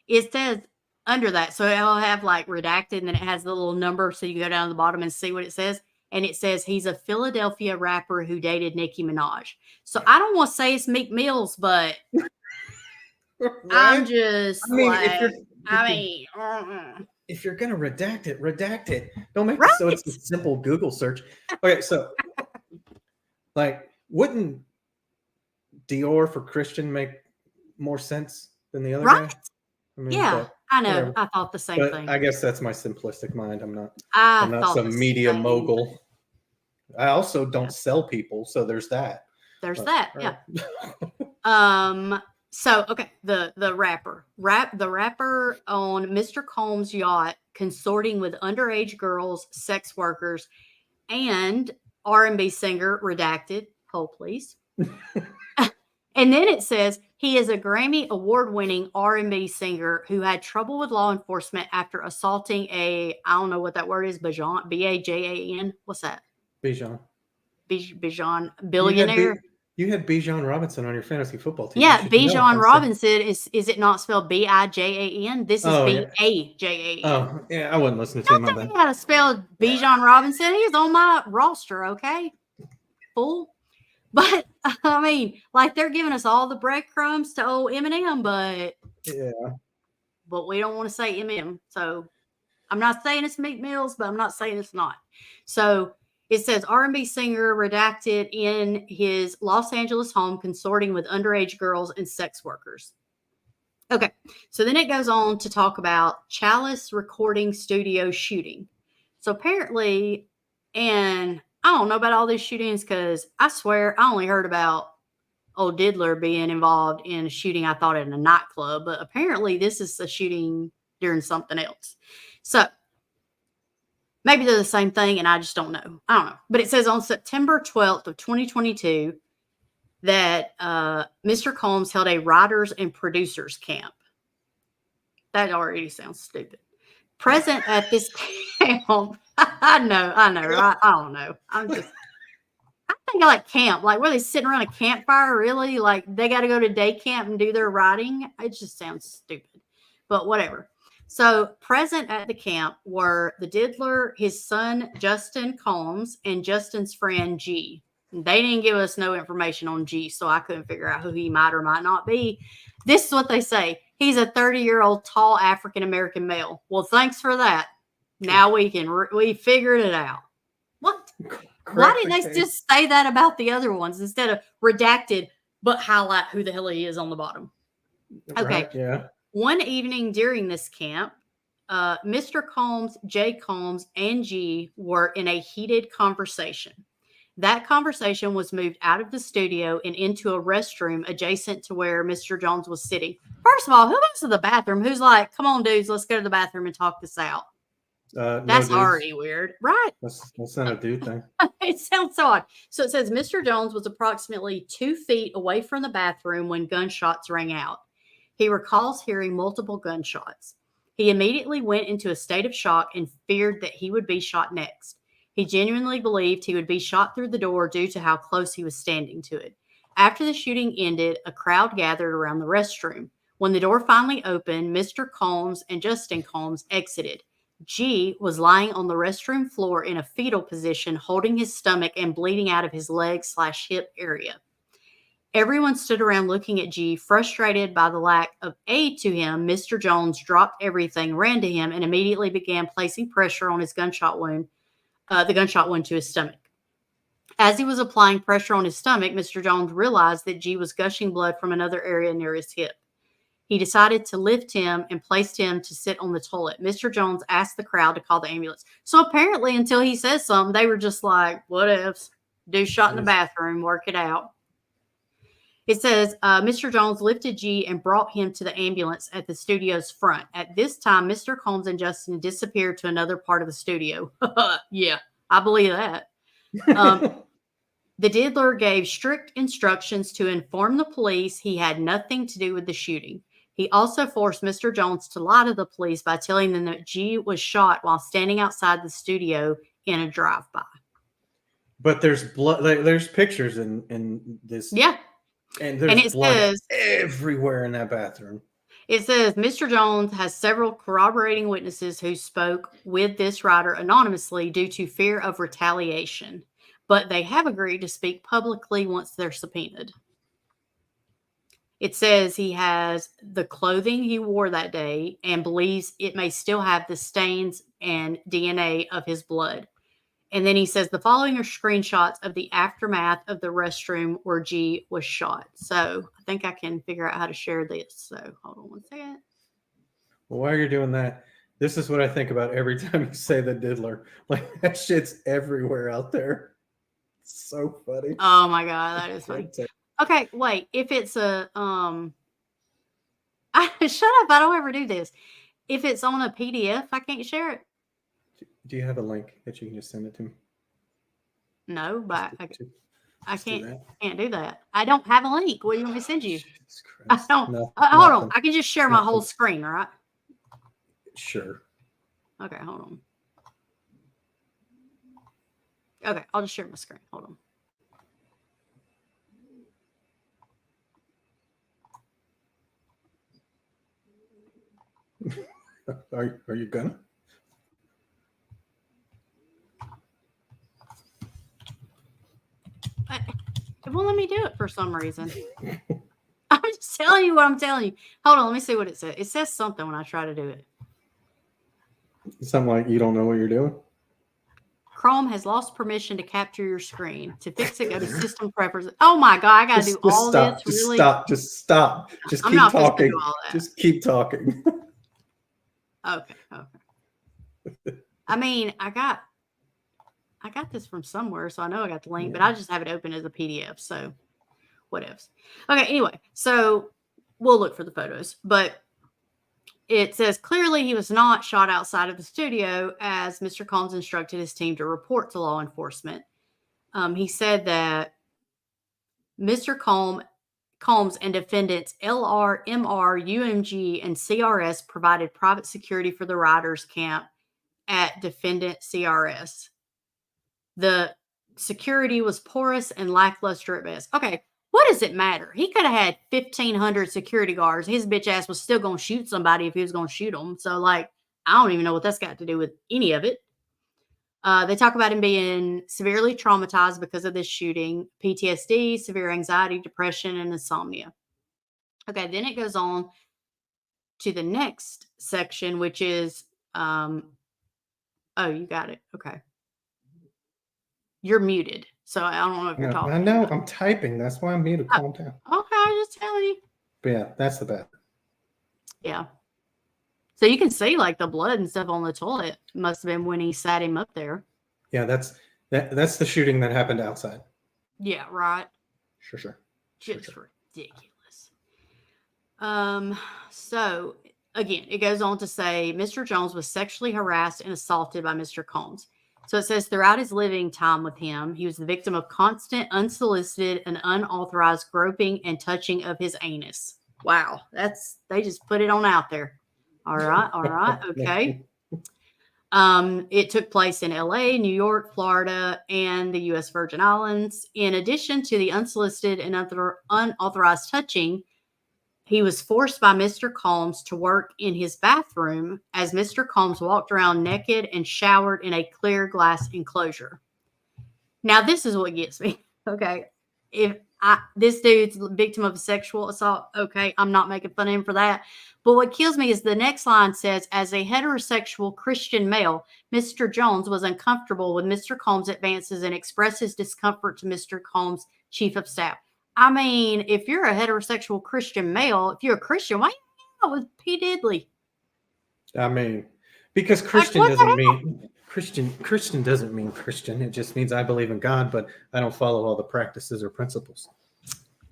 it says... under that, so it'll have like redacted, and then it has the little number, so you can go down to the bottom and see what it says. And it says he's a Philadelphia rapper who dated Nicki Minaj. So I don't want to say it's Meek Mills, but right? I'm just if you're gonna redact it. Don't make it so it's a simple Google search. Okay, so like, wouldn't Dior for Christian make more sense than the other guy? I mean, yeah, I know. Whatever. I thought the same thing. I guess that's my simplistic mind. I'm not some media mogul. I also don't sell people, so there's that. Yeah. So okay, the rapper on Mr. Combs' yacht, consorting with underage girls, sex workers, and R&B singer redacted. Hold please. And then it says he is a Grammy award-winning R&B singer who had trouble with law enforcement after assaulting I don't know what that word is, Bajan, B-A-J-A-N. What's that? Bijan. Bijan, billionaire. You had Bijan Robinson on your fantasy football team. Yeah, Bijan Robinson is it not spelled B-I-J-A-N? This is B-A-J-A-N. Oh, yeah, I wasn't listening to him. I don't know how to spell Bijan Robinson. He's on my roster, okay? Fool. But I mean, like, they're giving us all the breadcrumbs to old Eminem, but we don't want to say Eminem. So I'm not saying it's Meek Mills, but I'm not saying it's not. So it says R&B singer redacted in his Los Angeles home, consorting with underage girls and sex workers. Okay, so then it goes on to talk about Chalice Recording Studio shooting. So apparently, and I don't know about all these shootings, because I swear I only heard about old Diddler being involved in a shooting, I thought, in a nightclub. But apparently this is a shooting during something else. So Maybe they're the same thing, and I just don't know. I don't know. But it says on September 12th of 2022 that Mr. Combs held a writers and producers camp. That already sounds stupid. Present at this camp, I know, right? I don't know. I think I like camp. Like, where they sitting around a campfire, really? Like, they got to go to day camp and do their writing? It just sounds stupid. But whatever. So, present at the camp were the Diddler, his son, Justin Combs, and Justin's friend, G. They didn't give us no information on G, so I couldn't figure out who he might or might not be. This is what they say. He's a 30-year-old tall African-American male. Well, thanks for that. Now we figured it out. What? Why didn't they just say that about the other ones instead of redacted, but highlight who the hell he is on the bottom? Okay. Right, yeah. One evening during this camp, Mr. Combs, J. Combs, and G were in a heated conversation. That conversation was moved out of the studio and into a restroom adjacent to where Mr. Jones was sitting. First of all, who goes to the bathroom? Who's like, come on, dudes, let's go to the bathroom and talk this out? That's already weird, right? That's not a dude thing. It sounds so odd. So it says Mr. Jones was approximately 2 feet away from the bathroom when gunshots rang out. He recalls hearing multiple gunshots. He immediately went into a state of shock and feared that he would be shot next. He genuinely believed he would be shot through the door due to how close he was standing to it. After the shooting ended, a crowd gathered around the restroom. When the door finally opened, Mr. Combs and Justin Combs exited. G was lying on the restroom floor in a fetal position, holding his stomach and bleeding out of his leg/hip area. Everyone stood around looking at G, frustrated by the lack of aid to him. Mr. Jones dropped everything, ran to him, and immediately began placing pressure on his gunshot wound, the gunshot wound to his stomach. As he was applying pressure on his stomach, Mr. Jones realized that G was gushing blood from another area near his hip. He decided to lift him and placed him to sit on the toilet. Mr. Jones asked the crowd to call the ambulance. So apparently, until he says something, they were just like, what ifs? Dude shot in the bathroom, work it out. It says, Mr. Jones lifted G and brought him to the ambulance at the studio's front. At this time, Mr. Combs and Justin disappeared to another part of the studio. Yeah, I believe that. The Diddler gave strict instructions to inform the police he had nothing to do with the shooting. He also forced Mr. Jones to lie to the police by telling them that G was shot while standing outside the studio in a drive-by. But there's blood. There's pictures in this. Yeah. And there's blood everywhere in that bathroom. It says Mr. Jones has several corroborating witnesses who spoke with this writer anonymously due to fear of retaliation, but they have agreed to speak publicly once they're subpoenaed. It says he has the clothing he wore that day and believes it may still have the stains and DNA of his blood. And then he says the following are screenshots of the aftermath of the restroom where G was shot. So I think I can figure out how to share this. So hold on one second. Well, while you're doing that, this is what I think about every time you say the Diddler. Like, that shit's everywhere out there. It's so funny. Oh my God, that is funny. Okay, wait. If it's a shut up, I don't ever do this. If it's on a PDF, I can't share it. Do you have a link that you can just send it to me? No, but I can't do that. I don't have a link. What do you want me to send you? I don't. Hold on. I can just share my whole screen, all right? Sure. Okay, hold on. Okay, I'll just share my screen. Hold on. Are you gonna? It won't let me do it for some reason. I'm just telling you what I'm telling you. Hold on, let me see what it says. It says something when I try to do it. Something like you don't know what you're doing? Chrome has lost permission to capture your screen. To fix it, go to system preferences. Oh my God, I got to do all this. Really? Just stop. Just keep talking. Just keep talking. Okay. I mean, I got this from somewhere, so I know I got the link, but I just have it open as a PDF. So what else? Okay, anyway, so we'll look for the photos. But it says clearly he was not shot outside of the studio, as Mr. Combs instructed his team to report to law enforcement. He said that Mr. Combs and defendants LR, MR, UMG, and CRS provided private security for the riders camp at defendant CRS. The security was porous and lackluster at best. Okay, what does it matter? He could have had 1,500 security guards. His bitch ass was still going to shoot somebody if he was going to shoot them. So, like, I don't even know what that's got to do with any of it. They talk about him being severely traumatized because of this shooting, PTSD, severe anxiety, depression, and insomnia. Okay, then it goes on to the next section, which is, oh, you got it. Okay. You're muted. So I don't know if you're talking. I know. I'm typing. That's why I'm muted. Calm down. Okay, I was just telling you. But yeah, that's the best. Yeah. So you can see like the blood and stuff on the toilet. Must have been when he sat him up there. Yeah, that's the shooting that happened outside. Yeah, right. Sure. Just ridiculous. So again, it goes on to say Mr. Jones was sexually harassed and assaulted by Mr. Combs. So it says throughout his living time with him, he was the victim of constant, unsolicited, and unauthorized groping and touching of his anus. Wow, they just put it on out there. All right, okay. It took place in LA, New York, Florida, and the U.S. Virgin Islands. In addition to the unsolicited and unauthorized touching, he was forced by Mr. Combs to work in his bathroom as Mr. Combs walked around naked and showered in a clear glass enclosure. Now, this is what gets me. Okay. If this dude's victim of a sexual assault, okay, I'm not making fun of him for that. But what kills me is the next line says, as a heterosexual Christian male, Mr. Jones was uncomfortable with Mr. Combs' advances and expressed his discomfort to Mr. Combs' chief of staff. I mean, if you're a heterosexual Christian male, if you're a Christian, why are you hanging out with P. Diddley? I mean, because Christian doesn't mean Christian doesn't mean Christian. It just means I believe in God, but I don't follow all the practices or principles.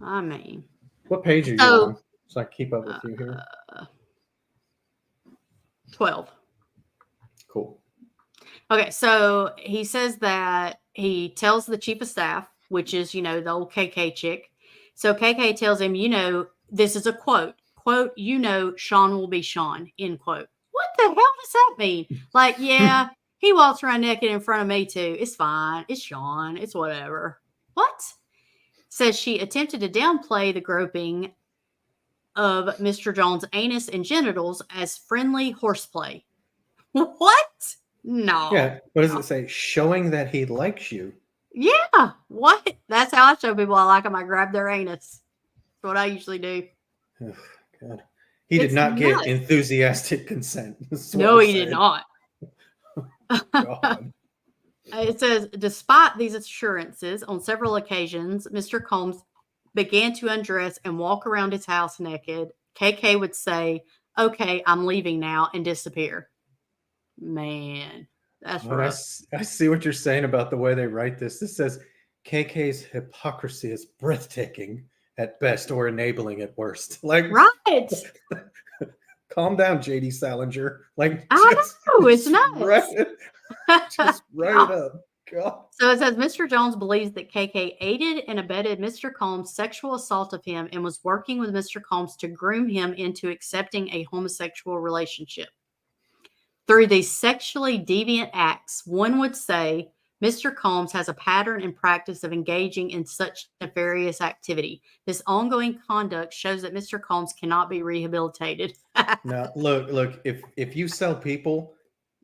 I mean, what page are you on? So I keep up with you here. 12. Cool. Okay, so he says that he tells the chief of staff, which is, the old KK chick. So KK tells him, this is a quote, Sean will be Sean, end quote. What the hell does that mean? Like, yeah, he walks around naked in front of me too. It's fine. It's Sean. It's whatever. What? Says she attempted to downplay the groping of Mr. Jones' anus and genitals as friendly horseplay. What? No. Yeah. What does it say? Showing that he likes you. Yeah. What? That's how I show people I like them. I grab their anus. That's what I usually do. Oh, God. He did not get enthusiastic consent. No, he did not. God. It says, despite these assurances, on several occasions, Mr. Combs began to undress and walk around his house naked. KK would say, okay, I'm leaving now, and disappear. Man, that's rough. I see what you're saying about the way they write this. This says KK's hypocrisy is breathtaking at best or enabling at worst. Like, right. Calm down, JD Salinger. Like, I know, it's nuts. Just write it up. God. So it says Mr. Jones believes that KK aided and abetted Mr. Combs' sexual assault of him and was working with Mr. Combs to groom him into accepting a homosexual relationship. Through these sexually deviant acts, one would say Mr. Combs has a pattern and practice of engaging in such nefarious activity. This ongoing conduct shows that Mr. Combs cannot be rehabilitated. Now, look, if you sell people,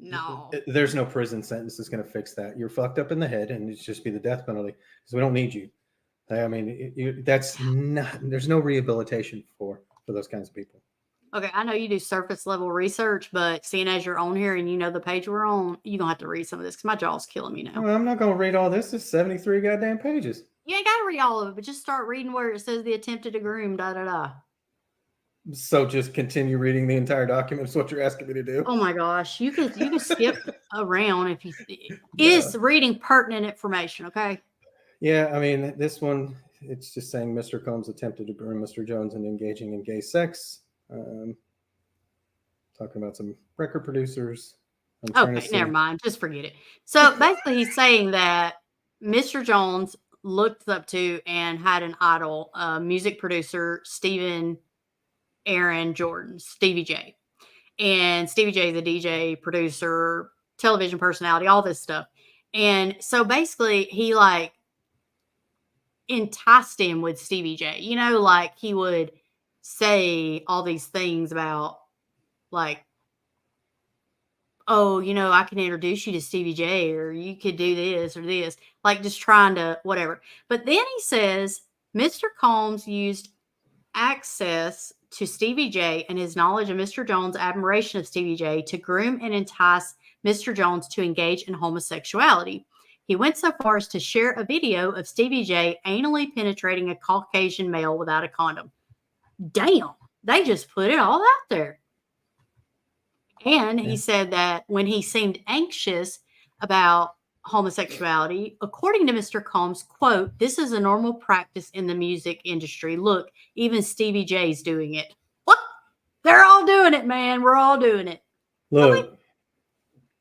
no, there's no prison sentence that's going to fix that. You're fucked up in the head, and it's just be the death penalty because we don't need you. I mean, there's no rehabilitation for those kinds of people. Okay, I know you do surface level research, but seeing as you're on here and you know the page we're on, you're going to have to read some of this because my jaw's killing me now. Well, I'm not going to read all this. It's 73 goddamn pages. You ain't got to read all of it, but just start reading where it says the attempted to groom, da-da-da. So just continue reading the entire document is what you're asking me to do? Oh my gosh. You can skip around if you is reading pertinent information, okay? Yeah, I mean, this one, it's just saying Mr. Combs attempted to groom Mr. Jones and engaging in gay sex. talking about some record producers. I'm trying to Okay, see. never mind. Just forget it. So basically, he's saying that Mr. Jones looked up to and had an idol, music producer Stephen Aaron Jordan, Stevie J. And Stevie J is a DJ, producer, television personality, all this stuff. And so basically, he like enticed him with Stevie J. You know, like he would say all these things about like, oh, you know, I can introduce you to Stevie J, or you could do this or this, like just trying to whatever. But then he says Mr. Combs used access to Stevie J and his knowledge of Mr. Jones' admiration of Stevie J to groom and entice Mr. Jones to engage in homosexuality. He went so far as to share a video of Stevie J anally penetrating a Caucasian male without a condom. Damn, they just put it all out there. And he said that when he seemed anxious about homosexuality, according to Mr. Combs, quote, this is a normal practice in the music industry. Look, even Stevie J's doing it. What? They're all doing it, man. We're all doing it. Look,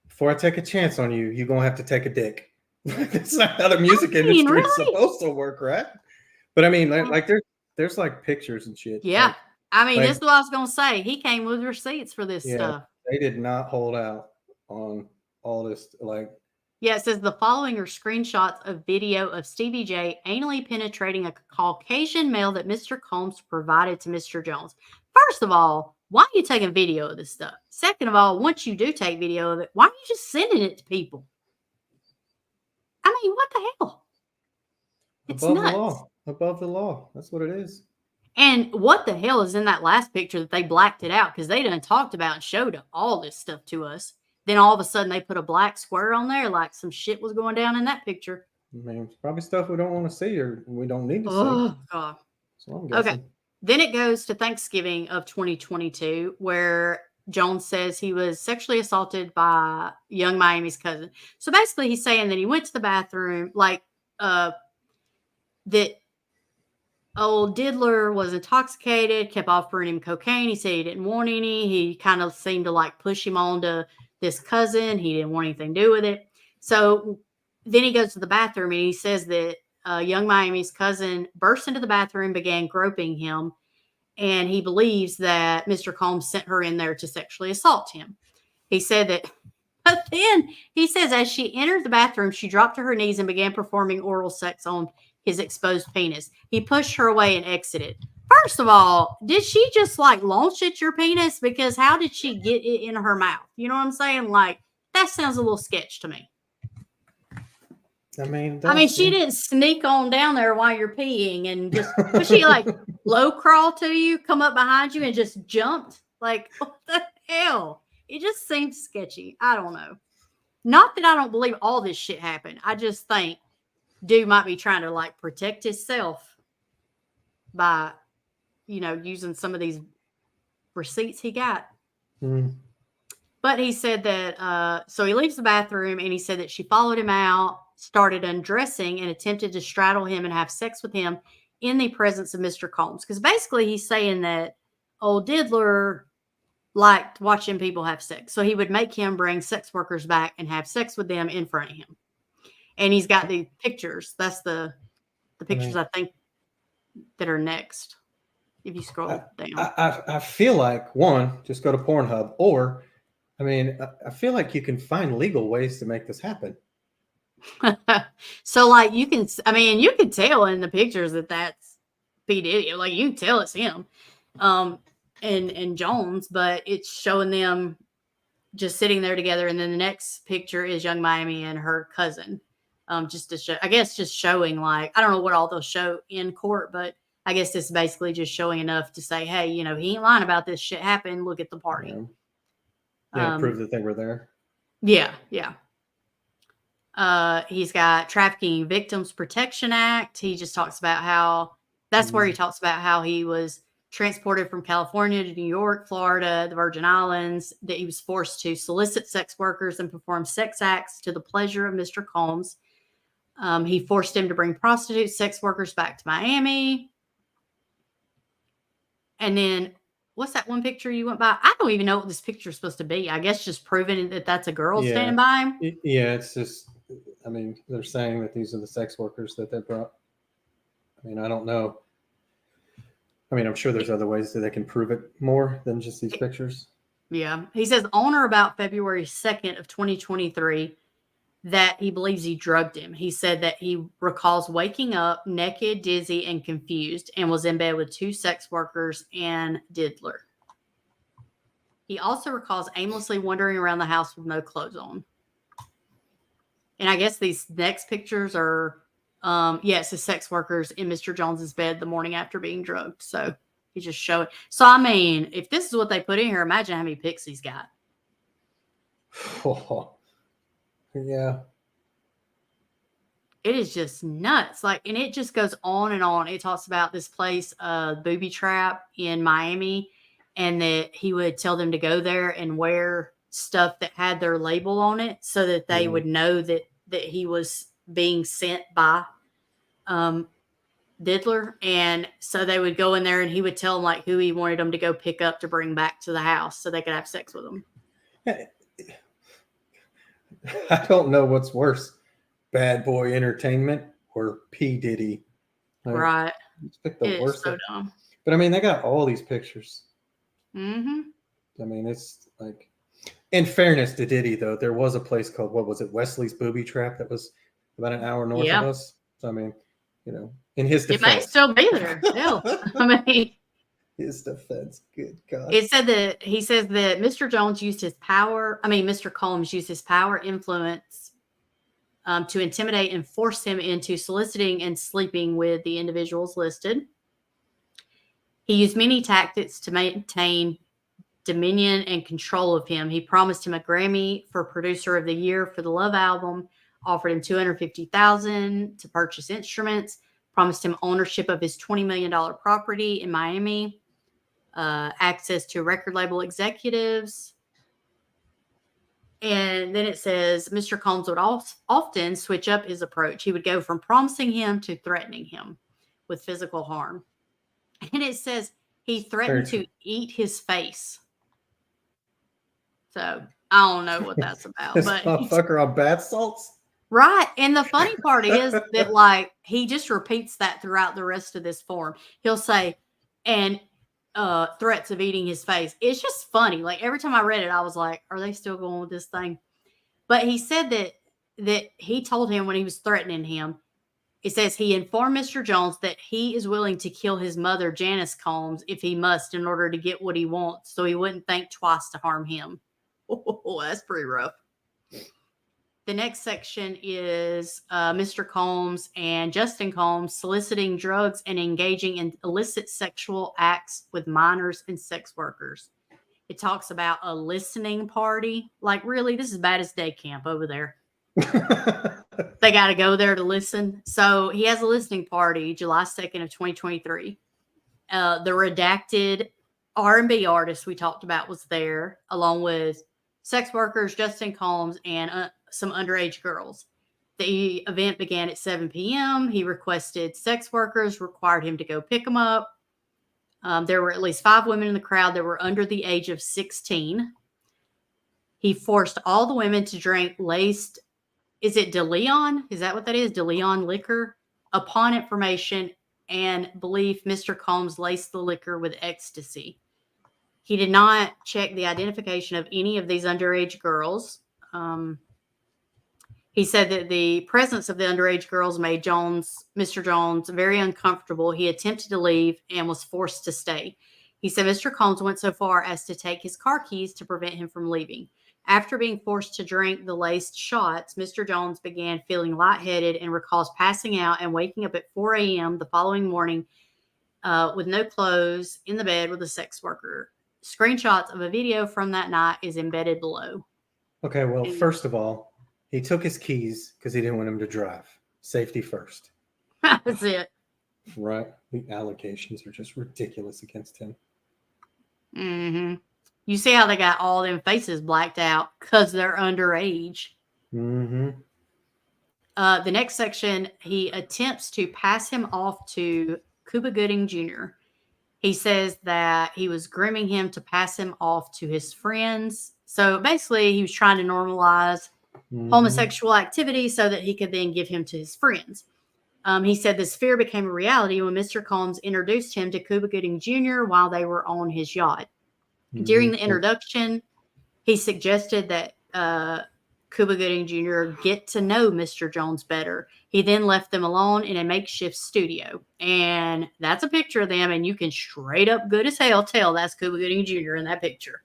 before I take a chance on you, you're going to have to take a dick. That's not how the music industry is supposed to work, right? But I mean, like there's like pictures and shit. Yeah. Like, I mean, this is what I was going to say. He came with receipts for this stuff. They did not hold out on all this. Like, yeah, it says the following are screenshots of video of Stevie J anally penetrating a Caucasian male that Mr. Combs provided to Mr. Jones. First of all, why are you taking video of this stuff? Second of all, once you do take video of it, why are you just sending it to people? I mean, what the hell? It's above nuts. the law. Above the law. That's what it is. And what the hell is in that last picture that they blacked it out? Because they done talked about and showed all this stuff to us. Then all of a sudden they put a black square on there like some shit was going down in that picture. I mean, it's probably stuff we don't want to see or we don't need to see. Oh, God. So I'm guessing. Okay. Then it goes to Thanksgiving of 2022, where Jones says he was sexually assaulted by Young Miami's cousin. So basically he's saying that he went to the bathroom, like that old Diddler was intoxicated, kept offering him cocaine. He said he didn't want any. He kind of seemed to like push him on to this cousin. He didn't want anything to do with it. So then he goes to the bathroom and he says that Young Miami's cousin burst into the bathroom, began groping him, and he believes that Mr. Combs sent her in there to sexually assault him. He said that, but then he says as she entered the bathroom, she dropped to her knees and began performing oral sex on his exposed penis. He pushed her away and exited. First of all, did she just like launch at your penis? Because how did she get it in her mouth? You know what I'm saying? Like, that sounds a little sketch to me. I mean, she didn't sneak on down there while you're peeing and just, was she like low crawl to you, come up behind you and just jumped? Like, what the hell? It just seems sketchy. I don't know. Not that I don't believe all this shit happened. I just think dude might be trying to like protect himself by, you know, using some of these receipts he got. Mm. But he said that, so he leaves the bathroom and he said that she followed him out, started undressing and attempted to straddle him and have sex with him in the presence of Mr. Combs. Because basically he's saying that old Diddler liked watching people have sex. So he would make him bring sex workers back and have sex with them in front of him. And he's got the pictures. That's the pictures I think that are next. If you scroll down. I feel like, one, just go to Pornhub, or, I mean, I feel like you can find legal ways to make this happen. So, like, you can tell in the pictures that that's P. Diddy. Like, you can tell it's him and Jones, but it's showing them just sitting there together. And then the next picture is Young Miami and her cousin. Just to show, I guess, just showing, like, I don't know what all they'll show in court, but I guess it's basically just showing enough to say, hey, you know, he ain't lying about this shit happened. Look at the party. Yeah, prove that they were there. Yeah, yeah. He's got Trafficking Victims Protection Act. He just talks about how, that's where he talks about how he was transported from California to New York, Florida, the Virgin Islands, that he was forced to solicit sex workers and perform sex acts to the pleasure of Mr. Combs. He forced him to bring prostitute sex workers back to Miami. And then what's that one picture you went by? I don't even know what this picture is supposed to be. I guess just proving that that's a girl standing by him. Yeah, it's just, I mean, they're saying that these are the sex workers that they brought. I mean, I don't know. I mean, I'm sure there's other ways that they can prove it more than just these pictures. Yeah. He says on or about February 2nd of 2023 that he believes he drugged him. He said that he recalls waking up naked, dizzy, and confused and was in bed with 2 sex workers and Diddler. He also recalls aimlessly wandering around the house with no clothes on. And I guess these next pictures are, it's the sex workers in Mr. Jones's bed the morning after being drugged. So he just showed. So, I mean, if this is what they put in here, imagine how many pics he's got. Oh, yeah. It is just nuts. Like, and it just goes on and on. It talks about this place, Booby Trap in Miami, and that he would tell them to go there and wear stuff that had their label on it so that they would know that he was being sent by Diddler. And so they would go in there and he would tell them like who he wanted them to go pick up to bring back to the house so they could have sex with them. I don't know what's worse, Bad Boy Entertainment or P. Diddy. Like, right. Pick the worst. So dumb. But I mean, they got all these pictures. Mm-hmm. I mean, it's like, in fairness to Diddy, though, there was a place called, what was it, Wesley's Booby Trap that was about an hour north of us. So, I mean, you know, in his defense. It may still be there. Hell, I mean, his defense, good God. It said that he says that Mr. Jones used his power. Mr. Combs used his power influence to intimidate and force him into soliciting and sleeping with the individuals listed. He used many tactics to maintain dominion and control of him. He promised him a Grammy for Producer of the Year for the Love album, offered him $250,000 to purchase instruments, promised him ownership of his $20 million property in Miami, access to record label executives. And then it says Mr. Combs would often switch up his approach. He would go from promising him to threatening him with physical harm. And it says he threatened to eat his face. So I don't know what that's about. This but motherfucker on bath salts? Right. And the funny part is that, like, he just repeats that throughout the rest of this form. He'll say, and threats of eating his face. It's just funny. Like, every time I read it, I was like, are they still going with this thing? But he said that he told him when he was threatening him, it says he informed Mr. Jones that he is willing to kill his mother, Janice Combs, if he must in order to get what he wants, so he wouldn't think twice to harm him. Oh, that's pretty rough. The next section is Mr. Combs and Justin Combs soliciting drugs and engaging in illicit sexual acts with minors and sex workers. It talks about a listening party. Like, really, this is bad as day camp over there. They got to go there to listen. So he has a listening party July 2nd of 2023. The redacted R&B artist we talked about was there, along with sex workers, Justin Combs, and some underage girls. The event began at 7 p.m. He requested sex workers, required him to go pick them up. There were at least 5 women in the crowd that were under the age of 16. He forced all the women to drink laced, is it DeLeon? Is that what that is? DeLeon liquor? Upon information and belief, Mr. Combs laced the liquor with ecstasy. He did not check the identification of any of these underage girls. He said that the presence of the underage girls made Mr. Jones very uncomfortable. He attempted to leave and was forced to stay. He said Mr. Combs went so far as to take his car keys to prevent him from leaving. After being forced to drink the laced shots, Mr. Jones began feeling lightheaded and recalls passing out and waking up at 4 a.m. the following morning with no clothes in the bed with a sex worker. Screenshots of a video from that night is embedded below. Okay, well, first of all, he took his keys because he didn't want him to drive. Safety first. That's it. Right? The allegations are just ridiculous against him. Mm-hmm. You see how they got all them faces blacked out because they're underage. Mm-hmm. The next section, he attempts to pass him off to Cuba Gooding Jr. He says that he was grooming him to pass him off to his friends. So basically, he was trying to normalize homosexual activity so that he could then give him to his friends. He said this fear became a reality when Mr. Combs introduced him to Cuba Gooding Jr. while they were on his yacht. During the introduction, he suggested that Cuba Gooding Jr. get to know Mr. Jones better. He then left them alone in a makeshift studio. And that's a picture of them, and you can straight up good as hell tell that's Cuba Gooding Jr. in that picture.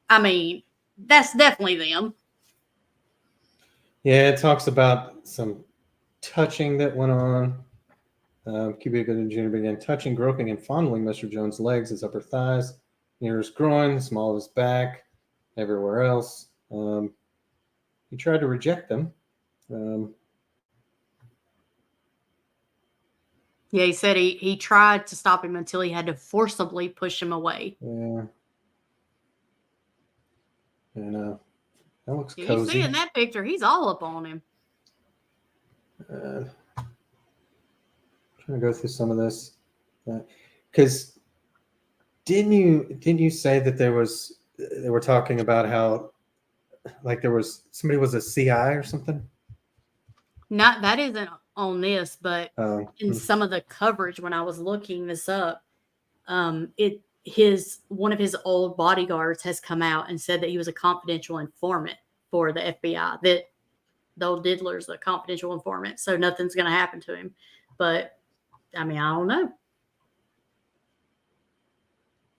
I mean, that's definitely them. Yeah, it talks about some touching that went on. Cuba Gooding Jr. began touching, groping, and fondling Mr. Jones' legs, his upper thighs, near his groin, the small of his back, everywhere else. He tried to reject them. Yeah, he said he tried to stop him until he had to forcibly push him away. Yeah. And that looks You cozy. see in that picture, he's all up on him. Trying to go through some of this, because didn't you say that they were talking about how like there was somebody was a CI or something? Not that isn't on this, but Oh, in some of the coverage when I was looking this up, one of his old bodyguards has come out and said that he was a confidential informant for the FBI. That the old Diddler's a confidential informant, so nothing's going to happen to him. But I mean, I don't know.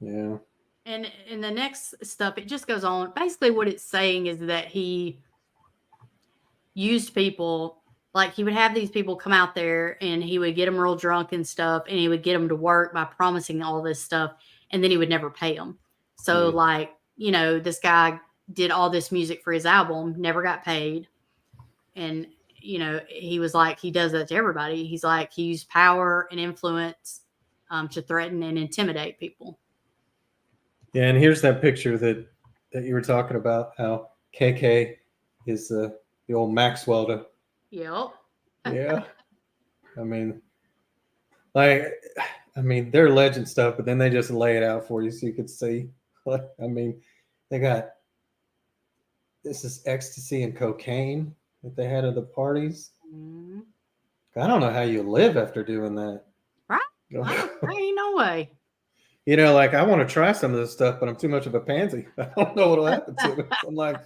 Yeah. And in the next stuff, it just goes on. Basically, what it's saying is that he used people. Like, he would have these people come out there and he would get them real drunk and stuff, and he would get them to work by promising all this stuff, and then he would never pay them. So, like, this guy did all this music for his album, never got paid. And, he was like, he does that to everybody. He's like, he used power and influence to threaten and intimidate people. Yeah, and here's that picture that you were talking about, how KK is the old Maxwell to. Yep. Yeah. I mean, they're legend stuff, but then they just lay it out for you so you could see. They got, this is ecstasy and cocaine that they had at the parties. Mm-hmm. I don't know how you live after doing that. Right? There ain't no way. I want to try some of this stuff, but I'm too much of a pansy. I don't know what'll happen to me. So I'm like,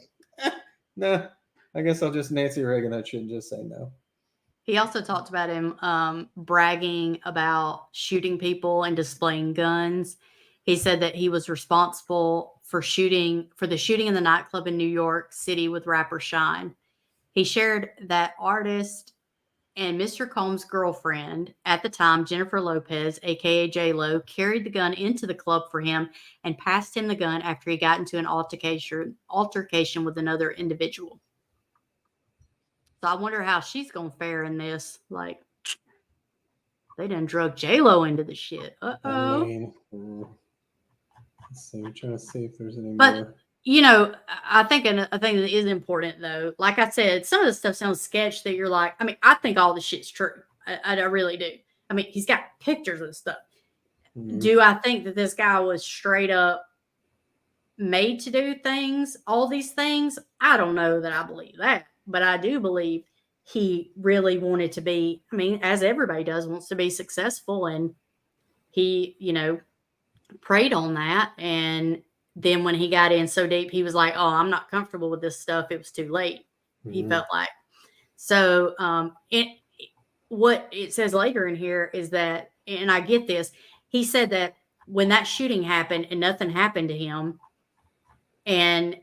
nah, I guess I'll just Nancy Reagan that shit and just say no. He also talked about him bragging about shooting people and displaying guns. He said that he was responsible for the shooting in the nightclub in New York City with rapper Shine. He shared that artist and Mr. Combs' girlfriend at the time, Jennifer Lopez, aka J-Lo, carried the gun into the club for him and passed him the gun after he got into an altercation with another individual. So I wonder how she's gonna fare in this. Like, they done drug J-Lo into the shit. Let's see. I'm trying to see if there's any more. I think a thing that is important, though, like I said, some of the stuff sounds sketch that you're like, I think all this shit's true. I really do. He's got pictures of stuff. Mm-hmm. Do I think that this guy was straight up made to do all these things? I don't know that I believe that. But I do believe he really wanted to be, as everybody does, wants to be successful. And he, preyed on that. And then when he got in so deep, he was like, oh, I'm not comfortable with this stuff. It was too late. Mm-hmm. He felt like. So what it says later in here is that, and I get this, he said that when that shooting happened and nothing happened to him, and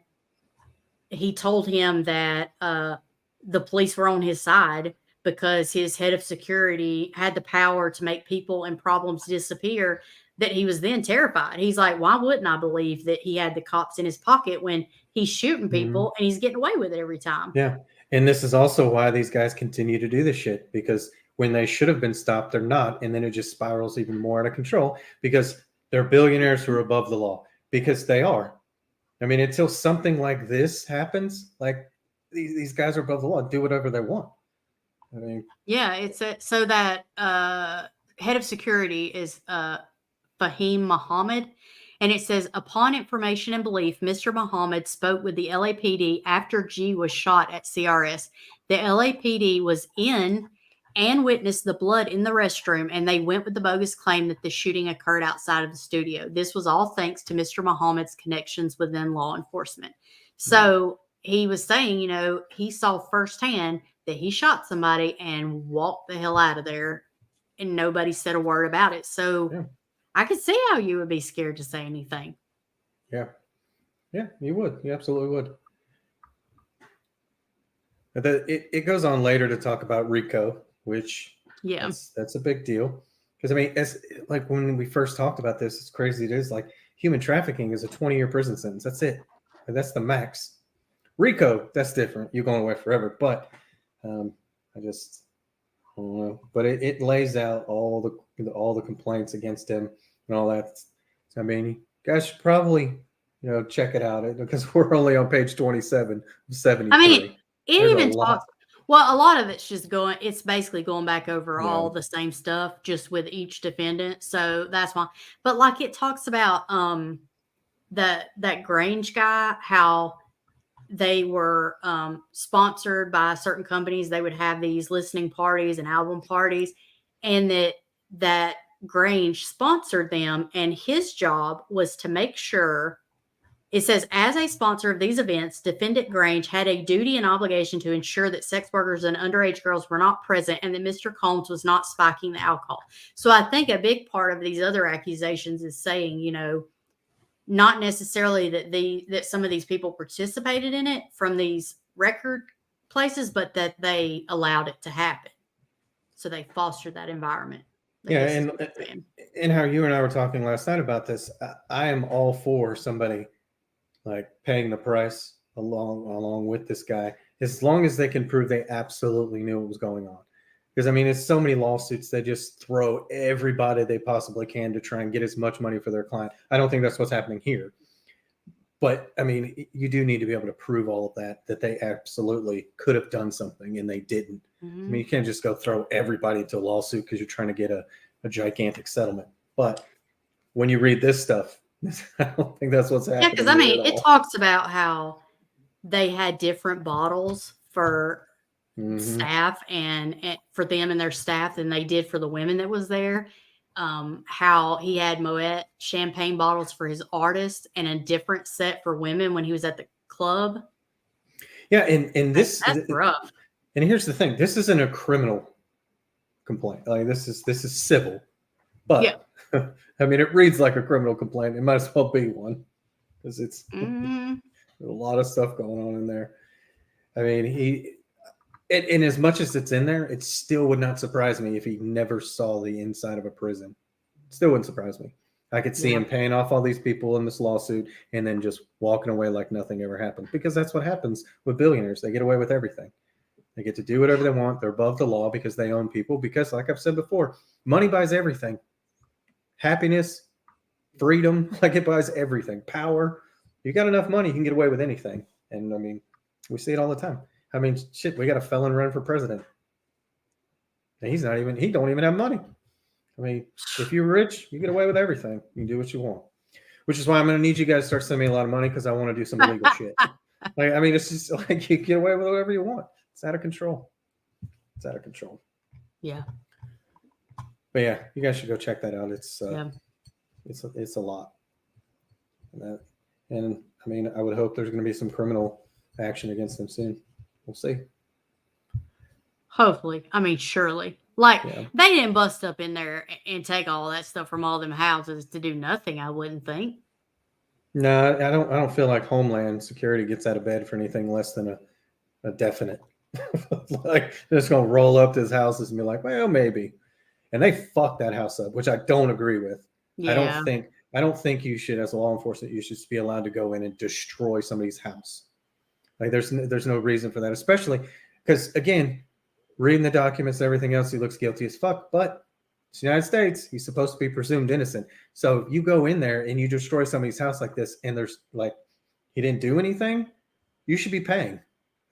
he told him that the police were on his side because his head of security had the power to make people and problems disappear, that he was then terrified. He's like, why wouldn't I believe that he had the cops in his pocket when he's shooting people and he's getting away with it every time? Yeah. And this is also why these guys continue to do this shit, because when they should have been stopped, they're not. And then it just spirals even more out of control because they're billionaires who are above the law, because they are. Until something like this happens, like these guys are above the law, do whatever they want. Yeah, it's so that head of security is Fahim Muhammad. And it says, upon information and belief, Mr. Muhammad spoke with the LAPD after G was shot at CRS. The LAPD was in and witnessed the blood in the restroom, and they went with the bogus claim that the shooting occurred outside of the studio. This was all thanks to Mr. Muhammad's connections within law enforcement. So he was saying, you know, he saw firsthand that he shot somebody and walked the hell out of there, and nobody said a word about it. So Yeah. I could see how you would be scared to say anything. Yeah. Yeah, you would. You absolutely would. It goes on later to talk about RICO, which that's a big deal. Because I mean, as like when we first talked about this, it's crazy. It is like human trafficking is a 20-year prison sentence. That's it. And that's the max. RICO, that's different. You're going away forever. But I don't know. But it lays out all the complaints against him and all that. So, I mean, you guys should probably check it out because we're only on page 27 of 73. I mean, it even talks. Well, a lot of it's just it's basically going back over all the same stuff, just with each defendant. So that's fine. But like it talks about that Grange guy, how they were sponsored by certain companies. They would have these listening parties and album parties, and that Grange sponsored them, and his job was to make sure. It says, as a sponsor of these events, Defendant Grange had a duty and obligation to ensure that sex workers and underage girls were not present and that Mr. Combs was not spiking the alcohol. So I think a big part of these other accusations is saying, not necessarily that some of these people participated in it from these record places, but that they allowed it to happen. So they fostered that environment. Yeah, and how you and I were talking last night about this, I am all for somebody like paying the price along with this guy, as long as they can prove they absolutely knew what was going on. Because I mean, it's so many lawsuits, they just throw everybody they possibly can to try and get as much money for their client. I don't think that's what's happening here. But I mean, you do need to be able to prove all of that they absolutely could have done something and they didn't. Mm-hmm. I mean, you can't just go throw everybody into a lawsuit because you're trying to get a gigantic settlement. But when you read this stuff, I don't think that's what's happening. Yeah, because I mean, it talks about how they had different bottles for staff and for them and their staff than they did for the women that was there. How he had Moet champagne bottles for his artists and a different set for women when he was at the club. Yeah, and that's rough. And here's the thing: this isn't a criminal complaint. Like this is civil, but. Yeah. I mean, it reads like a criminal complaint. It might as well be one because it's a lot of stuff going on in there. I mean, and as much as it's in there, it still would not surprise me if he never saw the inside of a prison. It still wouldn't surprise me. I could see him paying off all these people in this lawsuit and then just walking away like nothing ever happened, because that's what happens with billionaires. They get away with everything. They get to do whatever they want. They're above the law because they own people. Because, like I've said before, money buys everything. Happiness, freedom, like it buys everything. Power. You got enough money, you can get away with anything. And I mean, we see it all the time. I mean, shit, we got a felon running for president. And he don't even have money. I mean, if you're rich, you get away with everything. You can do what you want. Which is why I'm going to need you guys to start sending me a lot of money, because I want to do some illegal shit. Like, I mean, it's just like you get away with whatever you want. It's out of control. It's out of control. Yeah. But yeah, you guys should go check that out. It's a lot. And I mean, I would hope there's going to be some criminal action against them soon. We'll see. Hopefully. I mean, surely. Like, they didn't bust up in there and take all that stuff from all them houses to do nothing, I wouldn't think. No, I don't feel like Homeland Security gets out of bed for anything less than a definite. Like, they're just going to roll up to his houses and be like, well, maybe. And they fucked that house up, which I don't agree with. Yeah. I don't think you should, as a law enforcement, you should be allowed to go in and destroy somebody's house. Like, there's no reason for that, especially because, again, reading the documents, everything else, he looks guilty as fuck. But it's the United States. He's supposed to be presumed innocent. So you go in there and you destroy somebody's house like this, and there's like, he didn't do anything. You should be paying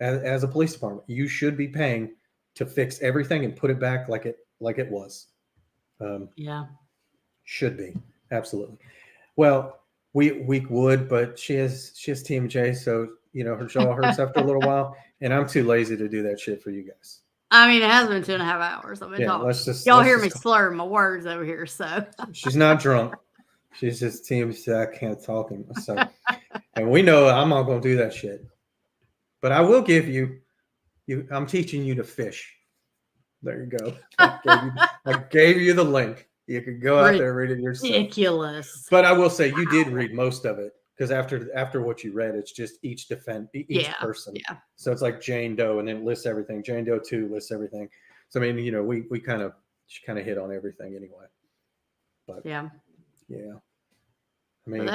as a police department. You should be paying to fix everything and put it back like it was. Should be. Absolutely. Well, we would, but she has TMJ, so her jaw hurts after a little while, and I'm too lazy to do that shit for you guys. I mean, it has been 2.5 hours. I've been talking. Y'all hear me slur my words over here, so she's not drunk. She's just TMJ. I can't talk anymore. So, and we know I'm not gonna do that shit. But I will give you. I'm teaching you to fish. There you go. I gave you the link. You could go out there and read it yourself. Ridiculous. But I will say you did read most of it, because after what you read, it's just each person. Yeah. So it's like Jane Doe, and then it lists everything. Jane Doe 2 lists everything. So I mean, we kind of hit on everything anyway. But yeah. I mean,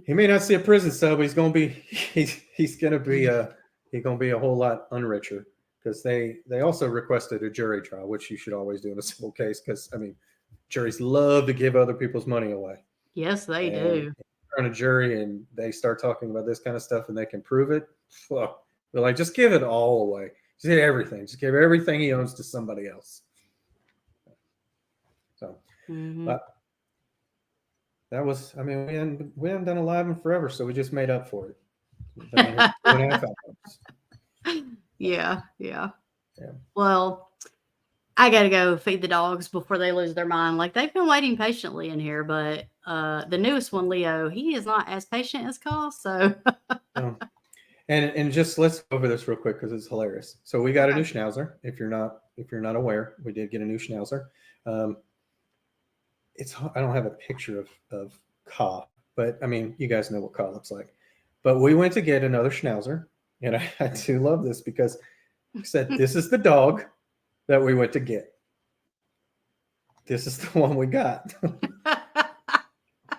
he may not see a prison cell, but he's gonna be a whole lot unricher, because they also requested a jury trial, which you should always do in a civil case, because I mean, juries love to give other people's money away. Yes, they do. On a jury and they start talking about this kind of stuff and they can prove it, well, they're like, just give it all away. Just give everything. Just give everything he owns to somebody else. So, that was, I mean, we haven't done a live in forever, so we just made up for it. 2.5 hours. Yeah. Well, I got to go feed the dogs before they lose their mind. Like, they've been waiting patiently in here, but the newest one, Leo, he is not as patient as Carl. So, and just let's go over this real quick because it's hilarious. So we got a new Schnauzer. If you're not aware, we did get a new Schnauzer. I don't have a picture of Ka, but I mean, you guys know what Ka looks like. But we went to get another Schnauzer, and I do love this because I said, this is the dog that we went to get. This is the one we got.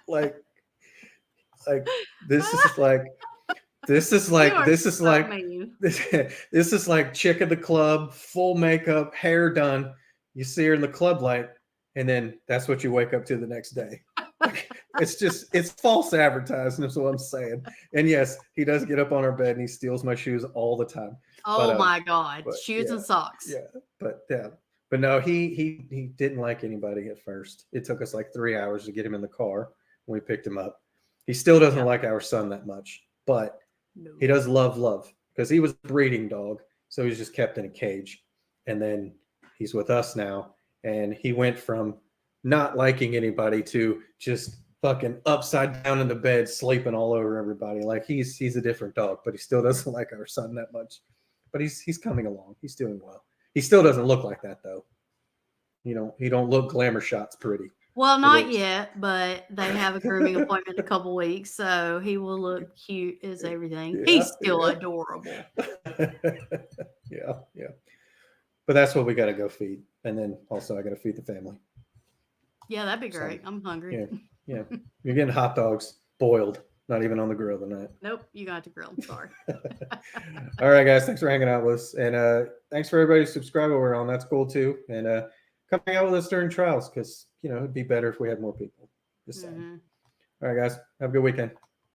like this is like chick of the club, full makeup, hair done. You see her in the club light, and then that's what you wake up to the next day. It's false advertising, is what I'm saying. And yes, he does get up on our bed and he steals my shoes all the time. Oh my God, shoes and socks. Yeah, but no, he didn't like anybody at first. It took us like 3 hours to get him in the car when we picked him up. He still doesn't like our son that much, but he does love, because he was a breeding dog, so he was just kept in a cage. And then he's with us now, and he went from not liking anybody to just fucking upside down in the bed, sleeping all over everybody. Like he's a different dog, but he still doesn't like our son that much. But he's coming along. He's doing well. He still doesn't look like that though. He don't look glamour shots pretty. Well, not yet, but they have a grooming appointment in a couple weeks, so he will look cute as everything. Yeah, he's still adorable. Yeah. But that's what we got to go feed, and then also I got to feed the family. Yeah, that'd be great. I'm hungry. Yeah. You're getting hot dogs boiled, not even on the grill tonight. Nope, you got to grill. Sorry. All right, guys. Thanks for hanging out with us. And thanks for everybody who subscribed we're on. That's cool too. And coming out with us during trials, because, it'd be better if we had more people. Just saying. All right, guys. Have a good weekend.